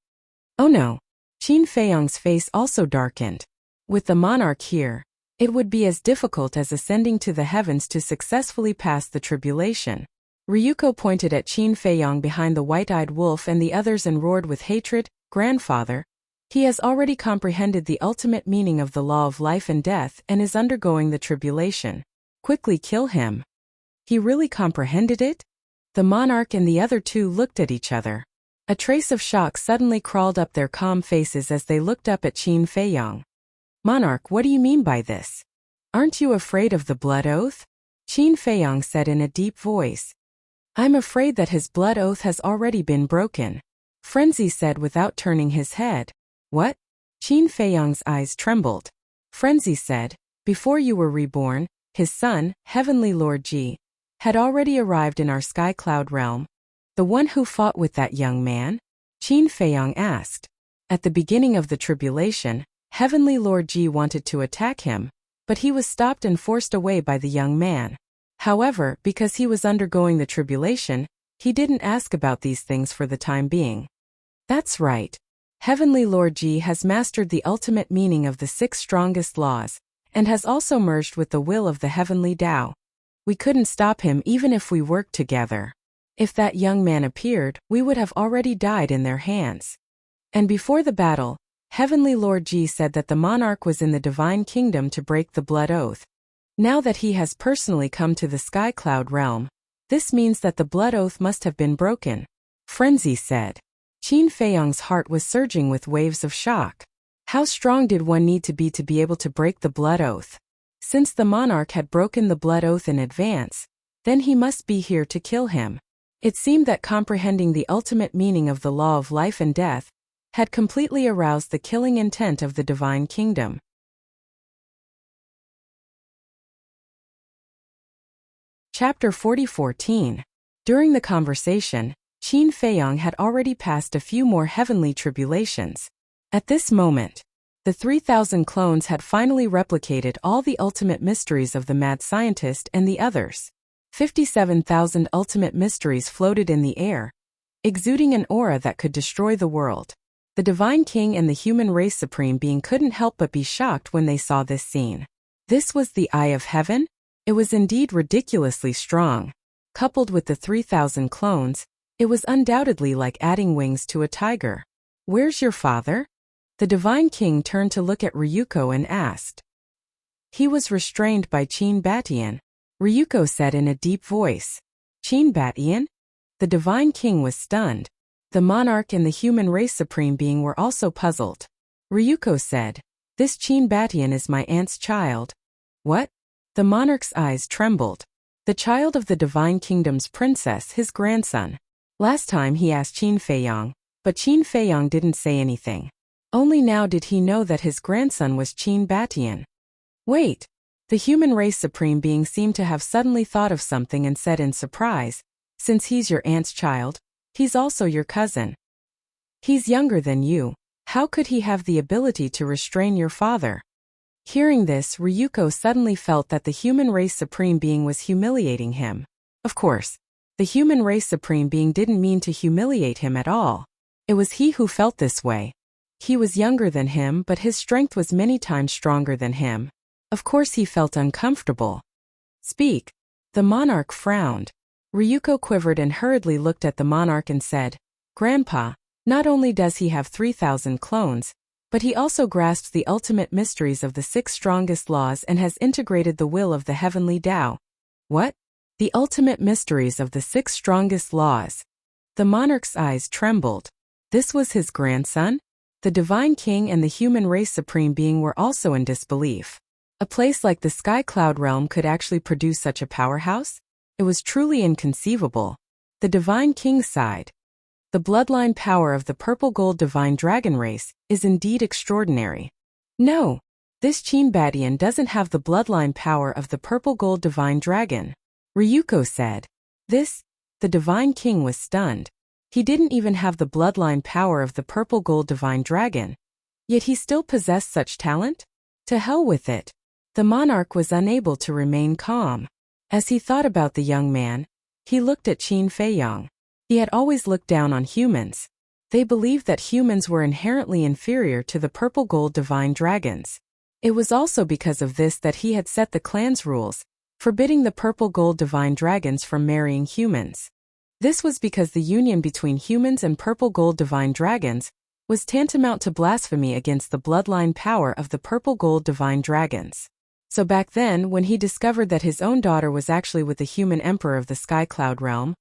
Oh no! Qin Feiyang's face also darkened. With the monarch here, it would be as difficult as ascending to the heavens to successfully pass the tribulation. Ryuko pointed at Qin Feiyang behind the white-eyed wolf and the others and roared with hatred, "Grandfather! He has already comprehended the ultimate meaning of the law of life and death and is undergoing the tribulation. Quickly kill him." He really comprehended it? The monarch and the other two looked at each other. A trace of shock suddenly crawled up their calm faces as they looked up at Qin Feiyang. Monarch, what do you mean by this? Aren't you afraid of the blood oath? Qin Feiyang said in a deep voice. I'm afraid that his blood oath has already been broken. Frenzy said without turning his head. What? Qin Feiyang's eyes trembled. Frenzy said, before you were reborn, his son, Heavenly Lord Ji, had already arrived in our sky cloud realm. The one who fought with that young man? Qin Feiyang asked. At the beginning of the tribulation, Heavenly Lord Ji wanted to attack him, but he was stopped and forced away by the young man. However, because he was undergoing the tribulation, he didn't ask about these things for the time being. That's right. Heavenly Lord Ji has mastered the ultimate meaning of the 6 strongest laws, and has also merged with the will of the heavenly Tao. We couldn't stop him even if we worked together. If that young man appeared, we would have already died in their hands. And before the battle, Heavenly Lord Ji said that the monarch was in the divine kingdom to break the blood oath. Now that he has personally come to the sky cloud realm, this means that the blood oath must have been broken. Frenzy said. Qin Feiyang's heart was surging with waves of shock. How strong did one need to be able to break the blood oath? Since the monarch had broken the blood oath in advance, then he must be here to kill him. It seemed that comprehending the ultimate meaning of the law of life and death had completely aroused the killing intent of the divine kingdom. Chapter 40:14. During the conversation, Qin Feiyang had already passed a few more heavenly tribulations. At this moment, the 3,000 clones had finally replicated all the ultimate mysteries of the mad scientist and the others. 57,000 ultimate mysteries floated in the air, exuding an aura that could destroy the world. The Divine King and the human race supreme being couldn't help but be shocked when they saw this scene. This was the Eye of Heaven? It was indeed ridiculously strong. Coupled with the 3,000 clones, it was undoubtedly like adding wings to a tiger. Where's your father? The Divine King turned to look at Ryuko and asked. He was restrained by Qin Batian. Ryuko said in a deep voice. Qin Batian? The Divine King was stunned. The monarch and the human race supreme being were also puzzled. Ryuko said, this Qin Batian is my aunt's child. What? The monarch's eyes trembled. The child of the Divine Kingdom's princess, his grandson. Last time he asked Qin Feiyang, but Qin Feiyang didn't say anything. Only now did he know that his grandson was Qin Batian. Wait. The human race supreme being seemed to have suddenly thought of something and said in surprise, since he's your aunt's child, he's also your cousin. He's younger than you. How could he have the ability to restrain your father? Hearing this, Ryuko suddenly felt that the human race supreme being was humiliating him. Of course, the human race supreme being didn't mean to humiliate him at all. It was he who felt this way. He was younger than him, but his strength was many times stronger than him. Of course he felt uncomfortable. Speak. The monarch frowned. Ryuko quivered and hurriedly looked at the monarch and said, Grandpa, not only does he have 3,000 clones, but he also grasps the ultimate mysteries of the 6 strongest laws and has integrated the will of the heavenly Tao. What? The ultimate mysteries of the 6 strongest laws. The monarch's eyes trembled. This was his grandson? The Divine King and the human race supreme being were also in disbelief. A place like the Sky Cloud Realm could actually produce such a powerhouse? It was truly inconceivable. The Divine King sighed. The bloodline power of the purple gold divine dragon race is indeed extraordinary. No, this Qin Batian doesn't have the bloodline power of the purple gold divine dragon. Ryuko said. The Divine King was stunned. He didn't even have the bloodline power of the purple gold divine dragon. Yet he still possessed such talent? To hell with it. The monarch was unable to remain calm. As he thought about the young man, he looked at Qin Feiyang. He had always looked down on humans. They believed that humans were inherently inferior to the purple gold divine dragons. It was also because of this that he had set the clan's rules, forbidding the purple gold divine dragons from marrying humans. This was because the union between humans and purple gold divine dragons was tantamount to blasphemy against the bloodline power of the purple gold divine dragons. So back then, when he discovered that his own daughter was actually with the human emperor of the Sky Cloud realm,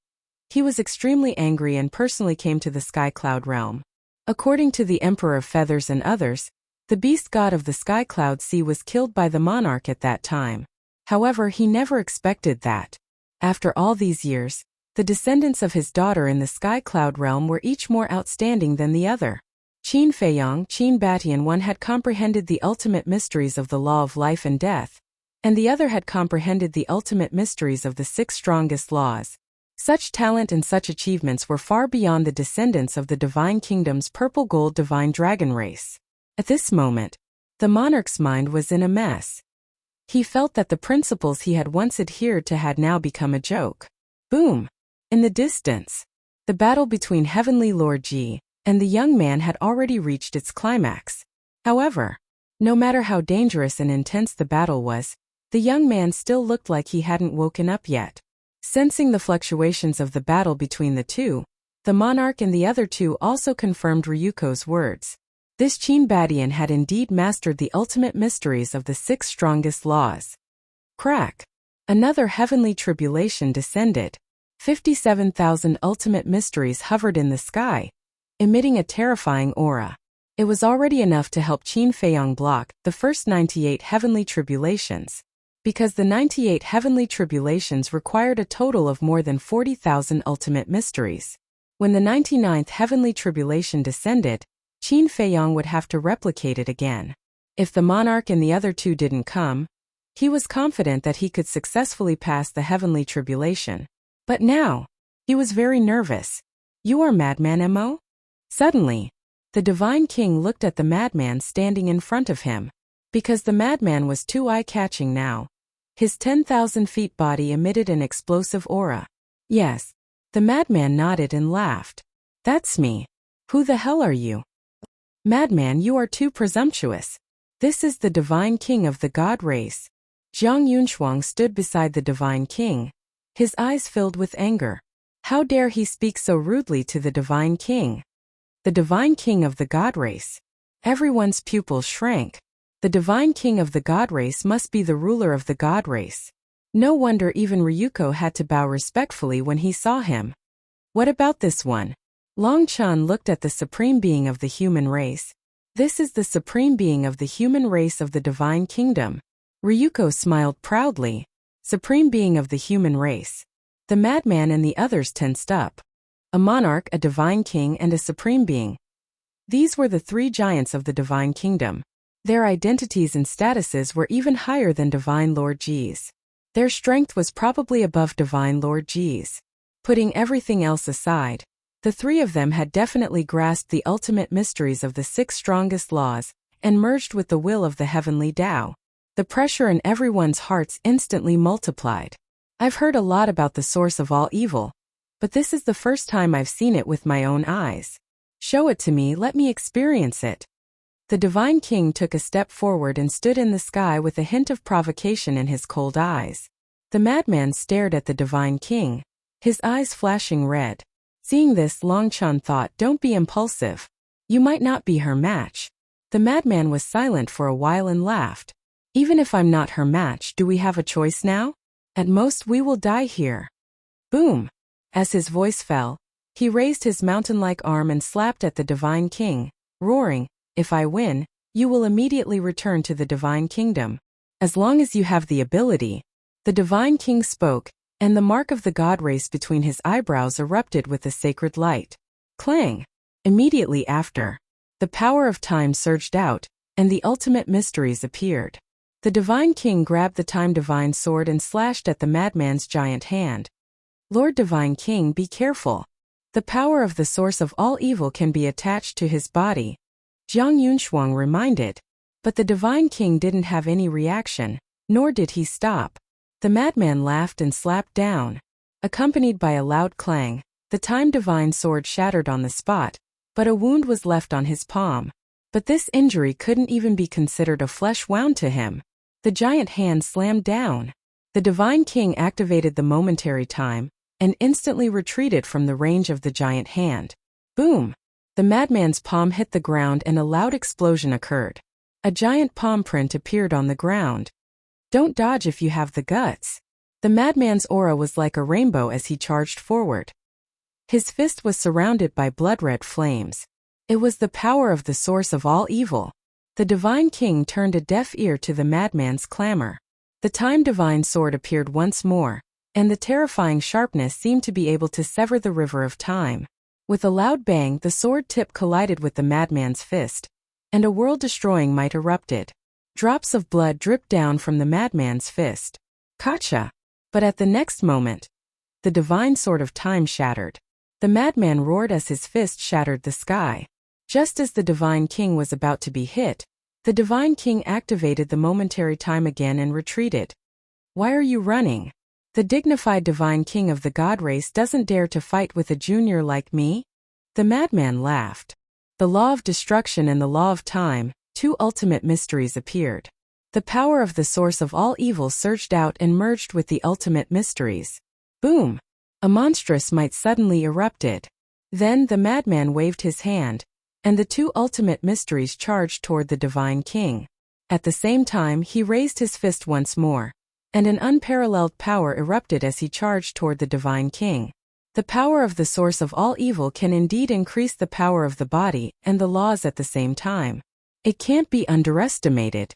he was extremely angry and personally came to the Sky Cloud realm. According to the Emperor of Feathers and others, the beast god of the Sky Cloud Sea was killed by the monarch at that time. However, he never expected that, after all these years, the descendants of his daughter in the Sky Cloud realm were each more outstanding than the other. Qin Feiyang, Qin Batian, one had comprehended the ultimate mysteries of the law of life and death, and the other had comprehended the ultimate mysteries of the 6 strongest laws. Such talent and such achievements were far beyond the descendants of the Divine Kingdom's purple gold divine dragon race. At this moment, the monarch's mind was in a mess. He felt that the principles he had once adhered to had now become a joke. Boom! In the distance, the battle between Heavenly Lord Ji and the young man had already reached its climax. However, no matter how dangerous and intense the battle was, the young man still looked like he hadn't woken up yet. Sensing the fluctuations of the battle between the two, the monarch and the other two also confirmed Ryuko's words. This Qin Badian had indeed mastered the ultimate mysteries of the 6 strongest laws. Crack! Another heavenly tribulation descended. 57,000 ultimate mysteries hovered in the sky, emitting a terrifying aura. It was already enough to help Qin Feiyang block the first 98 heavenly tribulations, because the 98 heavenly tribulations required a total of more than 40,000 ultimate mysteries. When the 99th heavenly tribulation descended, Qin Feiyang would have to replicate it again. If the monarch and the other two didn't come, he was confident that he could successfully pass the heavenly tribulation. But now, he was very nervous. "You are Madman Mo?" Suddenly, the Divine King looked at the madman standing in front of him. Because the madman was too eye-catching now, his 10,000 feet body emitted an explosive aura. Yes, the madman nodded and laughed. "That's me. Who the hell are you?" "Madman, you are too presumptuous. This is the Divine King of the God race." Jiang Yunshuang stood beside the Divine King, his eyes filled with anger. How dare he speak so rudely to the Divine King? The Divine King of the God race. Everyone's pupils shrank. The Divine King of the God race must be the ruler of the God race. No wonder even Ryuko had to bow respectfully when he saw him. What about this one? Long Chan looked at the supreme being of the human race. This is the supreme being of the human race of the Divine Kingdom. Ryuko smiled proudly. Supreme being of the human race. The madman and the others tensed up. A monarch, a divine king, and a supreme being. These were the 3 giants of the Divine Kingdom. Their identities and statuses were even higher than Divine Lord Ji's. Their strength was probably above Divine Lord Ji's. Putting everything else aside, the 3 of them had definitely grasped the ultimate mysteries of the 6 strongest laws and merged with the will of the heavenly Tao. The pressure in everyone's hearts instantly multiplied. I've heard a lot about the source of all evil, but this is the first time I've seen it with my own eyes. Show it to me, let me experience it. The Divine King took a step forward and stood in the sky with a hint of provocation in his cold eyes. The madman stared at the Divine King, his eyes flashing red. Seeing this, Long Chan thought, "Don't be impulsive. You might not be her match." The madman was silent for a while and laughed. "Even if I'm not her match, do we have a choice now? At most we will die here." Boom! As his voice fell, he raised his mountain-like arm and slapped at the Divine King, roaring, "If I win, you will immediately return to the Divine Kingdom. As long as you have the ability." The Divine King spoke, and the mark of the God race between his eyebrows erupted with a sacred light. Clang! Immediately after, the power of time surged out, and the ultimate mysteries appeared. The Divine King grabbed the Time Divine Sword and slashed at the madman's giant hand. "Lord Divine King, be careful. The power of the source of all evil can be attached to his body," Jiang Yunshuang reminded. But the Divine King didn't have any reaction, nor did he stop. The madman laughed and slapped down. Accompanied by a loud clang, the Time Divine Sword shattered on the spot, but a wound was left on his palm. But this injury couldn't even be considered a flesh wound to him. The giant hand slammed down. The Divine King activated the momentary time, and instantly retreated from the range of the giant hand. Boom! The madman's palm hit the ground and a loud explosion occurred. A giant palm print appeared on the ground. Don't dodge if you have the guts. The madman's aura was like a rainbow as he charged forward. His fist was surrounded by blood-red flames. It was the power of the source of all evil. The Divine King turned a deaf ear to the madman's clamor. The Time Divine Sword appeared once more, and the terrifying sharpness seemed to be able to sever the river of time. With a loud bang, the sword tip collided with the madman's fist, and a world-destroying might erupted. Drops of blood dripped down from the madman's fist. Gotcha! But at the next moment, the divine sword of time shattered. The madman roared as his fist shattered the sky. Just as the Divine King was about to be hit, the Divine King activated the momentary time again and retreated. Why are you running? The dignified Divine King of the God race doesn't dare to fight with a junior like me? The madman laughed. The law of destruction and the law of time, two ultimate mysteries appeared. The power of the source of all evil surged out and merged with the ultimate mysteries. Boom! A monstrous might suddenly erupted. Then the madman waved his hand, and the two ultimate mysteries charged toward the Divine King. At the same time, he raised his fist once more, and an unparalleled power erupted as he charged toward the Divine King. The power of the source of all evil can indeed increase the power of the body and the laws at the same time. It can't be underestimated.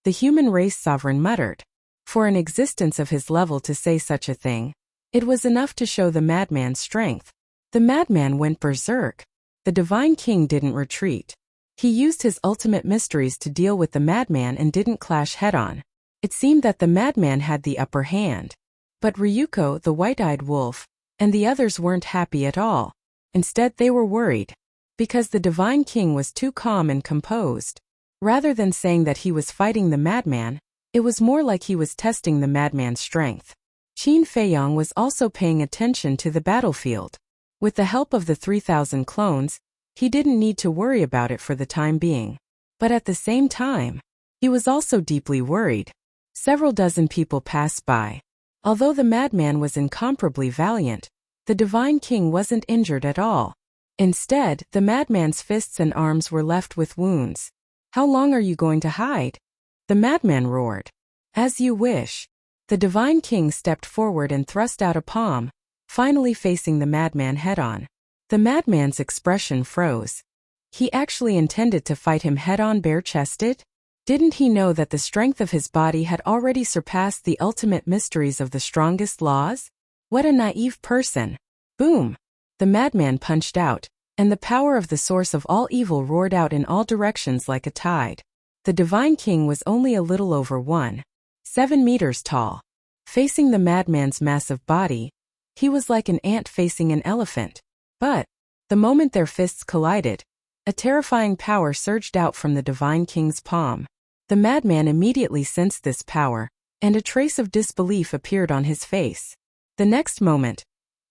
The human race sovereign muttered. For an existence of his level to say such a thing, it was enough to show the madman's strength. The madman went berserk. The Divine King didn't retreat. He used his ultimate mysteries to deal with the madman and didn't clash head-on. It seemed that the madman had the upper hand. But Ryuko, the white-eyed wolf, and the others weren't happy at all. Instead, they were worried. Because the Divine King was too calm and composed. Rather than saying that he was fighting the madman, it was more like he was testing the madman's strength. Qin Feiyong was also paying attention to the battlefield. With the help of the 3,000 clones, he didn't need to worry about it for the time being. But at the same time, he was also deeply worried. Several dozen people passed by. Although the madman was incomparably valiant, the Divine King wasn't injured at all. Instead, the madman's fists and arms were left with wounds. How long are you going to hide? The madman roared. As you wish. The Divine King stepped forward and thrust out a palm, finally facing the madman head-on. The madman's expression froze. He actually intended to fight him head-on bare-chested? Didn't he know that the strength of his body had already surpassed the ultimate mysteries of the strongest laws? What a naive person. Boom! The madman punched out, and the power of the source of all evil roared out in all directions like a tide. The Divine King was only a little over 1.7 meters tall. Facing the madman's massive body, he was like an ant facing an elephant. But, the moment their fists collided, a terrifying power surged out from the Divine King's palm. The madman immediately sensed this power, and a trace of disbelief appeared on his face. The next moment,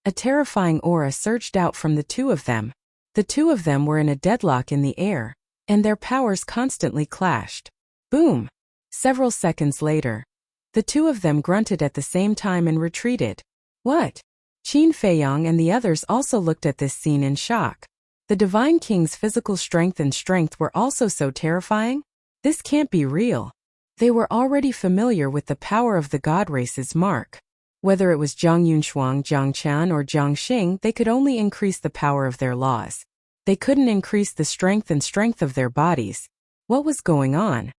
a terrifying aura surged out from the two of them. The two of them were in a deadlock in the air, and their powers constantly clashed. Boom! Several seconds later, the two of them grunted at the same time and retreated. What? Qin Feiyong and the others also looked at this scene in shock. The Divine King's physical strength and strength were also so terrifying? This can't be real. They were already familiar with the power of the God race's mark. Whether it was Zhang Yunshuang, Zhang Qian, or Zhang Xing, they could only increase the power of their laws. They couldn't increase the strength of their bodies. What was going on?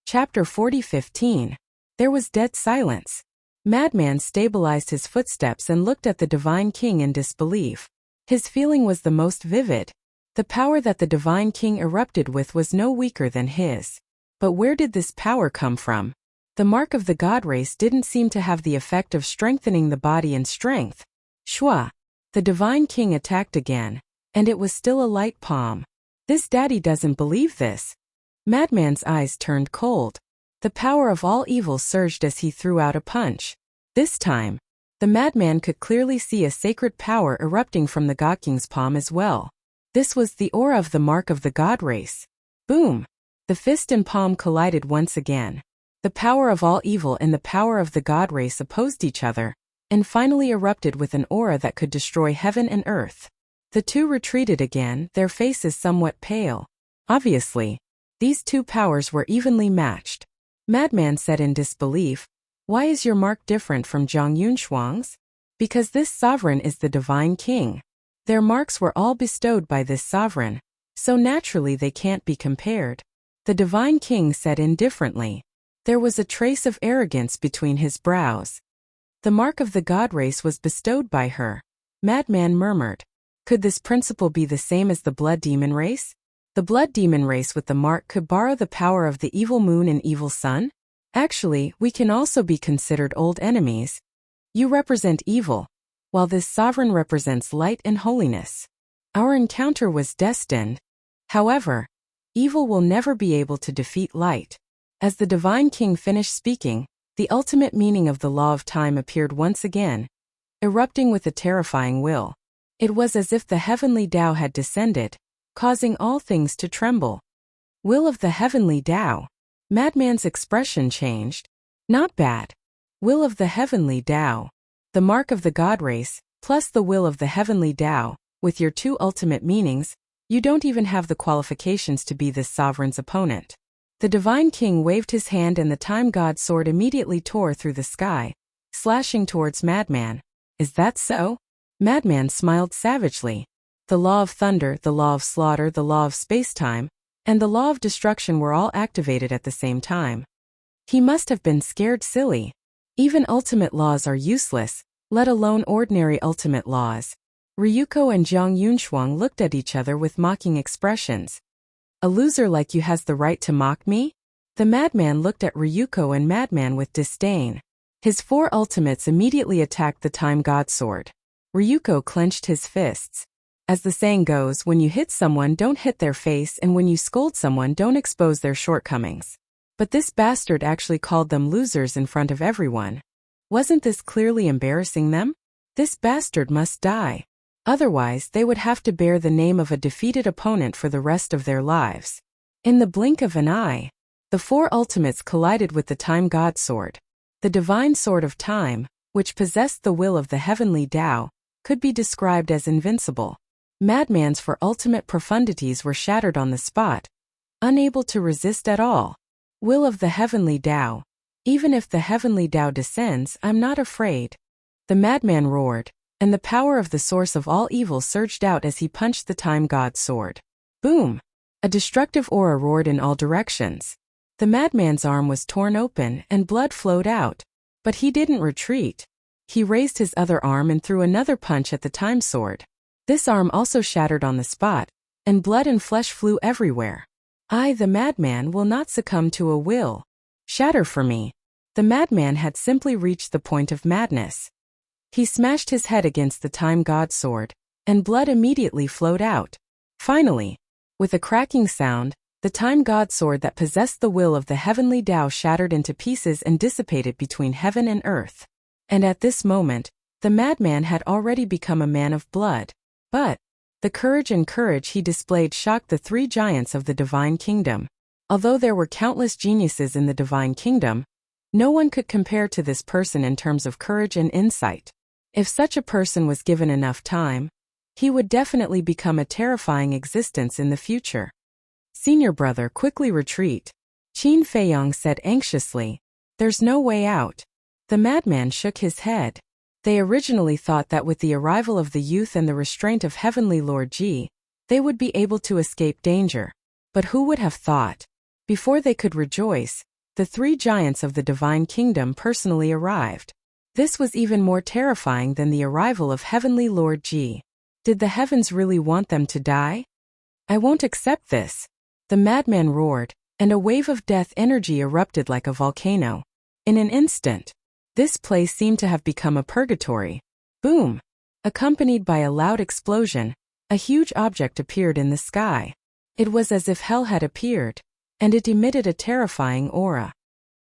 Chapter 40:15. There was dead silence. Madman stabilized his footsteps and looked at the Divine King in disbelief. His feeling was the most vivid. The power that the Divine King erupted with was no weaker than his. But where did this power come from? The mark of the God race didn't seem to have the effect of strengthening the body and strength. Shua! The Divine King attacked again, and it was still a light palm. This daddy doesn't believe this. Madman's eyes turned cold. The power of all evil surged as he threw out a punch. This time, the madman could clearly see a sacred power erupting from the God King's palm as well. This was the aura of the mark of the God race. Boom! The fist and palm collided once again. The power of all evil and the power of the God race opposed each other, and finally erupted with an aura that could destroy heaven and earth. The two retreated again, their faces somewhat pale. Obviously, these two powers were evenly matched. Madman said in disbelief, "Why is your mark different from Zhang Yunshuang's?" "Because this sovereign is the divine king. Their marks were all bestowed by this sovereign, so naturally they can't be compared." The divine king said indifferently. There was a trace of arrogance between his brows. "The mark of the god race was bestowed by her," Madman murmured. "Could this principle be the same as the blood demon race? The blood demon race with the mark could borrow the power of the evil moon and evil sun? Actually, we can also be considered old enemies. You represent evil, while this sovereign represents light and holiness. Our encounter was destined. However, evil will never be able to defeat light." As the divine king finished speaking, the ultimate meaning of the law of time appeared once again, erupting with a terrifying will. It was as if the heavenly Tao had descended, causing all things to tremble. Will of the heavenly Tao. Madman's expression changed. Not bad. Will of the heavenly Tao. The mark of the god race, plus the will of the heavenly Tao, with your two ultimate meanings, you don't even have the qualifications to be this sovereign's opponent. The divine king waved his hand and the time god sword immediately tore through the sky, slashing towards Madman. "Is that so?" Madman smiled savagely. The law of thunder, the law of slaughter, the law of space-time, and the law of destruction were all activated at the same time. He must have been scared silly. Even ultimate laws are useless, let alone ordinary ultimate laws. Ryuko and Zhang Yunshuang looked at each other with mocking expressions. "A loser like you has the right to mock me?" The madman looked at Ryuko and Madman with disdain. His four ultimates immediately attacked the time god sword. Ryuko clenched his fists. As the saying goes, when you hit someone, don't hit their face, and when you scold someone, don't expose their shortcomings. But this bastard actually called them losers in front of everyone. Wasn't this clearly embarrassing them? This bastard must die. Otherwise, they would have to bear the name of a defeated opponent for the rest of their lives. In the blink of an eye, the four ultimates collided with the time god sword. The divine sword of time, which possessed the will of the heavenly Tao, could be described as invincible. Madman's four ultimate profundities were shattered on the spot, unable to resist at all. Will of the heavenly Tao. Even if the heavenly Tao descends, I'm not afraid. The madman roared, and the power of the source of all evil surged out as he punched the time god sword. Boom! A destructive aura roared in all directions. The madman's arm was torn open and blood flowed out. But he didn't retreat. He raised his other arm and threw another punch at the time sword. This arm also shattered on the spot, and blood and flesh flew everywhere. I, the madman, will not succumb to a will. Shatter for me. The madman had simply reached the point of madness. He smashed his head against the time god sword, and blood immediately flowed out. Finally, with a cracking sound, the time god sword that possessed the will of the heavenly Tao shattered into pieces and dissipated between heaven and earth. And at this moment, the madman had already become a man of blood. But the courage he displayed shocked the three giants of the divine kingdom. Although there were countless geniuses in the divine kingdom, no one could compare to this person in terms of courage and insight. If such a person was given enough time, he would definitely become a terrifying existence in the future. Senior brother, quickly retreat. Qin Feiyong said anxiously. There's no way out. The madman shook his head. They originally thought that with the arrival of the youth and the restraint of Heavenly Lord Ji, they would be able to escape danger. But who would have thought? Before they could rejoice, the three giants of the divine kingdom personally arrived. This was even more terrifying than the arrival of Heavenly Lord Ji. Did the heavens really want them to die? I won't accept this. The madman roared, and a wave of death energy erupted like a volcano. In an instant, this place seemed to have become a purgatory. Boom! Accompanied by a loud explosion, a huge object appeared in the sky. It was as if hell had appeared, and it emitted a terrifying aura.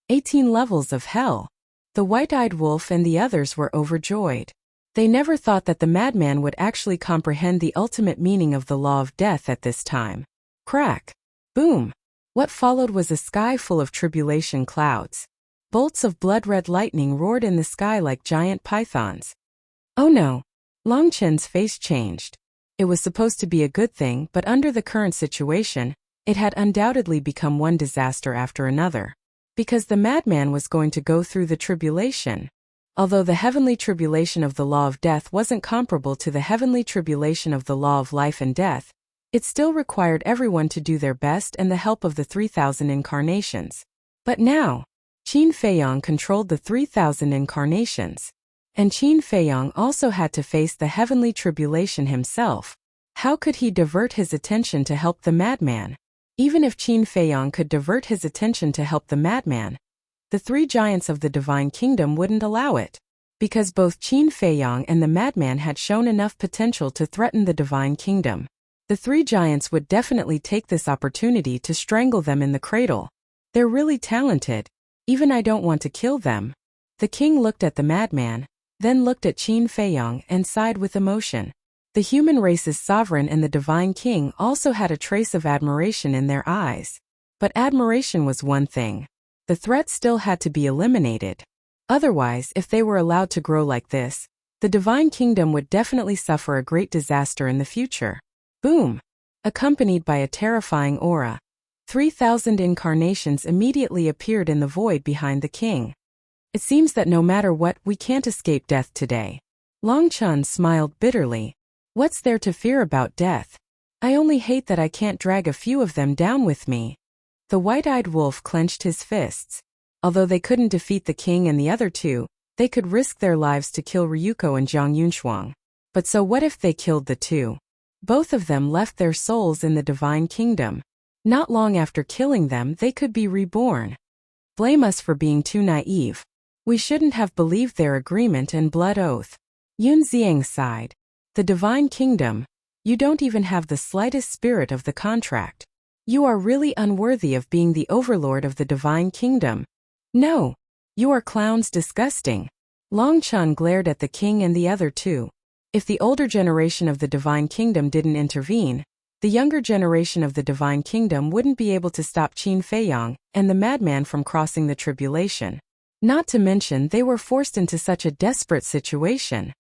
18 levels of hell. The white-eyed wolf and the others were overjoyed. They never thought that the madman would actually comprehend the ultimate meaning of the law of death at this time. Crack! Boom! What followed was a sky full of tribulation clouds. Bolts of blood-red lightning roared in the sky like giant pythons. Oh no! Long Chen's face changed. It was supposed to be a good thing, but under the current situation, It had undoubtedly become one disaster after another. Because the madman was going to go through the tribulation. Although the heavenly tribulation of the law of death wasn't comparable to the heavenly tribulation of the law of life and death, it still required everyone to do their best and the help of the 3,000 incarnations. But now, Qin Feiyang controlled the 3,000 incarnations. And Qin Feiyang also had to face the heavenly tribulation himself. How could he divert his attention to help the madman? Even if Qin Feiyang could divert his attention to help the madman, the three giants of the divine kingdom wouldn't allow it. Because both Qin Feiyang and the madman had shown enough potential to threaten the divine kingdom. The three giants would definitely take this opportunity to strangle them in the cradle. They're really talented. Even I don't want to kill them. The king looked at the madman, then looked at Qin Feiyang and sighed with emotion. The human race's sovereign and the divine king also had a trace of admiration in their eyes. But admiration was one thing. The threat still had to be eliminated. Otherwise, if they were allowed to grow like this, the divine kingdom would definitely suffer a great disaster in the future. Boom! Accompanied by a terrifying aura, 3,000 incarnations immediately appeared in the void behind the king. It seems that no matter what, we can't escape death today. Long Chun smiled bitterly. What's there to fear about death? I only hate that I can't drag a few of them down with me. The white-eyed wolf clenched his fists. Although they couldn't defeat the king and the other two, they could risk their lives to kill Ryuko and Zhang Yunshuang. But so what if they killed the two? Both of them left their souls in the divine kingdom. Not long after killing them, they could be reborn. Blame us for being too naive. We shouldn't have believed their agreement and blood oath. Yun Xiang sighed. The divine kingdom, you don't even have the slightest spirit of the contract. You are really unworthy of being the overlord of the divine kingdom. No, you are clowns, disgusting. Long Chun glared at the king and the other two. If the older generation of the divine kingdom didn't intervene, the younger generation of the divine kingdom wouldn't be able to stop Qin Feiyang and the madman from crossing the tribulation. Not to mention they were forced into such a desperate situation.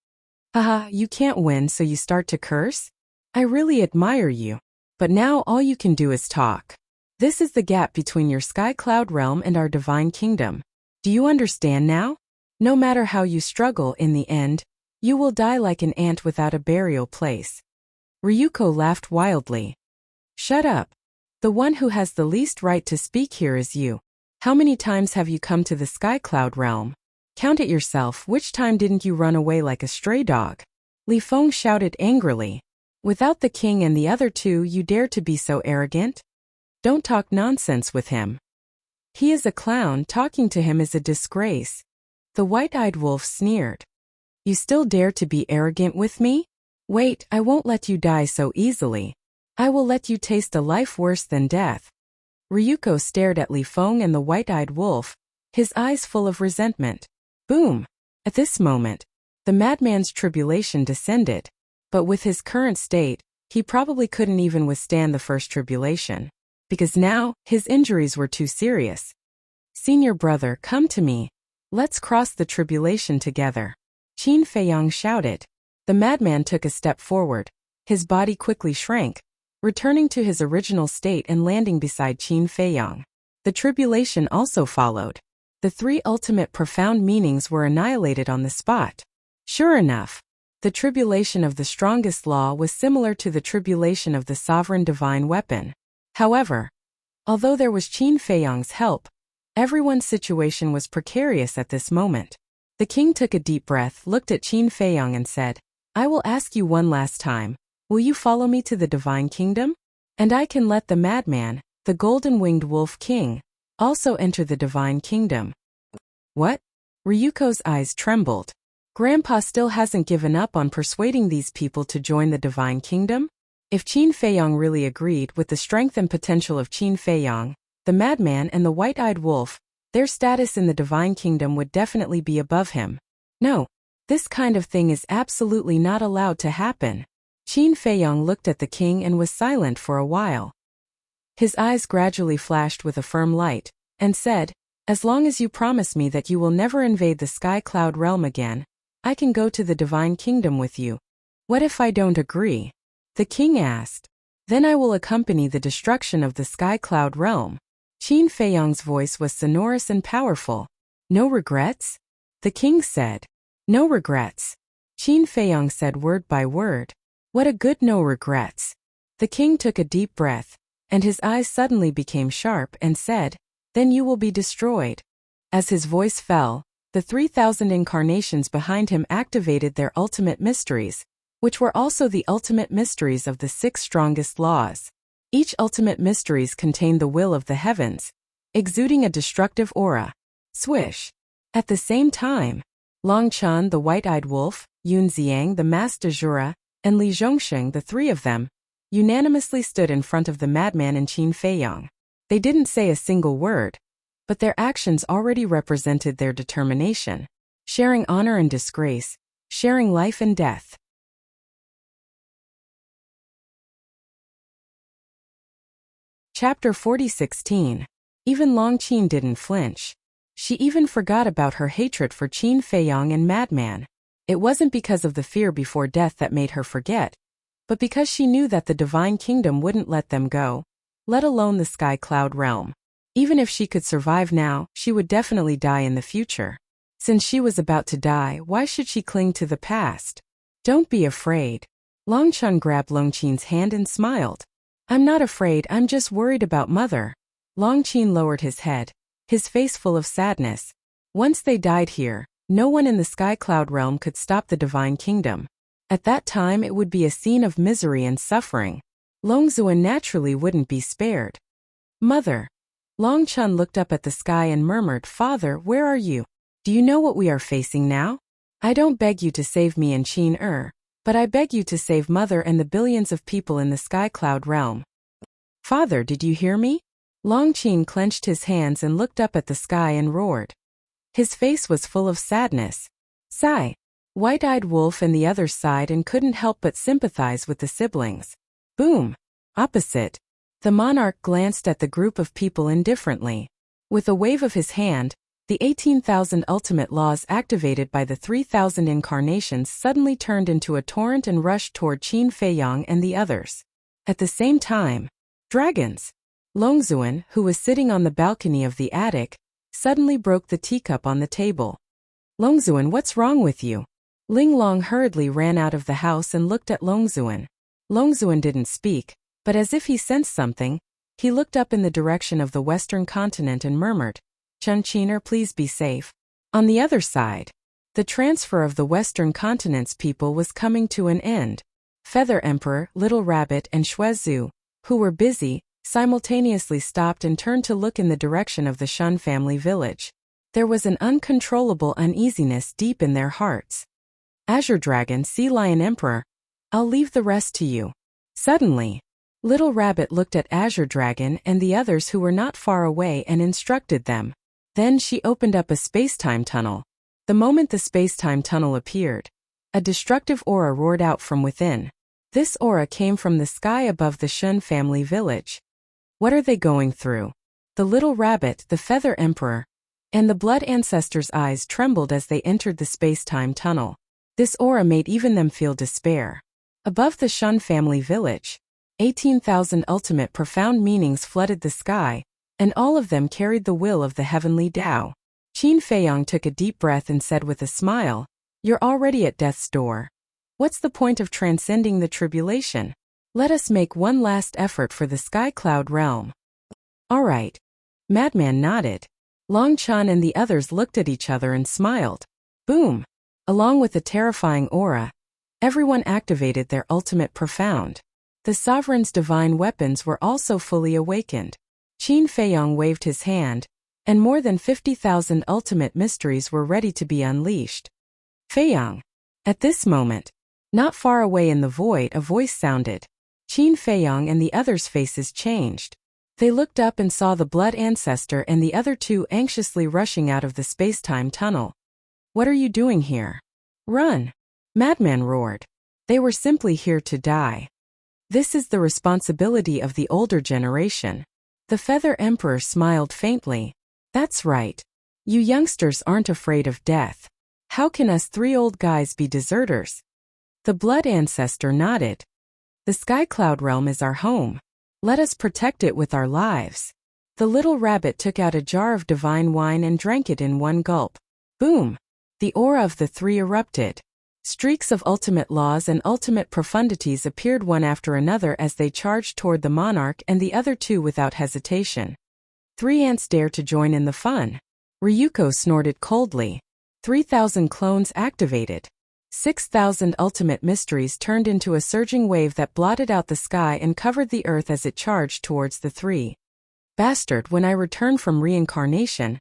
Haha, you can't win, so you start to curse? I really admire you. But now all you can do is talk. This is the gap between your sky cloud realm and our divine kingdom. Do you understand now? No matter how you struggle, in the end, you will die like an ant without a burial place. Ryuko laughed wildly. Shut up. The one who has the least right to speak here is you. How many times have you come to the sky cloud realm? Count it yourself. Which time didn't you run away like a stray dog? Li Feng shouted angrily. Without the king and the other two, you dare to be so arrogant? Don't talk nonsense with him. He is a clown. Talking to him is a disgrace. The white-eyed wolf sneered. You still dare to be arrogant with me? Wait, I won't let you die so easily. I will let you taste a life worse than death. Ryuko stared at Li Feng and the white-eyed wolf, his eyes full of resentment. Boom! At this moment, the madman's tribulation descended. But with his current state, he probably couldn't even withstand the first tribulation. Because now, his injuries were too serious. Senior brother, come to me. Let's cross the tribulation together. Qin Feiyang shouted. The madman took a step forward. His body quickly shrank, returning to his original state and landing beside Qin Feiyang. The tribulation also followed. The three ultimate profound meanings were annihilated on the spot. Sure enough, the tribulation of the strongest law was similar to the tribulation of the sovereign divine weapon. However, although there was Qin Feiyang's help, everyone's situation was precarious at this moment. The king took a deep breath, looked at Qin Feiyang and said, I will ask you one last time, will you follow me to the divine kingdom? And I can let the madman, the golden-winged wolf king, also enter the divine kingdom. What? Ryuko's eyes trembled. Grandpa still hasn't given up on persuading these people to join the divine kingdom? If Qin Feiyang really agreed with the strength and potential of Qin Feiyang, the madman and the white-eyed wolf, their status in the divine kingdom would definitely be above him. No, this kind of thing is absolutely not allowed to happen. Qin Feiyang looked at the king and was silent for a while. His eyes gradually flashed with a firm light, and said, as long as you promise me that you will never invade the sky cloud realm again, I can go to the divine kingdom with you. What if I don't agree? The king asked. Then I will accompany the destruction of the Sky Cloud realm. Qin Feiyang's voice was sonorous and powerful. No regrets? The king said. No regrets. Qin Feiyang said word by word. What a good no regrets. The king took a deep breath, and his eyes suddenly became sharp and said, then you will be destroyed. As his voice fell, the 3,000 incarnations behind him activated their ultimate mysteries, which were also the ultimate mysteries of the 6 strongest laws. Each ultimate mysteries contained the will of the heavens, exuding a destructive aura. Swish. At the same time, Long Chen, the white-eyed wolf, Yun Xiang, the masked Azura, and Li Zhongsheng, the 3 of them, unanimously stood in front of the madman and Qin Feiyang. They didn't say a single word, but their actions already represented their determination, sharing honor and disgrace, sharing life and death. Chapter 40:16. Even Long Qin didn't flinch. She even forgot about her hatred for Qin Feiyang and Madman. It wasn't because of the fear before death that made her forget, but because she knew that the Divine Kingdom wouldn't let them go, let alone the Sky Cloud realm. Even if she could survive now, she would definitely die in the future. Since she was about to die, why should she cling to the past? Don't be afraid. Long Chen grabbed Long Qin's hand and smiled. I'm not afraid, I'm just worried about Mother. Long Qin lowered his head, his face full of sadness. Once they died here, no one in the Sky Cloud realm could stop the Divine Kingdom. At that time it would be a scene of misery and suffering. Longzuan naturally wouldn't be spared. Mother. Long Chen looked up at the sky and murmured, Father, where are you? Do you know what we are facing now? I don't beg you to save me and Qin but I beg you to save Mother and the billions of people in the Sky Cloud realm. Father, did you hear me? Long Qin clenched his hands and looked up at the sky and roared. His face was full of sadness. Sigh. White-eyed wolf and the others sighed and couldn't help but sympathize with the siblings. Boom. Opposite. The monarch glanced at the group of people indifferently. With a wave of his hand, the 18,000 ultimate laws activated by the 3,000 incarnations suddenly turned into a torrent and rushed toward Qin Feiyang and the others. At the same time, dragons. Longzuan, who was sitting on the balcony of the attic, suddenly broke the teacup on the table. Longzuan, what's wrong with you? Ling Long hurriedly ran out of the house and looked at Longzuan. Longzuan didn't speak, but as if he sensed something, he looked up in the direction of the western continent and murmured, Chen Qiner, please be safe. On the other side, the transfer of the western continent's people was coming to an end. Feather Emperor, Little Rabbit, and Shuezu, who were busy, simultaneously stopped and turned to look in the direction of the Shun family village. There was an uncontrollable uneasiness deep in their hearts. Azure Dragon, Sea Lion Emperor, I'll leave the rest to you. Suddenly, Little Rabbit looked at Azure Dragon and the others who were not far away and instructed them. Then she opened up a space-time tunnel. The moment the space-time tunnel appeared, a destructive aura roared out from within. This aura came from the sky above the Shun family village. What are they going through? The Little Rabbit, the Feather Emperor, and the Blood Ancestor's eyes trembled as they entered the space-time tunnel. This aura made even them feel despair. Above the Shun family village, 18,000 ultimate profound meanings flooded the sky, and all of them carried the will of the heavenly Tao. Qin Feiyang took a deep breath and said with a smile, You're already at death's door. What's the point of transcending the tribulation? Let us make one last effort for the Sky Cloud realm. All right. Madman nodded. Long Chen and the others looked at each other and smiled. Boom. Along with the terrifying aura, everyone activated their ultimate profound. The sovereign's divine weapons were also fully awakened. Qin Feiyang waved his hand, and more than 50,000 ultimate mysteries were ready to be unleashed. Feiyang. At this moment, not far away in the void, a voice sounded. Qin Feiyang and the others' faces changed. They looked up and saw the Blood Ancestor and the other 2 anxiously rushing out of the space-time tunnel. What are you doing here? Run! Madman roared. They were simply here to die. This is the responsibility of the older generation. The Feather Emperor smiled faintly. That's right. You youngsters aren't afraid of death. How can us 3 old guys be deserters? The Blood Ancestor nodded. The Sky Cloud realm is our home. Let us protect it with our lives. The little rabbit took out a jar of divine wine and drank it in one gulp. Boom! The aura of the three erupted. Streaks of ultimate laws and ultimate profundities appeared one after another as they charged toward the monarch and the other two without hesitation. 3 ants dare to join in the fun. Ryuko snorted coldly. 3,000 clones activated. 6,000 ultimate mysteries turned into a surging wave that blotted out the sky and covered the earth as it charged towards the three. Bastard, when I return from reincarnation,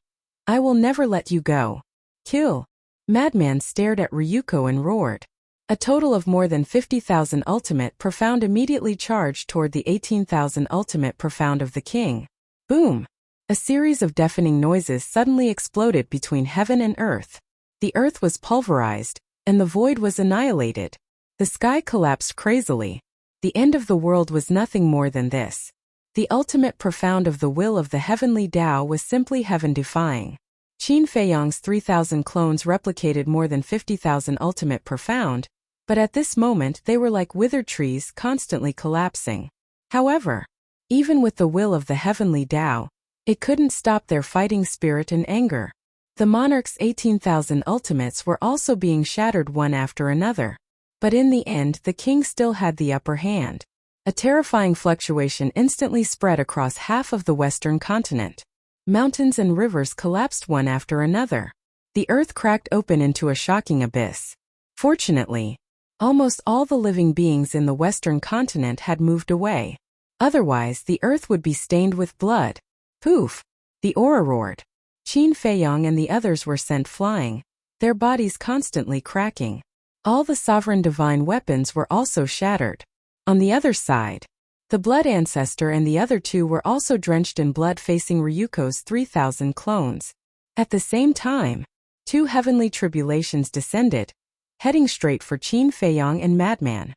I will never let you go. Kill. Madman stared at Ryuko and roared. A total of more than 50,000 ultimate profound immediately charged toward the 18,000 ultimate profound of the king. Boom! A series of deafening noises suddenly exploded between heaven and earth. The earth was pulverized, and the void was annihilated. The sky collapsed crazily. The end of the world was nothing more than this. The ultimate profound of the will of the heavenly Tao was simply heaven-defying. Qin Feiyang's 3,000 clones replicated more than 50,000 ultimate profound, but at this moment they were like withered trees constantly collapsing. However, even with the will of the heavenly Tao, it couldn't stop their fighting spirit and anger. The monarch's 18,000 ultimates were also being shattered one after another. But in the end, the king still had the upper hand. A terrifying fluctuation instantly spread across half of the western continent. Mountains and rivers collapsed one after another. The earth cracked open into a shocking abyss. Fortunately, almost all the living beings in the western continent had moved away. Otherwise, the earth would be stained with blood. Poof! The aura roared. Qin Feiyang and the others were sent flying, their bodies constantly cracking. All the sovereign divine weapons were also shattered. On the other side, the Blood Ancestor and the other two were also drenched in blood facing Ryuko's 3,000 clones. At the same time, 2 heavenly tribulations descended, heading straight for Qin Feiyang and Madman.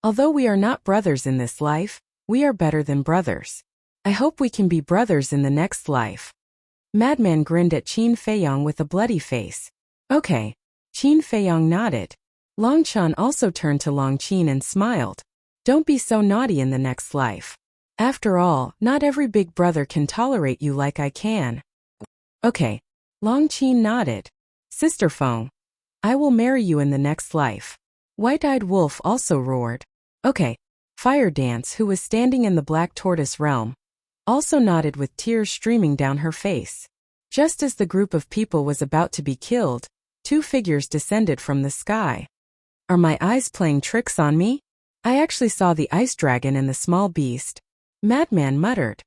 Although we are not brothers in this life, we are better than brothers. I hope we can be brothers in the next life. Madman grinned at Qin Feiyang with a bloody face. Okay. Qin Feiyang nodded. Longchan also turned to Longqin and smiled. Don't be so naughty in the next life. After all, not every big brother can tolerate you like I can. Okay. Longqin nodded. Sister Feng, I will marry you in the next life. White-Eyed Wolf also roared. Okay. Fire Dance, who was standing in the Black Tortoise realm, also nodded with tears streaming down her face. Just as the group of people was about to be killed, 2 figures descended from the sky. Are my eyes playing tricks on me? I actually saw the ice dragon and the small beast. Madman muttered.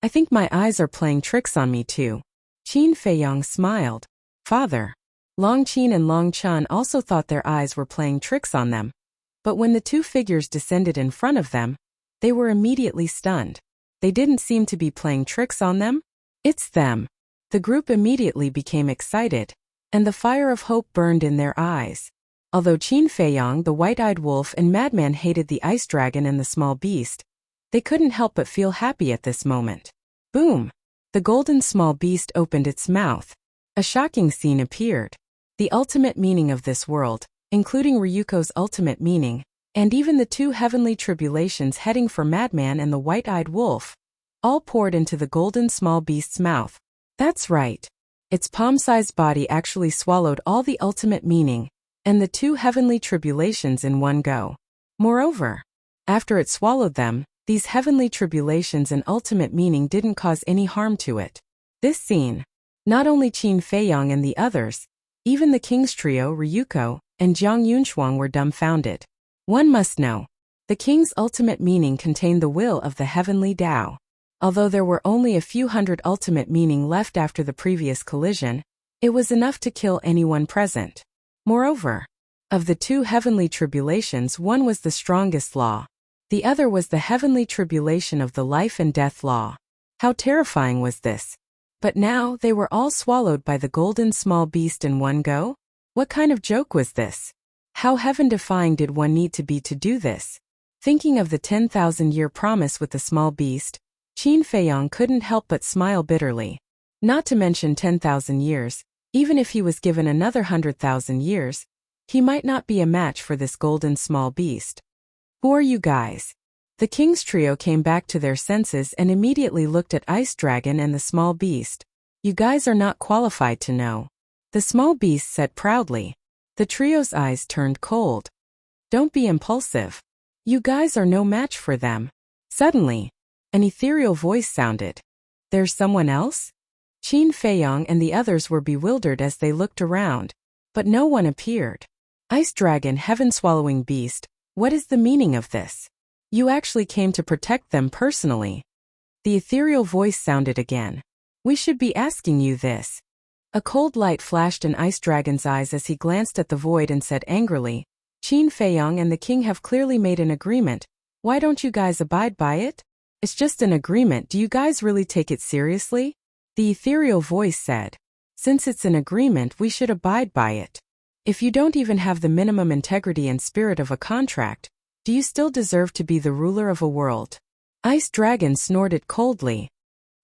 I think my eyes are playing tricks on me too. Qin Feiyang smiled. Father. Longqin and Longchan also thought their eyes were playing tricks on them. But when the 2 figures descended in front of them, they were immediately stunned. They didn't seem to be playing tricks on them. It's them. The group immediately became excited, and the fire of hope burned in their eyes. Although Qin Feiyang, the White-Eyed Wolf, and Madman hated the ice dragon and the small beast, they couldn't help but feel happy at this moment. Boom! The golden small beast opened its mouth. A shocking scene appeared. The ultimate meaning of this world, including Ryuko's ultimate meaning, and even the 2 heavenly tribulations heading for Madman and the White-Eyed Wolf, all poured into the golden small beast's mouth. That's right. Its palm-sized body actually swallowed all the ultimate meaning, and the 2 heavenly tribulations in one go. Moreover, after it swallowed them, these heavenly tribulations and ultimate meaning didn't cause any harm to it. This scene, not only Qin Feiyang and the others, even the king's trio, Ryuko, and Jiang Yunshuang were dumbfounded. One must know, the king's ultimate meaning contained the will of the heavenly Tao. Although there were only a few hundred ultimate meaning left after the previous collision, it was enough to kill anyone present. Moreover, of the 2 heavenly tribulations, one was the strongest law. The other was the heavenly tribulation of the life and death law. How terrifying was this? But now they were all swallowed by the golden small beast in one go? What kind of joke was this? How heaven-defying did one need to be to do this? Thinking of the 10,000-year promise with the small beast, Qin Feiyang couldn't help but smile bitterly. Not to mention 10,000 years, even if he was given another 100,000 years, he might not be a match for this golden small beast. Who are you guys? The king's trio came back to their senses and immediately looked at Ice Dragon and the small beast. You guys are not qualified to know. The small beast said proudly. The trio's eyes turned cold. Don't be impulsive. You guys are no match for them. Suddenly, an ethereal voice sounded. There's someone else? Qin Feiyong and the others were bewildered as they looked around, but no one appeared. Ice Dragon, heaven-swallowing beast, what is the meaning of this? You actually came to protect them personally. The ethereal voice sounded again. We should be asking you this. A cold light flashed in Ice Dragon's eyes as he glanced at the void and said angrily, Qin Feiyong and the king have clearly made an agreement. Why don't you guys abide by it? It's just an agreement. Do you guys really take it seriously? The ethereal voice said. Since it's an agreement, we should abide by it. If you don't even have the minimum integrity and spirit of a contract, do you still deserve to be the ruler of a world? Ice Dragon snorted coldly.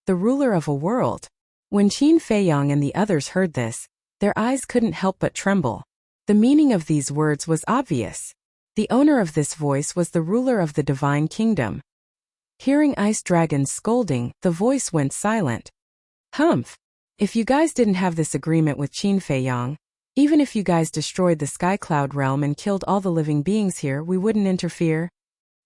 The ruler of a world? When Qin Feiyong and the others heard this, their eyes couldn't help but tremble. The meaning of these words was obvious. The owner of this voice was the ruler of the divine kingdom. Hearing Ice Dragon's scolding, the voice went silent. Humph! If you guys didn't have this agreement with Qin Feiyong, even if you guys destroyed the Sky Cloud realm and killed all the living beings here, we wouldn't interfere.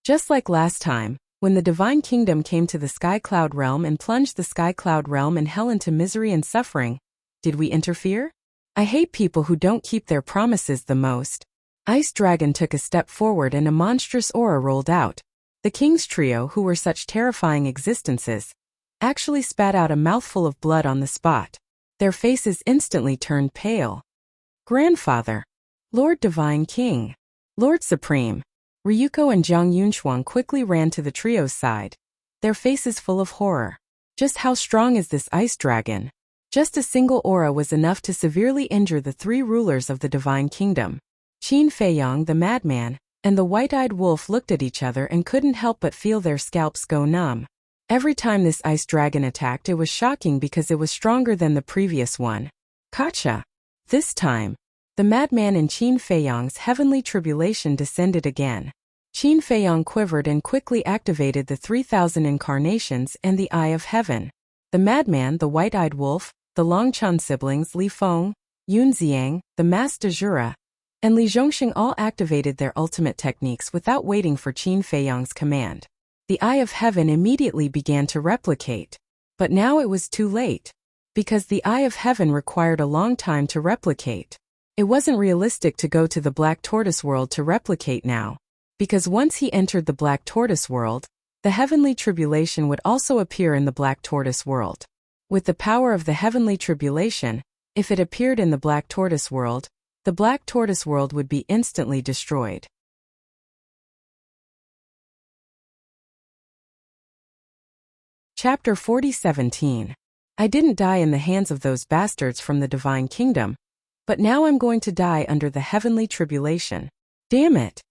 Just like last time, when the divine kingdom came to the Sky Cloud realm and plunged the Sky Cloud realm and hell into misery and suffering, did we interfere? I hate people who don't keep their promises the most. Ice Dragon took a step forward and a monstrous aura rolled out. The king's trio, who were such terrifying existences, actually spat out a mouthful of blood on the spot. Their faces instantly turned pale. Grandfather, Lord Divine King, Lord Supreme. Ryuko and Zhang Yunchuang quickly ran to the trio's side, their faces full of horror. Just how strong is this ice dragon? Just a single aura was enough to severely injure the three rulers of the divine kingdom. Qin Feiyong, the madman, and the white-eyed wolf looked at each other and couldn't help but feel their scalps go numb. Every time this ice dragon attacked, it was shocking because it was stronger than the previous one. Gotcha! This time, the madman in Qin Feiyong's heavenly tribulation descended again. Qin Feiyong quivered and quickly activated the 3,000 incarnations and the Eye of Heaven. The madman, the white-eyed wolf, the Longchan siblings Li Feng, Yun Xiang, the Master Jura, and Li Zhongxing all activated their ultimate techniques without waiting for Qin Feiyong's command. The Eye of Heaven immediately began to replicate. But now it was too late. Because the Eye of Heaven required a long time to replicate. It wasn't realistic to go to the Black Tortoise world to replicate now. Because once he entered the Black Tortoise world, the heavenly tribulation would also appear in the Black Tortoise world. With the power of the heavenly tribulation, if it appeared in the Black Tortoise world, the Black Tortoise world would be instantly destroyed. Chapter 40:17. I didn't die in the hands of those bastards from the divine kingdom, but now I'm going to die under the heavenly tribulation. Damn it!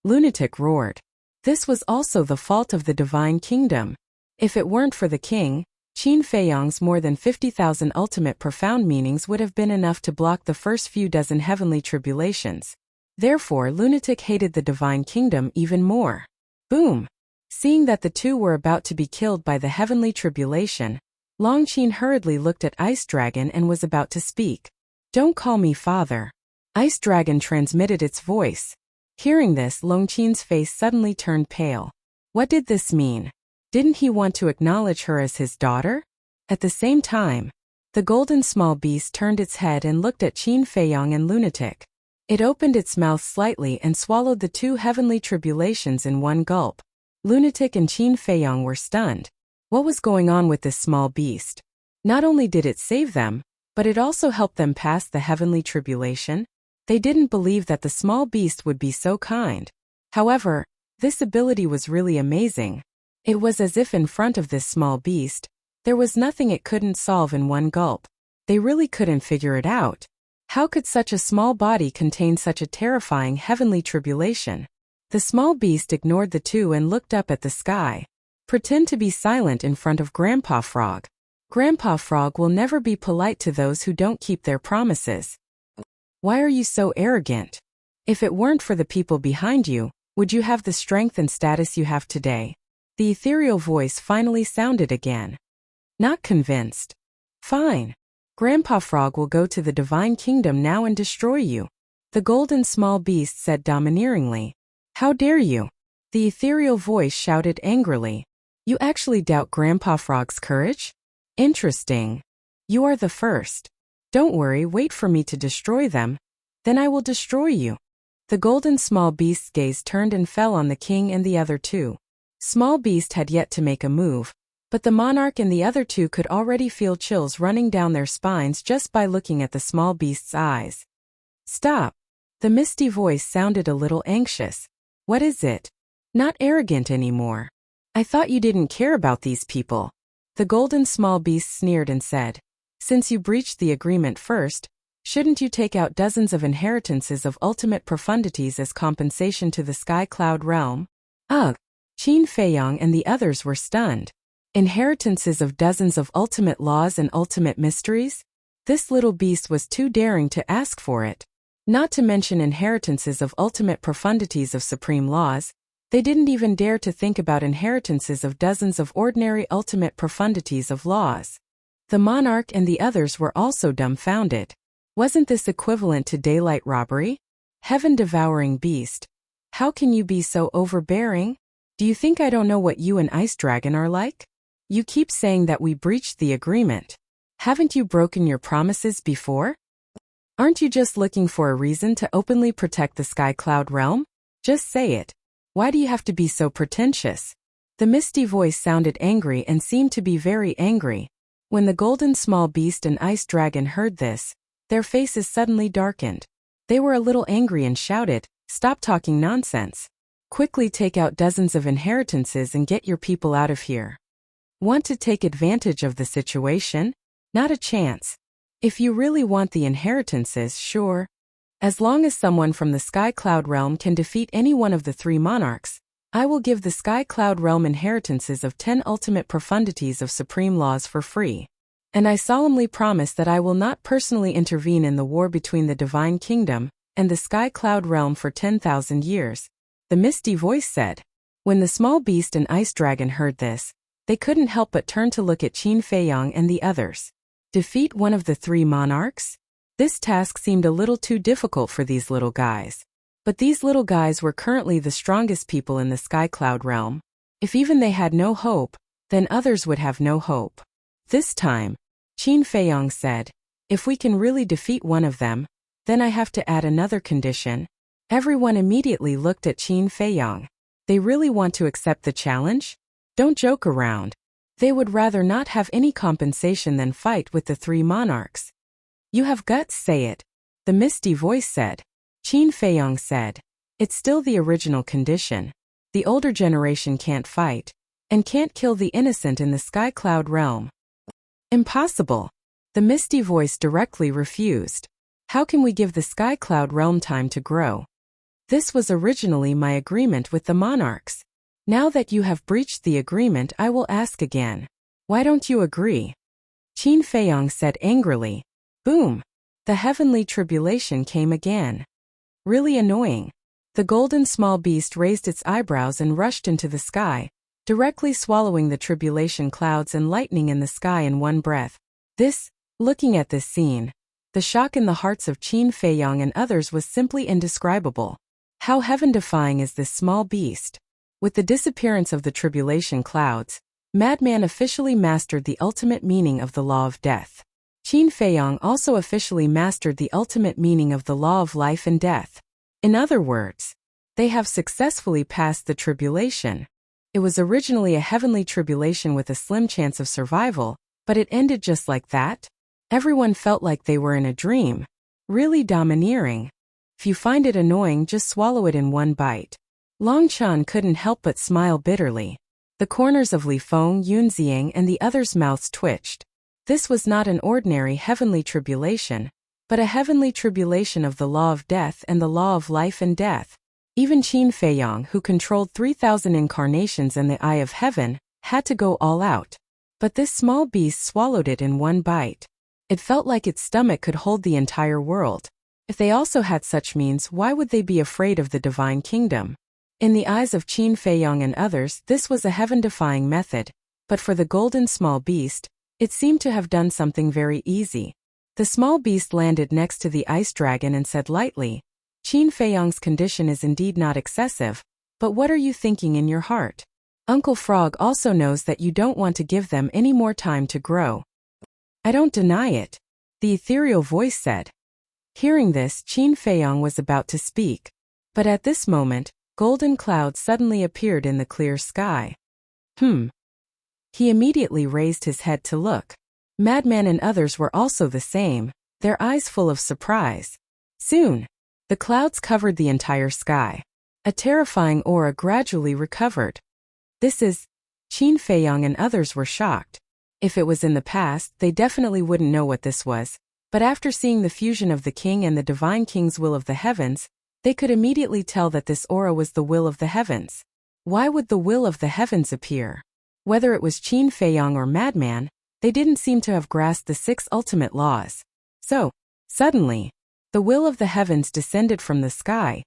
Lunatic roared. This was also the fault of the divine kingdom. If it weren't for the king, Qin Feiyong's more than 50,000 ultimate profound meanings would have been enough to block the first few dozen heavenly tribulations. Therefore, Lunatic hated the divine kingdom even more. Boom! Seeing that the two were about to be killed by the heavenly tribulation, Longqin hurriedly looked at Ice Dragon and was about to speak. Don't call me father. Ice Dragon transmitted its voice. Hearing this, Longqin's face suddenly turned pale. What did this mean? Didn't he want to acknowledge her as his daughter? At the same time, the golden small beast turned its head and looked at Qin Feiyong and Lunatic. It opened its mouth slightly and swallowed the two heavenly tribulations in one gulp. Lunatic and Qin Feiyong were stunned. What was going on with this small beast? Not only did it save them, but it also helped them pass the heavenly tribulation. They didn't believe that the small beast would be so kind. However, this ability was really amazing. It was as if in front of this small beast, there was nothing it couldn't solve in one gulp. They really couldn't figure it out. How could such a small body contain such a terrifying heavenly tribulation? The small beast ignored the two and looked up at the sky. Pretend to be silent in front of Grandpa Frog. Grandpa Frog will never be polite to those who don't keep their promises. Why are you so arrogant? If it weren't for the people behind you, Would you have the strength and status you have today? The ethereal voice finally sounded again. Not convinced. Fine. Grandpa Frog will go to the divine kingdom now and destroy you. The golden small beast said domineeringly. How dare you? The ethereal voice shouted angrily. You actually doubt Grandpa Frog's courage? Interesting. You are the first. Don't worry, wait for me to destroy them. Then I will destroy you. The golden small beast's gaze turned and fell on the king and the other two. Small beast had yet to make a move, but the monarch and the other two could already feel chills running down their spines just by looking at the small beast's eyes. Stop. The misty voice sounded a little anxious. What is it? Not arrogant anymore. I thought you didn't care about these people. The golden small beast sneered and said, since you breached the agreement first, shouldn't you take out dozens of inheritances of ultimate profundities as compensation to the sky cloud realm? Ugh! Qin Feiyang and the others were stunned. Inheritances of dozens of ultimate laws and ultimate mysteries? This little beast was too daring to ask for it. Not to mention inheritances of ultimate profundities of supreme laws, they didn't even dare to think about inheritances of dozens of ordinary ultimate profundities of laws. The monarch and the others were also dumbfounded. Wasn't this equivalent to daylight robbery? Heaven-devouring beast. How can you be so overbearing? Do you think I don't know what you and Ice Dragon are like? You keep saying that we breached the agreement. Haven't you broken your promises before? Aren't you just looking for a reason to openly protect the Sky Cloud realm? Just say it. Why do you have to be so pretentious? The misty voice sounded angry and seemed to be very angry. When the golden small beast and Ice Dragon heard this, their faces suddenly darkened. They were a little angry and shouted, "Stop talking nonsense. Quickly take out dozens of inheritances and get your people out of here." Want to take advantage of the situation? Not a chance. If you really want the inheritances, sure. As long as someone from the Sky Cloud realm can defeat any one of the three monarchs, I will give the Sky Cloud realm inheritances of 10 ultimate profundities of supreme laws for free. And I solemnly promise that I will not personally intervene in the war between the Divine Kingdom and the Sky Cloud realm for 10,000 years, the misty voice said. When the small beast and Ice Dragon heard this, they couldn't help but turn to look at Qin Feiyang and the others. Defeat one of the three monarchs? This task seemed a little too difficult for these little guys. But these little guys were currently the strongest people in the Sky Cloud realm. If even they had no hope, then others would have no hope. This time, Qin Feiyang said, if we can really defeat one of them, then I have to add another condition. Everyone immediately looked at Qin Feiyang. They really want to accept the challenge? Don't joke around. They would rather not have any compensation than fight with the three monarchs. You have guts, say it. The misty voice said. Qin Feiyang said. It's still the original condition. The older generation can't fight, and can't kill the innocent in the Sky Cloud realm. Impossible. The misty voice directly refused. How can we give the Sky Cloud realm time to grow? This was originally my agreement with the monarchs. Now that you have breached the agreement, I will ask again. Why don't you agree? Qin Feiyang said angrily. Boom! The heavenly tribulation came again. Really annoying. The golden small beast raised its eyebrows and rushed into the sky, directly swallowing the tribulation clouds and lightning in the sky in one breath. Looking at this scene, the shock in the hearts of Qin Feiyang and others was simply indescribable. How heaven-defying is this small beast? With the disappearance of the tribulation clouds, Madman officially mastered the ultimate meaning of the law of death. Qin Feiyang also officially mastered the ultimate meaning of the law of life and death. In other words, they have successfully passed the tribulation. It was originally a heavenly tribulation with a slim chance of survival, but it ended just like that. Everyone felt like they were in a dream. Really domineering. If you find it annoying, just swallow it in one bite. Long Chan couldn't help but smile bitterly. The corners of Li Feng, Yunxiang and the others' mouths twitched. This was not an ordinary heavenly tribulation, but a heavenly tribulation of the law of death and the law of life and death. Even Qin Feiyang, who controlled 3,000 incarnations and the eye of heaven, had to go all out. But this small beast swallowed it in one bite. It felt like its stomach could hold the entire world. If they also had such means, why would they be afraid of the divine kingdom? In the eyes of Qin Feiyong and others, this was a heaven-defying method, but for the golden small beast, it seemed to have done something very easy. The small beast landed next to the ice dragon and said lightly, "Qin Feiyong's condition is indeed not excessive, but what are you thinking in your heart? Uncle Frog also knows that you don't want to give them any more time to grow." "I don't deny it," the ethereal voice said. Hearing this, Qin Feiyong was about to speak, but at this moment, golden clouds suddenly appeared in the clear sky. He immediately raised his head to look. Madman and others were also the same, their eyes full of surprise. Soon, the clouds covered the entire sky. A terrifying aura gradually recovered. Qin Feiyong and others were shocked. If it was in the past, they definitely wouldn't know what this was, but after seeing the fusion of the king and the divine king's will of the heavens, they could immediately tell that this aura was the will of the heavens. Why would the will of the heavens appear? Whether it was Qin Feiyong or Madman, they didn't seem to have grasped the 6 ultimate laws. So, suddenly, the will of the heavens descended from the sky,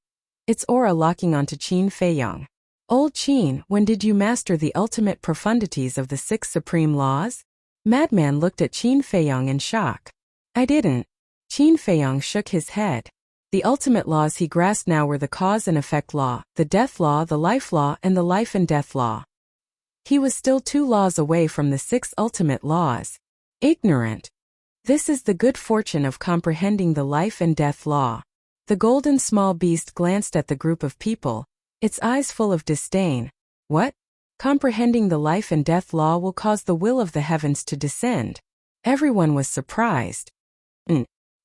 its aura locking onto Qin Feiyong. "Old Qin, when did you master the ultimate profundities of the 6 supreme laws?" Madman looked at Qin Feiyong in shock. "I didn't." Qin Feiyong shook his head. The ultimate laws he grasped now were the cause and effect law, the death law, the life law, and the life and death law. He was still 2 laws away from the 6 ultimate laws. Ignorant. This is the good fortune of comprehending the life and death law. The golden small beast glanced at the group of people, its eyes full of disdain. What? Comprehending the life and death law will cause the will of the heavens to descend. Everyone was surprised.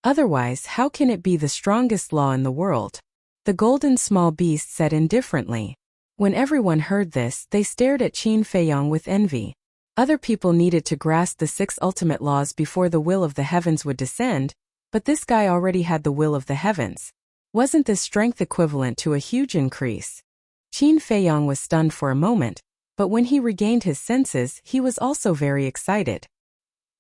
Otherwise, how can it be the strongest law in the world? The golden small beast said indifferently. When everyone heard this, they stared at Qin Feiyong with envy. Other people needed to grasp the 6 ultimate laws before the will of the heavens would descend, but this guy already had the will of the heavens. Wasn't this strength equivalent to a huge increase? Qin Feiyong was stunned for a moment, but when he regained his senses, he was also very excited.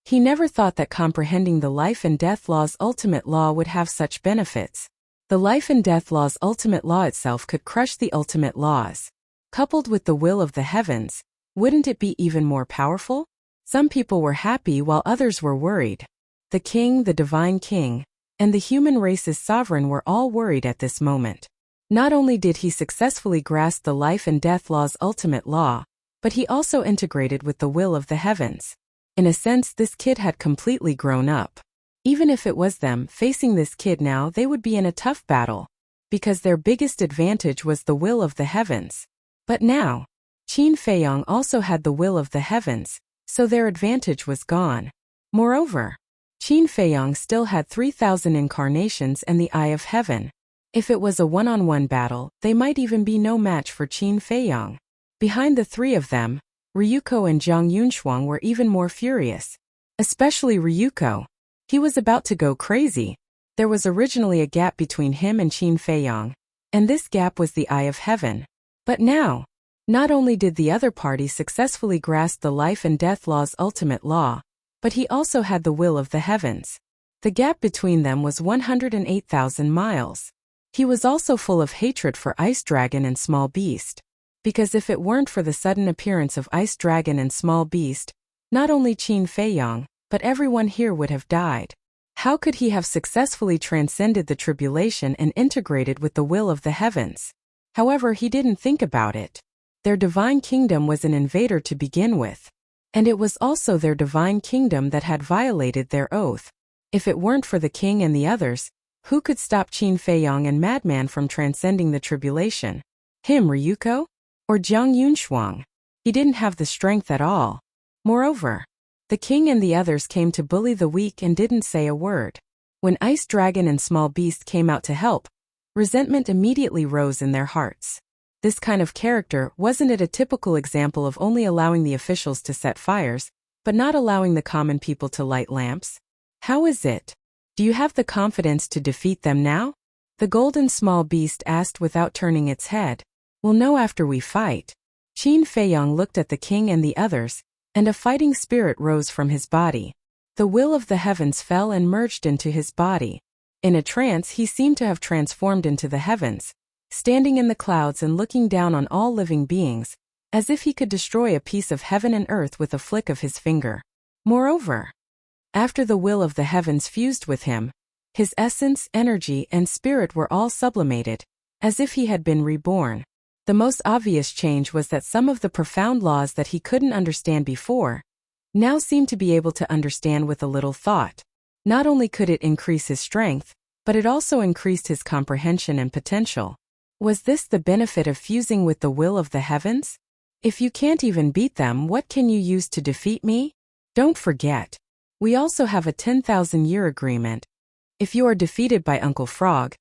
He never thought that comprehending the life and death law's ultimate law would have such benefits. The life and death law's ultimate law itself could crush the ultimate laws. Coupled with the will of the heavens, wouldn't it be even more powerful? Some people were happy while others were worried. The king, the divine king, and the human race's sovereign were all worried at this moment. Not only did he successfully grasp the life and death law's ultimate law, but he also integrated with the will of the heavens. In a sense, this kid had completely grown up. Even if it was them facing this kid now, they would be in a tough battle, because their biggest advantage was the will of the heavens. But now, Qin Feiyong also had the will of the heavens, so their advantage was gone. Moreover, Qin Feiyong still had 3,000 incarnations and the Eye of Heaven. If it was a one-on-one battle, they might even be no match for Qin Feiyong. Behind the 3 of them, Ryuko and Zhang Yunshuang were even more furious. Especially Ryuko. He was about to go crazy. There was originally a gap between him and Qin Feiyong, and this gap was the Eye of Heaven. But now, not only did the other party successfully grasp the life and death law's ultimate law, but he also had the will of the heavens. The gap between them was 108,000 miles. He was also full of hatred for Ice Dragon and Small Beast. Because if it weren't for the sudden appearance of Ice Dragon and Small Beast, not only Qin Feiyong, but everyone here would have died. How could he have successfully transcended the tribulation and integrated with the will of the heavens? However, he didn't think about it. Their divine kingdom was an invader to begin with. And it was also their divine kingdom that had violated their oath. If it weren't for the king and the others, who could stop Qin Feiyong and Madman from transcending the tribulation? Him, Ryuko? Or Zhang Yunshuang? He didn't have the strength at all. Moreover, the king and the others came to bully the weak and didn't say a word. When Ice Dragon and Small Beast came out to help, resentment immediately rose in their hearts. This kind of character, wasn't it a typical example of only allowing the officials to set fires, but not allowing the common people to light lamps? How is it? Do you have the confidence to defeat them now? The golden small beast asked without turning its head. We'll know after we fight. Qin Feiyong looked at the king and the others, and a fighting spirit rose from his body. The will of the heavens fell and merged into his body. In a trance, he seemed to have transformed into the heavens. standing in the clouds and looking down on all living beings, as if he could destroy a piece of heaven and earth with a flick of his finger. Moreover, after the will of the heavens fused with him, his essence, energy, and spirit were all sublimated, as if he had been reborn. The most obvious change was that some of the profound laws that he couldn't understand before now seemed to be able to understand with a little thought. Not only could it increase his strength, but it also increased his comprehension and potential. Was this the benefit of fusing with the will of the heavens? If you can't even beat them, what can you use to defeat me? Don't forget, we also have a 10,000-year agreement. If you are defeated by Uncle Frog,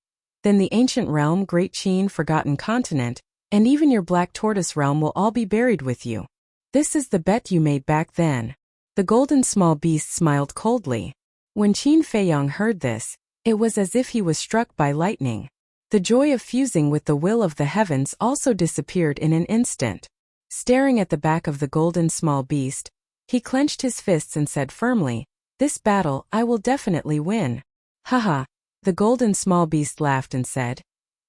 then the ancient realm, Great Chin, Forgotten Continent, and even your Black Tortoise realm will all be buried with you. This is the bet you made back then. The golden small beast smiled coldly. When Qin Feiyang heard this, it was as if he was struck by lightning. The joy of fusing with the will of the heavens also disappeared in an instant. Staring at the back of the golden small beast, he clenched his fists and said firmly, "This battle I will definitely win." Haha, the golden small beast laughed and said,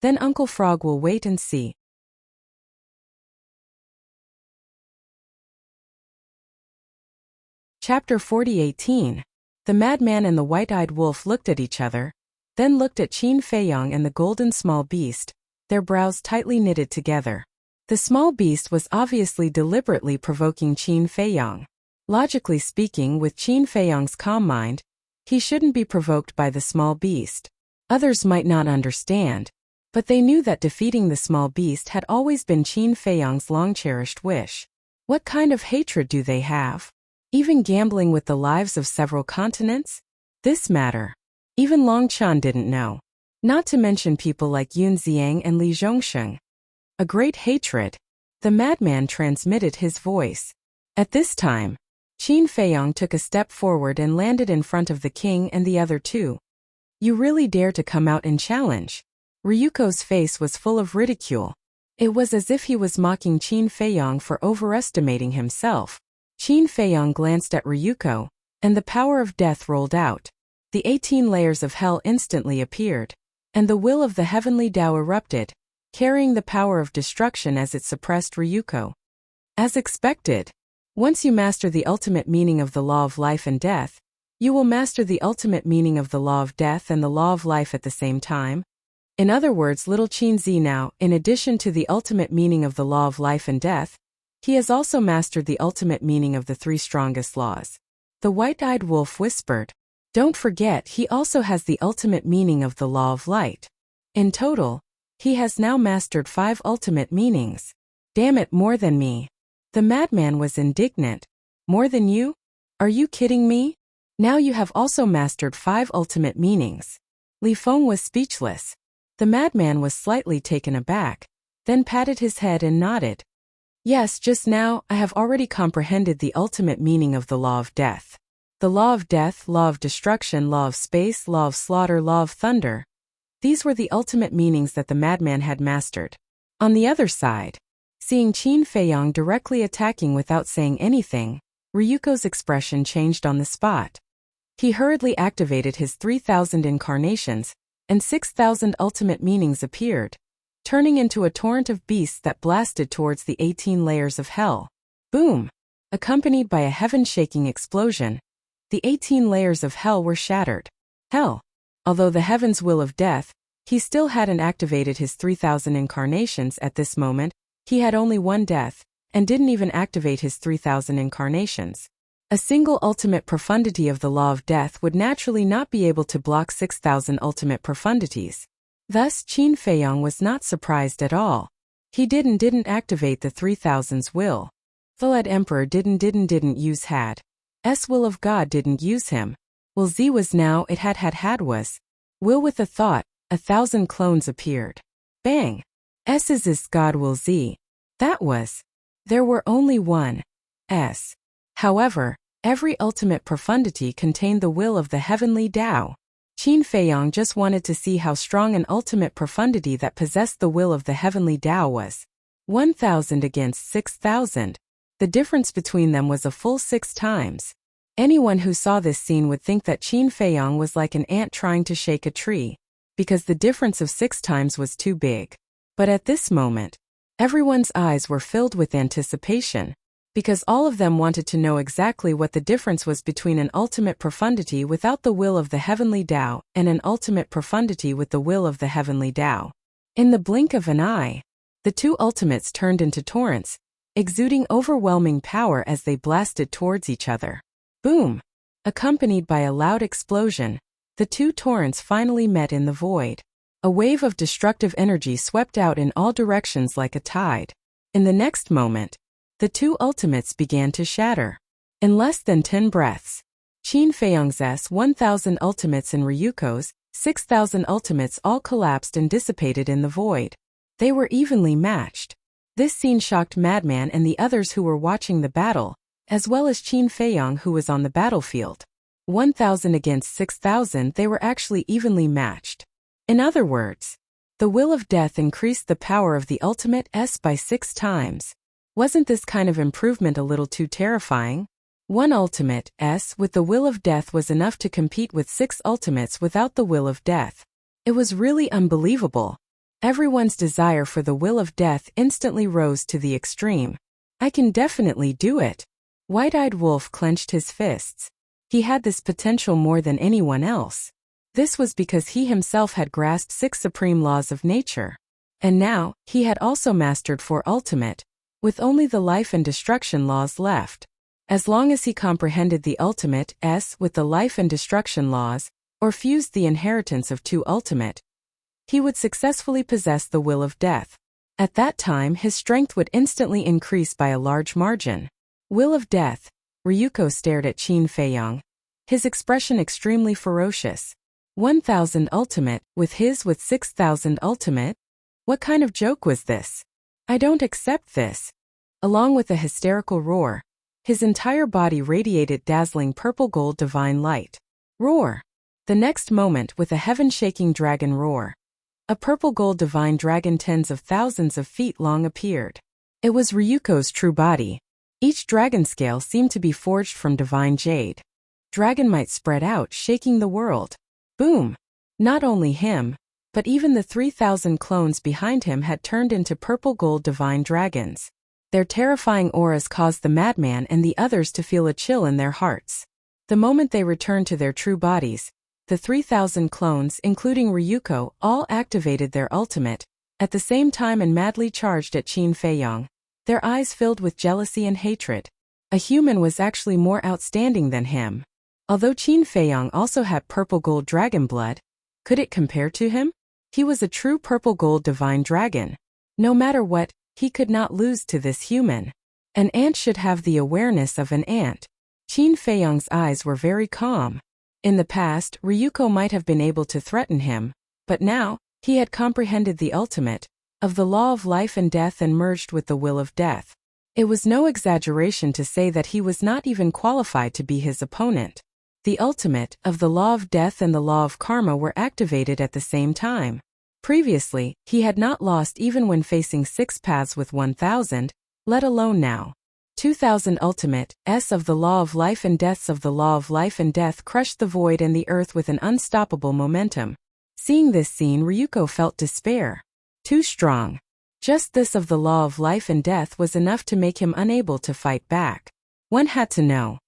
"Then Uncle Frog will wait and see." Chapter 40:18. The madman and the white-eyed wolf looked at each other, then looked at Qin Feiyang and the golden small beast, their brows tightly knitted together. The small beast was obviously deliberately provoking Qin Feiyang. Logically speaking, with Qin Feiyang's calm mind, he shouldn't be provoked by the small beast. Others might not understand, but they knew that defeating the small beast had always been Qin Feiyang's long-cherished wish. What kind of hatred do they have? Even gambling with the lives of several continents? This matter. Even Long Chan didn't know. Not to mention people like Yun Xiang and Li Zhongsheng. A great hatred. The madman transmitted his voice. At this time, Qin Feiyang took a step forward and landed in front of the king and the other two. "You really dare to come out and challenge?" Ryuko's face was full of ridicule. It was as if he was mocking Qin Feiyang for overestimating himself. Qin Feiyang glanced at Ryuko, and the power of death rolled out. The 18 layers of hell instantly appeared, and the will of the heavenly Tao erupted, carrying the power of destruction as it suppressed Ryuko. As expected, once you master the ultimate meaning of the law of life and death, you will master the ultimate meaning of the law of death and the law of life at the same time. In other words, little Qin Zi now, in addition to the ultimate meaning of the law of life and death, he has also mastered the ultimate meaning of the 3 strongest laws. The white-eyed wolf whispered, "Don't forget, he also has the ultimate meaning of the law of light. In total, he has now mastered 5 ultimate meanings. Damn it, more than me." The madman was indignant. "More than you? Are you kidding me? Now you have also mastered 5 ultimate meanings." Li Feng was speechless. The madman was slightly taken aback, then patted his head and nodded. "Yes, just now, I have already comprehended the ultimate meaning of the law of death. The law of death, law of destruction, law of space, law of slaughter, law of thunder. These were the ultimate meanings that the madman had mastered." On the other side, seeing Qin Feiyang directly attacking without saying anything, Ryuko's expression changed on the spot. He hurriedly activated his 3,000 incarnations, and 6,000 ultimate meanings appeared, turning into a torrent of beasts that blasted towards the 18 layers of hell. Boom! Accompanied by a heaven-shaking explosion, the 18 layers of hell were shattered. Hell! Although the heaven's will of death, he still hadn't activated his 3,000 incarnations at this moment. He had only 1 death, and didn't even activate his 3,000 incarnations. A single ultimate profundity of the law of death would naturally not be able to block 6,000 ultimate profundities. Thus, Qin Feiyang was not surprised at all. He didn't activate the 3,000's will. Thalad Emperor didn't use had. S will of God didn't use him. Will Z was now it had was. Will with a thought, 1,000 clones appeared. Bang! S's is God will Z. That was. There were only 1. S. However, every ultimate profundity contained the will of the heavenly Tao. Qin Feiyang just wanted to see how strong an ultimate profundity that possessed the will of the heavenly Tao was. 1,000 against 6,000. The difference between them was a full 6 times. Anyone who saw this scene would think that Qin Feiyang was like an ant trying to shake a tree, because the difference of 6 times was too big. But at this moment, everyone's eyes were filled with anticipation, because all of them wanted to know exactly what the difference was between an ultimate profundity without the will of the heavenly Tao and an ultimate profundity with the will of the heavenly Tao. In the blink of an eye, the two ultimates turned into torrents, exuding overwhelming power as they blasted towards each other. Boom! Accompanied by a loud explosion, the two torrents finally met in the void. A wave of destructive energy swept out in all directions like a tide. In the next moment, the two ultimates began to shatter. In less than 10 breaths, Qin Feiyong's 1,000 ultimates and Ryuko's 6,000 ultimates all collapsed and dissipated in the void. They were evenly matched. This scene shocked Madman and the others who were watching the battle, as well as Qin Feiyong who was on the battlefield. 1,000 against 6,000, they were actually evenly matched. In other words, the will of death increased the power of the ultimate S by 6 times. Wasn't this kind of improvement a little too terrifying? One ultimate S with the will of death was enough to compete with 6 ultimates without the will of death. It was really unbelievable. Everyone's desire for the will of death instantly rose to the extreme. I can definitely do it. White-eyed Wolf clenched his fists. He had this potential more than anyone else. This was because he himself had grasped 6 supreme laws of nature. And now, he had also mastered 4 ultimate, with only the life and destruction laws left. As long as he comprehended the ultimate S with the life and destruction laws, or fused the inheritance of 2 ultimate, he would successfully possess the will of death. At that time his strength would instantly increase by a large margin. Will of death. Ryuko stared at Qin Feiyong, his expression extremely ferocious. 1,000 ultimate, with 6,000 ultimate? What kind of joke was this? I don't accept this. Along with a hysterical roar, his entire body radiated dazzling purple gold divine light. Roar! The next moment, with a heaven-shaking dragon roar, a purple gold divine dragon tens of thousands of feet long appeared. It was Ryuko's true body. Each dragon scale seemed to be forged from divine jade. Dragon might spread out, shaking the world. Boom! Not only him, but even the 3,000 clones behind him had turned into purple gold divine dragons. Their terrifying auras caused the madman and the others to feel a chill in their hearts. The moment they returned to their true bodies, the 3,000 clones, including Ryuko, all activated their ultimate, at the same time and madly charged at Qin Feiyong, their eyes filled with jealousy and hatred. A human was actually more outstanding than him. Although Qin Feiyong also had purple gold dragon blood, could it compare to him? He was a true purple gold divine dragon. No matter what, he could not lose to this human. An ant should have the awareness of an ant. Qin Feiyong's eyes were very calm. In the past, Ryuko might have been able to threaten him, but now, he had comprehended the ultimate, of the law of life and death and merged with the will of death. It was no exaggeration to say that he was not even qualified to be his opponent. The ultimate, of the law of death and the law of karma were activated at the same time. Previously, he had not lost even when facing 6 paths with 1,000, let alone now. 2,000 ultimate, S of the law of life and deaths of the law of life and death crushed the void and the earth with an unstoppable momentum. Seeing this scene, Ryuko felt despair. Too strong. Just this of the law of life and death was enough to make him unable to fight back. One had to know.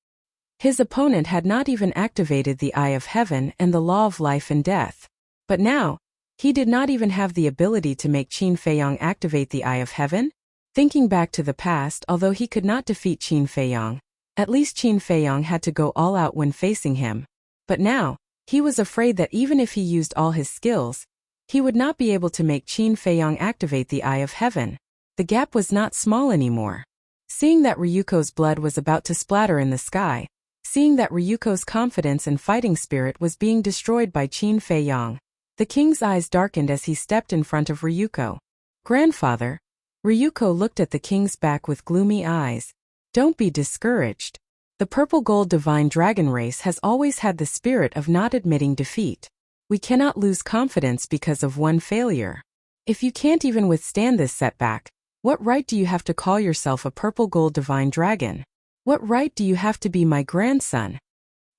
His opponent had not even activated the Eye of Heaven and the law of life and death. But now, he did not even have the ability to make Qin Feiyong activate the Eye of Heaven? Thinking back to the past, although he could not defeat Qin Feiyong, at least Qin Feiyong had to go all out when facing him. But now, he was afraid that even if he used all his skills, he would not be able to make Qin Feiyong activate the Eye of Heaven. The gap was not small anymore. Seeing that Ryuko's blood was about to splatter in the sky, seeing that Ryuko's confidence and fighting spirit was being destroyed by Qin Feiyong, the king's eyes darkened as he stepped in front of Ryuko. Grandfather. Ryuko looked at the king's back with gloomy eyes. Don't be discouraged. The purple gold divine dragon race has always had the spirit of not admitting defeat. We cannot lose confidence because of one failure. If you can't even withstand this setback, what right do you have to call yourself a purple gold divine dragon? What right do you have to be my grandson?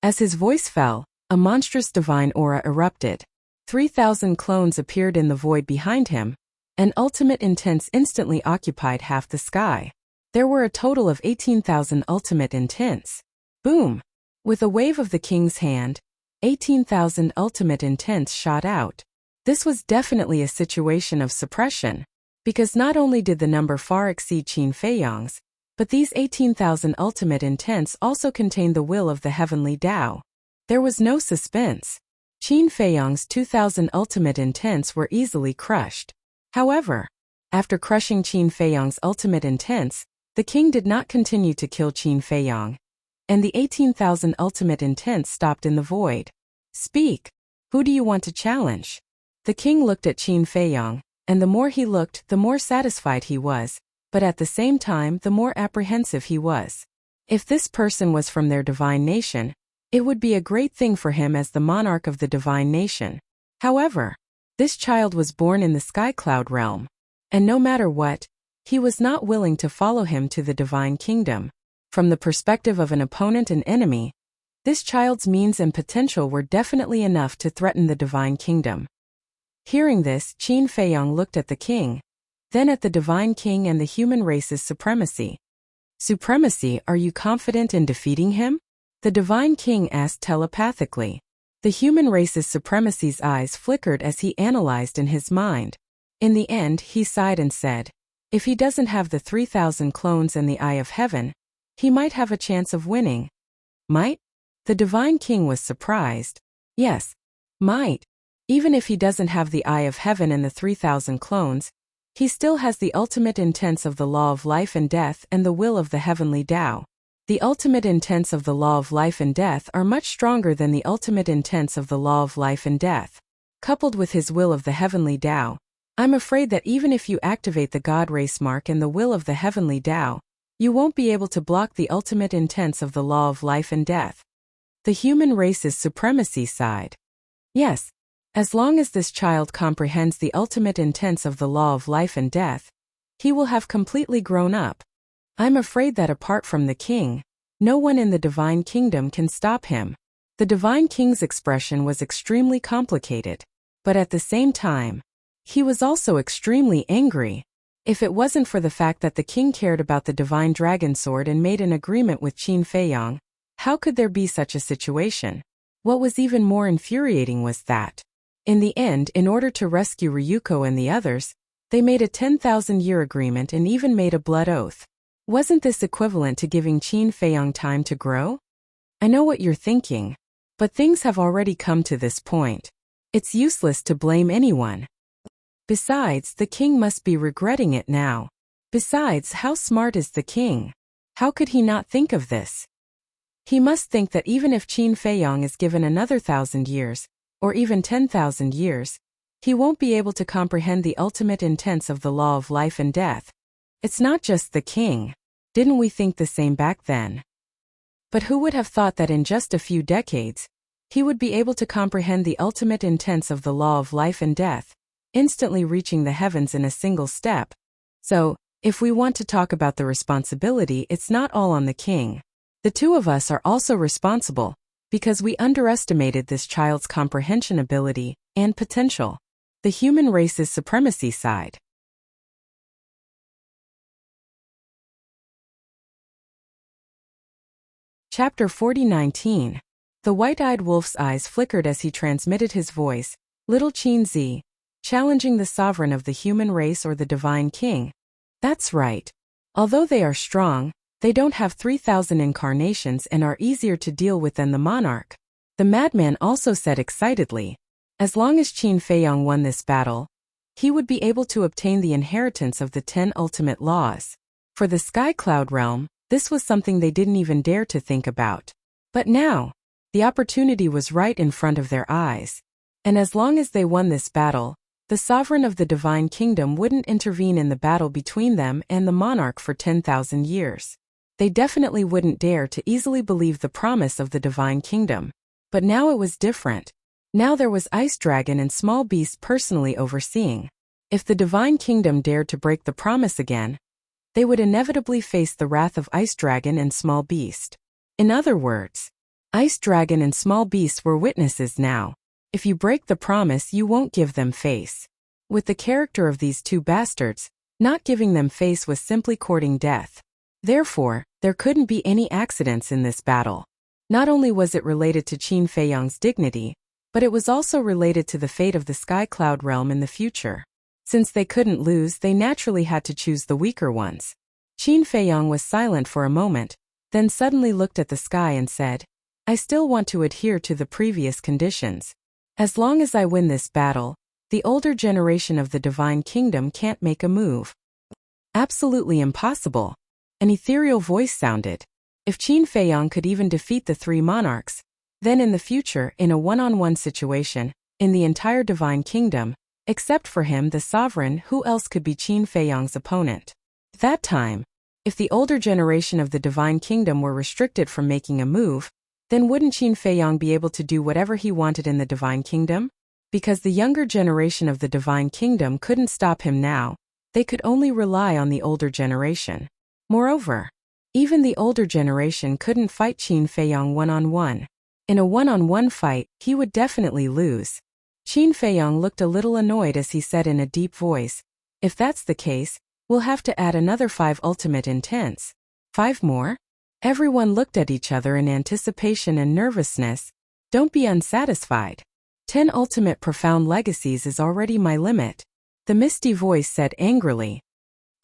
As his voice fell, a monstrous divine aura erupted. 3,000 clones appeared in the void behind him, An ultimate intents instantly occupied half the sky. There were a total of 18,000 ultimate intents. Boom! With a wave of the king's hand, 18,000 ultimate intents shot out. This was definitely a situation of suppression, because not only did the number far exceed Qin Feiyang's, but these 18,000 ultimate intents also contained the will of the heavenly Tao. There was no suspense. Qin Feiyang's 2,000 ultimate intents were easily crushed. However, after crushing Qin Feiyang's ultimate intents, the king did not continue to kill Qin Feiyang, and the 18,000 ultimate intents stopped in the void. Speak. Who do you want to challenge? The king looked at Qin Feiyang, and the more he looked, the more satisfied he was, but at the same time, the more apprehensive he was. If this person was from their divine nation, it would be a great thing for him as the monarch of the divine nation. However, this child was born in the sky cloud realm, and no matter what, he was not willing to follow him to the divine kingdom. From the perspective of an opponent and enemy, this child's means and potential were definitely enough to threaten the divine kingdom. Hearing this, Qin Feiyang looked at the king, then at the divine king and the human race's supremacy. Supremacy, are you confident in defeating him? The divine king asked telepathically. The human race's supremacy's eyes flickered as he analyzed in his mind. In the end, he sighed and said, if he doesn't have the 3,000 clones and the Eye of Heaven, he might have a chance of winning. Might? The divine king was surprised. Yes, might. Even if he doesn't have the Eye of Heaven and the 3,000 clones, he still has the ultimate intents of the law of life and death and the will of the heavenly Tao. The ultimate intents of the law of life and death are much stronger than the ultimate intents of the law of life and death. Coupled with his will of the heavenly Tao, I'm afraid that even if you activate the God race mark and the will of the heavenly Tao, you won't be able to block the ultimate intents of the law of life and death. The human race's supremacy sighed. Yes, as long as this child comprehends the ultimate intents of the law of life and death, he will have completely grown up. I'm afraid that apart from the king, no one in the divine kingdom can stop him. The divine king's expression was extremely complicated, but at the same time, he was also extremely angry. If it wasn't for the fact that the king cared about the divine dragon sword and made an agreement with Qin Feiyang, how could there be such a situation? What was even more infuriating was that, in the end, in order to rescue Ryuko and the others, they made a 10,000-year agreement and even made a blood oath. Wasn't this equivalent to giving Qin Feiyang time to grow? I know what you're thinking, but things have already come to this point. It's useless to blame anyone. Besides, the king must be regretting it now. Besides, how smart is the king? How could he not think of this? He must think that even if Qin Feiyang is given another 1,000 years, or even 10,000 years, he won't be able to comprehend the ultimate intents of the law of life and death. It's not just the king. Didn't we think the same back then? But who would have thought that in just a few decades, he would be able to comprehend the ultimate intents of the law of life and death, instantly reaching the heavens in a single step? So, if we want to talk about the responsibility, it's not all on the king. The two of us are also responsible, because we underestimated this child's comprehension ability and potential. The human race's supremacy side. Chapter 40:19. The white-eyed wolf's eyes flickered as he transmitted his voice, Little Qin Zi, challenging the sovereign of the human race or the divine king. That's right. Although they are strong, they don't have 3,000 incarnations and are easier to deal with than the monarch. The madman also said excitedly, as long as Qin Feiyang won this battle, he would be able to obtain the inheritance of the 10 ultimate laws. For the Sky Cloud realm, this was something they didn't even dare to think about. But now, the opportunity was right in front of their eyes. And as long as they won this battle, the sovereign of the divine kingdom wouldn't intervene in the battle between them and the monarch for 10,000 years. They definitely wouldn't dare to easily believe the promise of the divine kingdom. But now it was different. Now there was Ice Dragon and Small Beast personally overseeing. If the divine kingdom dared to break the promise again, they would inevitably face the wrath of Ice Dragon and Small Beast. In other words, Ice Dragon and Small Beast were witnesses now. If you break the promise, you won't give them face. With the character of these two bastards, not giving them face was simply courting death. Therefore, there couldn't be any accidents in this battle. Not only was it related to Qin Feiyang's dignity, but it was also related to the fate of the Sky Cloud realm in the future. Since they couldn't lose, they naturally had to choose the weaker ones. Qin Feiyang was silent for a moment, then suddenly looked at the sky and said, I still want to adhere to the previous conditions. As long as I win this battle, the older generation of the Divine Kingdom can't make a move. Absolutely impossible. An ethereal voice sounded. If Qin Feiyang could even defeat the three monarchs, then in the future, in a one-on-one situation, in the entire Divine Kingdom, except for him the sovereign, who else could be Qin Feiyang's opponent? That time, if the older generation of the Divine Kingdom were restricted from making a move, then wouldn't Qin Feiyang be able to do whatever he wanted in the Divine Kingdom? Because the younger generation of the Divine Kingdom couldn't stop him now, they could only rely on the older generation. Moreover, even the older generation couldn't fight Qin Feiyang one-on-one. In a one-on-one fight, he would definitely lose. Qin Feiyang looked a little annoyed as he said in a deep voice, if that's the case, we'll have to add another 5 ultimate intense. 5 more? Everyone looked at each other in anticipation and nervousness. Don't be unsatisfied. 10 ultimate profound legacies is already my limit. The misty voice said angrily.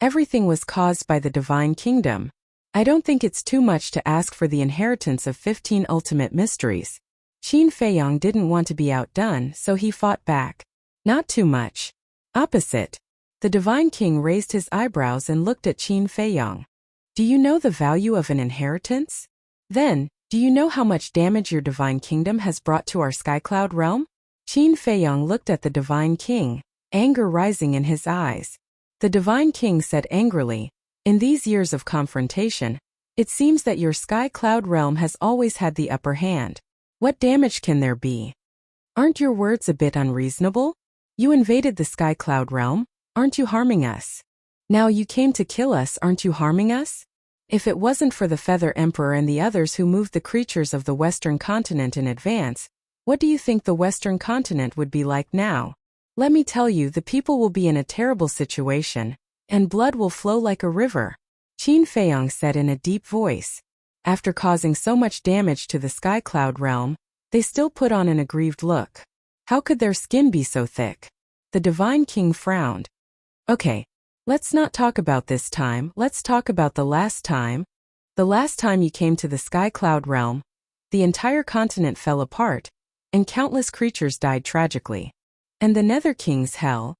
Everything was caused by the Divine Kingdom. I don't think it's too much to ask for the inheritance of 15 ultimate mysteries. Qin Feiyang didn't want to be outdone, so he fought back. Not too much. Opposite. The Divine King raised his eyebrows and looked at Qin Feiyang. Do you know the value of an inheritance? Then, do you know how much damage your Divine Kingdom has brought to our Skycloud realm? Qin Feiyang looked at the Divine King, anger rising in his eyes. The Divine King said angrily, in these years of confrontation, it seems that your Sky Cloud realm has always had the upper hand. What damage can there be? Aren't your words a bit unreasonable? You invaded the Sky Cloud realm, aren't you harming us? Now you came to kill us, aren't you harming us? If it wasn't for the Feather Emperor and the others who moved the creatures of the Western continent in advance, what do you think the Western continent would be like now? Let me tell you, the people will be in a terrible situation, and blood will flow like a river. Qin Feiyang said in a deep voice. After causing so much damage to the Sky Cloud realm, they still put on an aggrieved look. How could their skin be so thick? The Divine King frowned. Okay, let's not talk about this time, let's talk about the last time. The last time you came to the Sky Cloud realm, the entire continent fell apart, and countless creatures died tragically. And the Nether King's hell?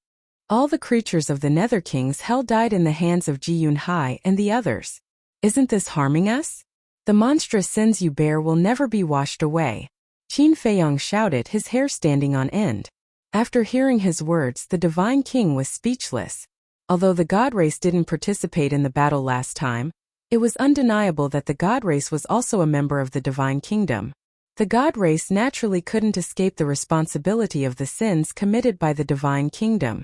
All the creatures of the Nether King's hell died in the hands of Ji Yunhai and the others. Isn't this harming us? The monstrous sins you bear will never be washed away. Qin Feiyang shouted, his hair standing on end. After hearing his words, the Divine King was speechless. Although the God race didn't participate in the battle last time, it was undeniable that the God race was also a member of the Divine Kingdom. The God race naturally couldn't escape the responsibility of the sins committed by the Divine Kingdom.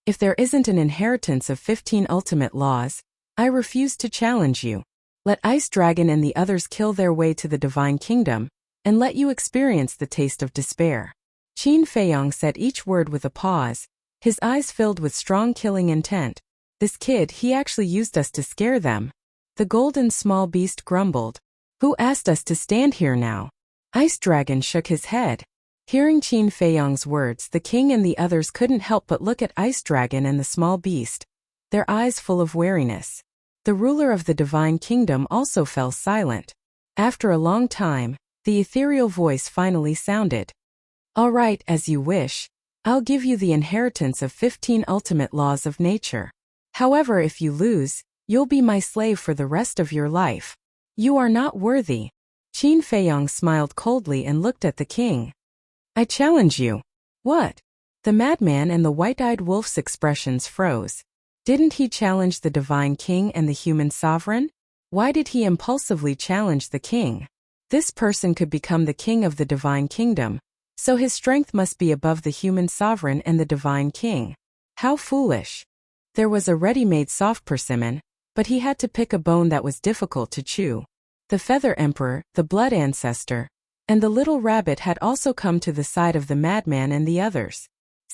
If there isn't an inheritance of 15 ultimate laws, I refuse to challenge you. Let Ice Dragon and the others kill their way to the Divine Kingdom, and let you experience the taste of despair. Qin Feiyang said each word with a pause, his eyes filled with strong killing intent. This kid, he actually used us to scare them. The golden small beast grumbled. Who asked us to stand here now? Ice Dragon shook his head. Hearing Qin Feiyang's words, the king and the others couldn't help but look at Ice Dragon and the small beast, their eyes full of wariness. The ruler of the Divine Kingdom also fell silent. After a long time, the ethereal voice finally sounded. All right, as you wish. I'll give you the inheritance of 15 ultimate laws of nature. However, if you lose, you'll be my slave for the rest of your life. You are not worthy. Qin Feiyang smiled coldly and looked at the king. I challenge you. What? The madman and the white-eyed wolf's expressions froze. Didn't he challenge the Divine King and the human sovereign? Why did he impulsively challenge the king? This person could become the king of the Divine Kingdom, so his strength must be above the human sovereign and the Divine King. How foolish. There was a ready-made soft persimmon, but he had to pick a bone that was difficult to chew. The Feather Emperor, the Blood Ancestor, and the little rabbit had also come to the side of the madman and the others.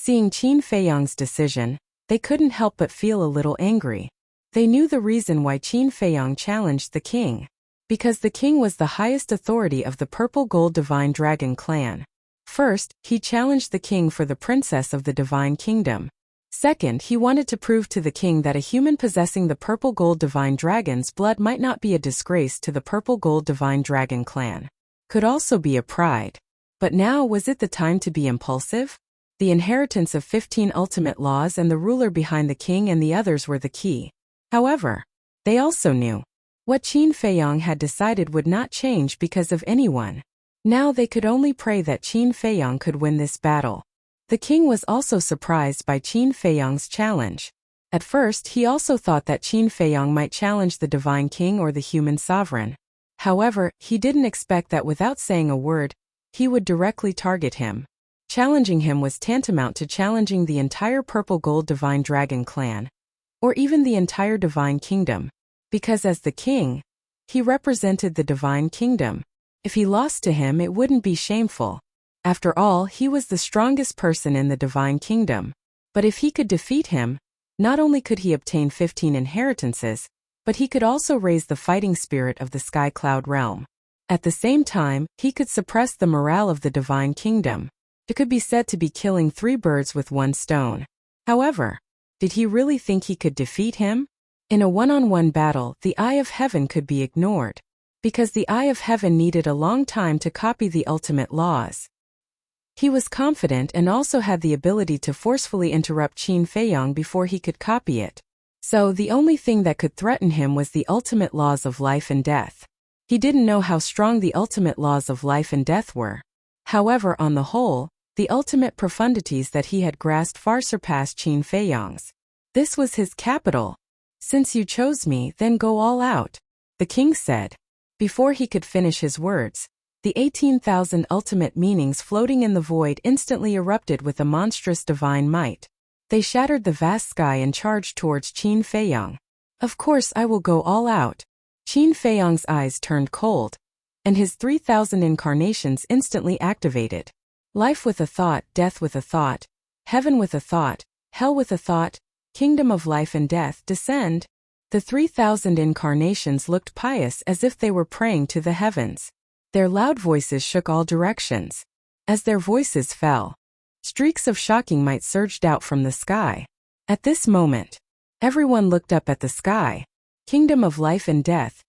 Seeing Qin Feiyang's decision, they couldn't help but feel a little angry. They knew the reason why Qin Feiyang challenged the king. Because the king was the highest authority of the Purple Gold Divine Dragon clan. First, he challenged the king for the princess of the Divine Kingdom. Second, he wanted to prove to the king that a human possessing the Purple Gold Divine Dragon's blood might not be a disgrace to the Purple Gold Divine Dragon clan. Could also be a pride. But now, was it the time to be impulsive? The inheritance of 15 ultimate laws and the ruler behind the king and the others were the key. However, they also knew what Qin Feiyang had decided would not change because of anyone. Now they could only pray that Qin Feiyang could win this battle. The king was also surprised by Qin Feiyang's challenge. At first, he also thought that Qin Feiyang might challenge the divine king or the human sovereign. However, he didn't expect that without saying a word, he would directly target him. Challenging him was tantamount to challenging the entire Purple Gold Divine Dragon clan, or even the entire Divine Kingdom, because as the king, he represented the Divine Kingdom. If he lost to him, it wouldn't be shameful. After all, he was the strongest person in the Divine Kingdom. But if he could defeat him, not only could he obtain 15 inheritances, but he could also raise the fighting spirit of the Sky Cloud realm. At the same time, he could suppress the morale of the Divine Kingdom. It could be said to be killing 3 birds with 1 stone. However, did he really think he could defeat him? In a one-on-one battle, the Eye of Heaven could be ignored, because the Eye of Heaven needed a long time to copy the ultimate laws. He was confident and also had the ability to forcefully interrupt Qin Feiyang before he could copy it. So the only thing that could threaten him was the ultimate laws of life and death. He didn't know how strong the ultimate laws of life and death were. However, on the whole, the ultimate profundities that he had grasped far surpassed Qin Feiyang's. This was his capital. Since you chose me, then go all out, the king said. Before he could finish his words, the 18,000 ultimate meanings floating in the void instantly erupted with a monstrous divine might. They shattered the vast sky and charged towards Qin Feiyang. Of course I will go all out. Qin Feiyang's eyes turned cold, and his 3,000 incarnations instantly activated. Life with a thought, death with a thought, heaven with a thought, hell with a thought, kingdom of life and death descend. The 3,000 incarnations looked pious as if they were praying to the heavens. Their loud voices shook all directions. As their voices fell, streaks of shocking might surged out from the sky. At this moment, everyone looked up at the sky. Kingdom of life and death.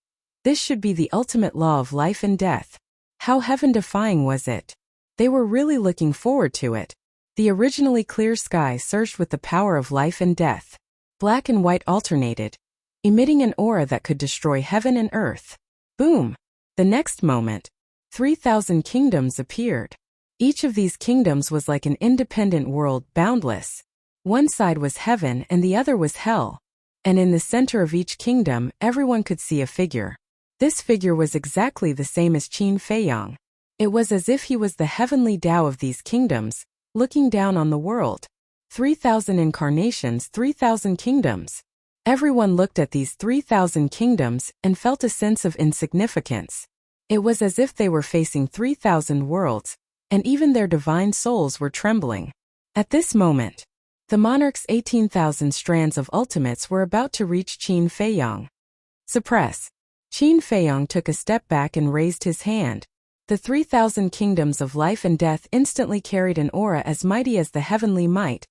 This should be the ultimate law of life and death. How heaven-defying was it? They were really looking forward to it. The originally clear sky surged with the power of life and death. Black and white alternated, emitting an aura that could destroy heaven and earth. Boom! The next moment, 3,000 kingdoms appeared. Each of these kingdoms was like an independent world, boundless. One side was heaven and the other was hell. And in the center of each kingdom, everyone could see a figure. This figure was exactly the same as Qin Feiyang. It was as if he was the heavenly Tao of these kingdoms, looking down on the world. 3,000 incarnations, 3,000 kingdoms. Everyone looked at these 3,000 kingdoms and felt a sense of insignificance. It was as if they were facing 3,000 worlds, and even their divine souls were trembling. At this moment, the monarch's 18,000 strands of ultimates were about to reach Qin Feiyang. Suppress. Qin Feiyang took a step back and raised his hand. The 3,000 kingdoms of life and death instantly carried an aura as mighty as the heavenly might,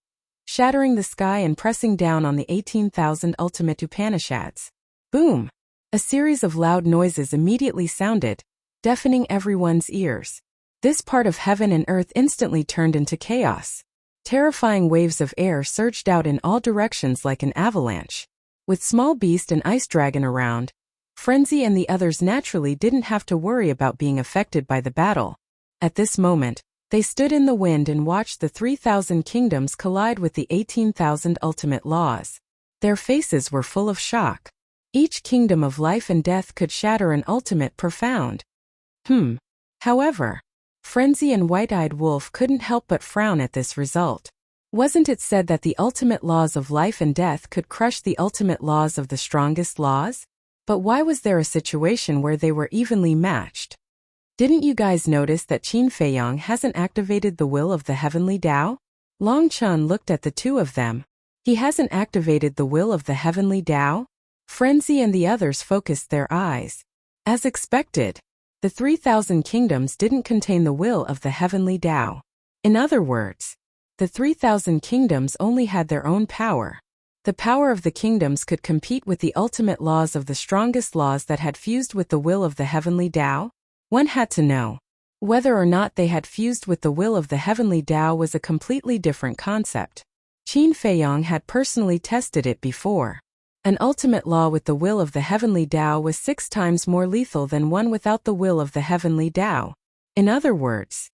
shattering the sky and pressing down on the 18,000 ultimate Upanishads. Boom! A series of loud noises immediately sounded, deafening everyone's ears. This part of heaven and earth instantly turned into chaos. Terrifying waves of air surged out in all directions like an avalanche. With Small Beast and Ice Dragon around, Frenzy and the others naturally didn't have to worry about being affected by the battle. At this moment, they stood in the wind and watched the 3,000 kingdoms collide with the 18,000 ultimate laws. Their faces were full of shock. Each kingdom of life and death could shatter an ultimate profound. However, Frenzy and White-Eyed Wolf couldn't help but frown at this result. Wasn't it said that the ultimate laws of life and death could crush the ultimate laws of the strongest laws? But why was there a situation where they were evenly matched? Didn't you guys notice that Qin Feiyang hasn't activated the will of the heavenly Tao? Long Chun looked at the two of them. He hasn't activated the will of the heavenly Tao? Frenzy and the others focused their eyes. As expected, the 3,000 kingdoms didn't contain the will of the heavenly Tao. In other words, the 3,000 kingdoms only had their own power. The power of the kingdoms could compete with the ultimate laws of the strongest laws that had fused with the will of the heavenly Tao? One had to know. Whether or not they had fused with the will of the heavenly Tao was a completely different concept. Qin Feiyong had personally tested it before. An ultimate law with the will of the heavenly Tao was 6 times more lethal than one without the will of the heavenly Tao. In other words,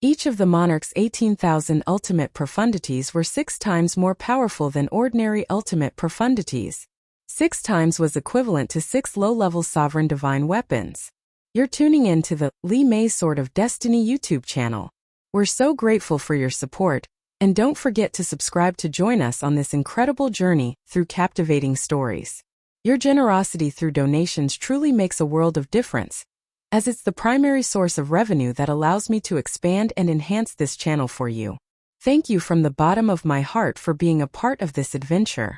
each of the monarch's 18,000 ultimate profundities were 6 times more powerful than ordinary ultimate profundities. 6 times was equivalent to 6 low-level sovereign divine weapons. You're tuning in to the Li Mei's Sword of Destiny YouTube channel. We're so grateful for your support, and don't forget to subscribe to join us on this incredible journey through captivating stories. Your generosity through donations truly makes a world of difference, as it's the primary source of revenue that allows me to expand and enhance this channel for you. Thank you from the bottom of my heart for being a part of this adventure.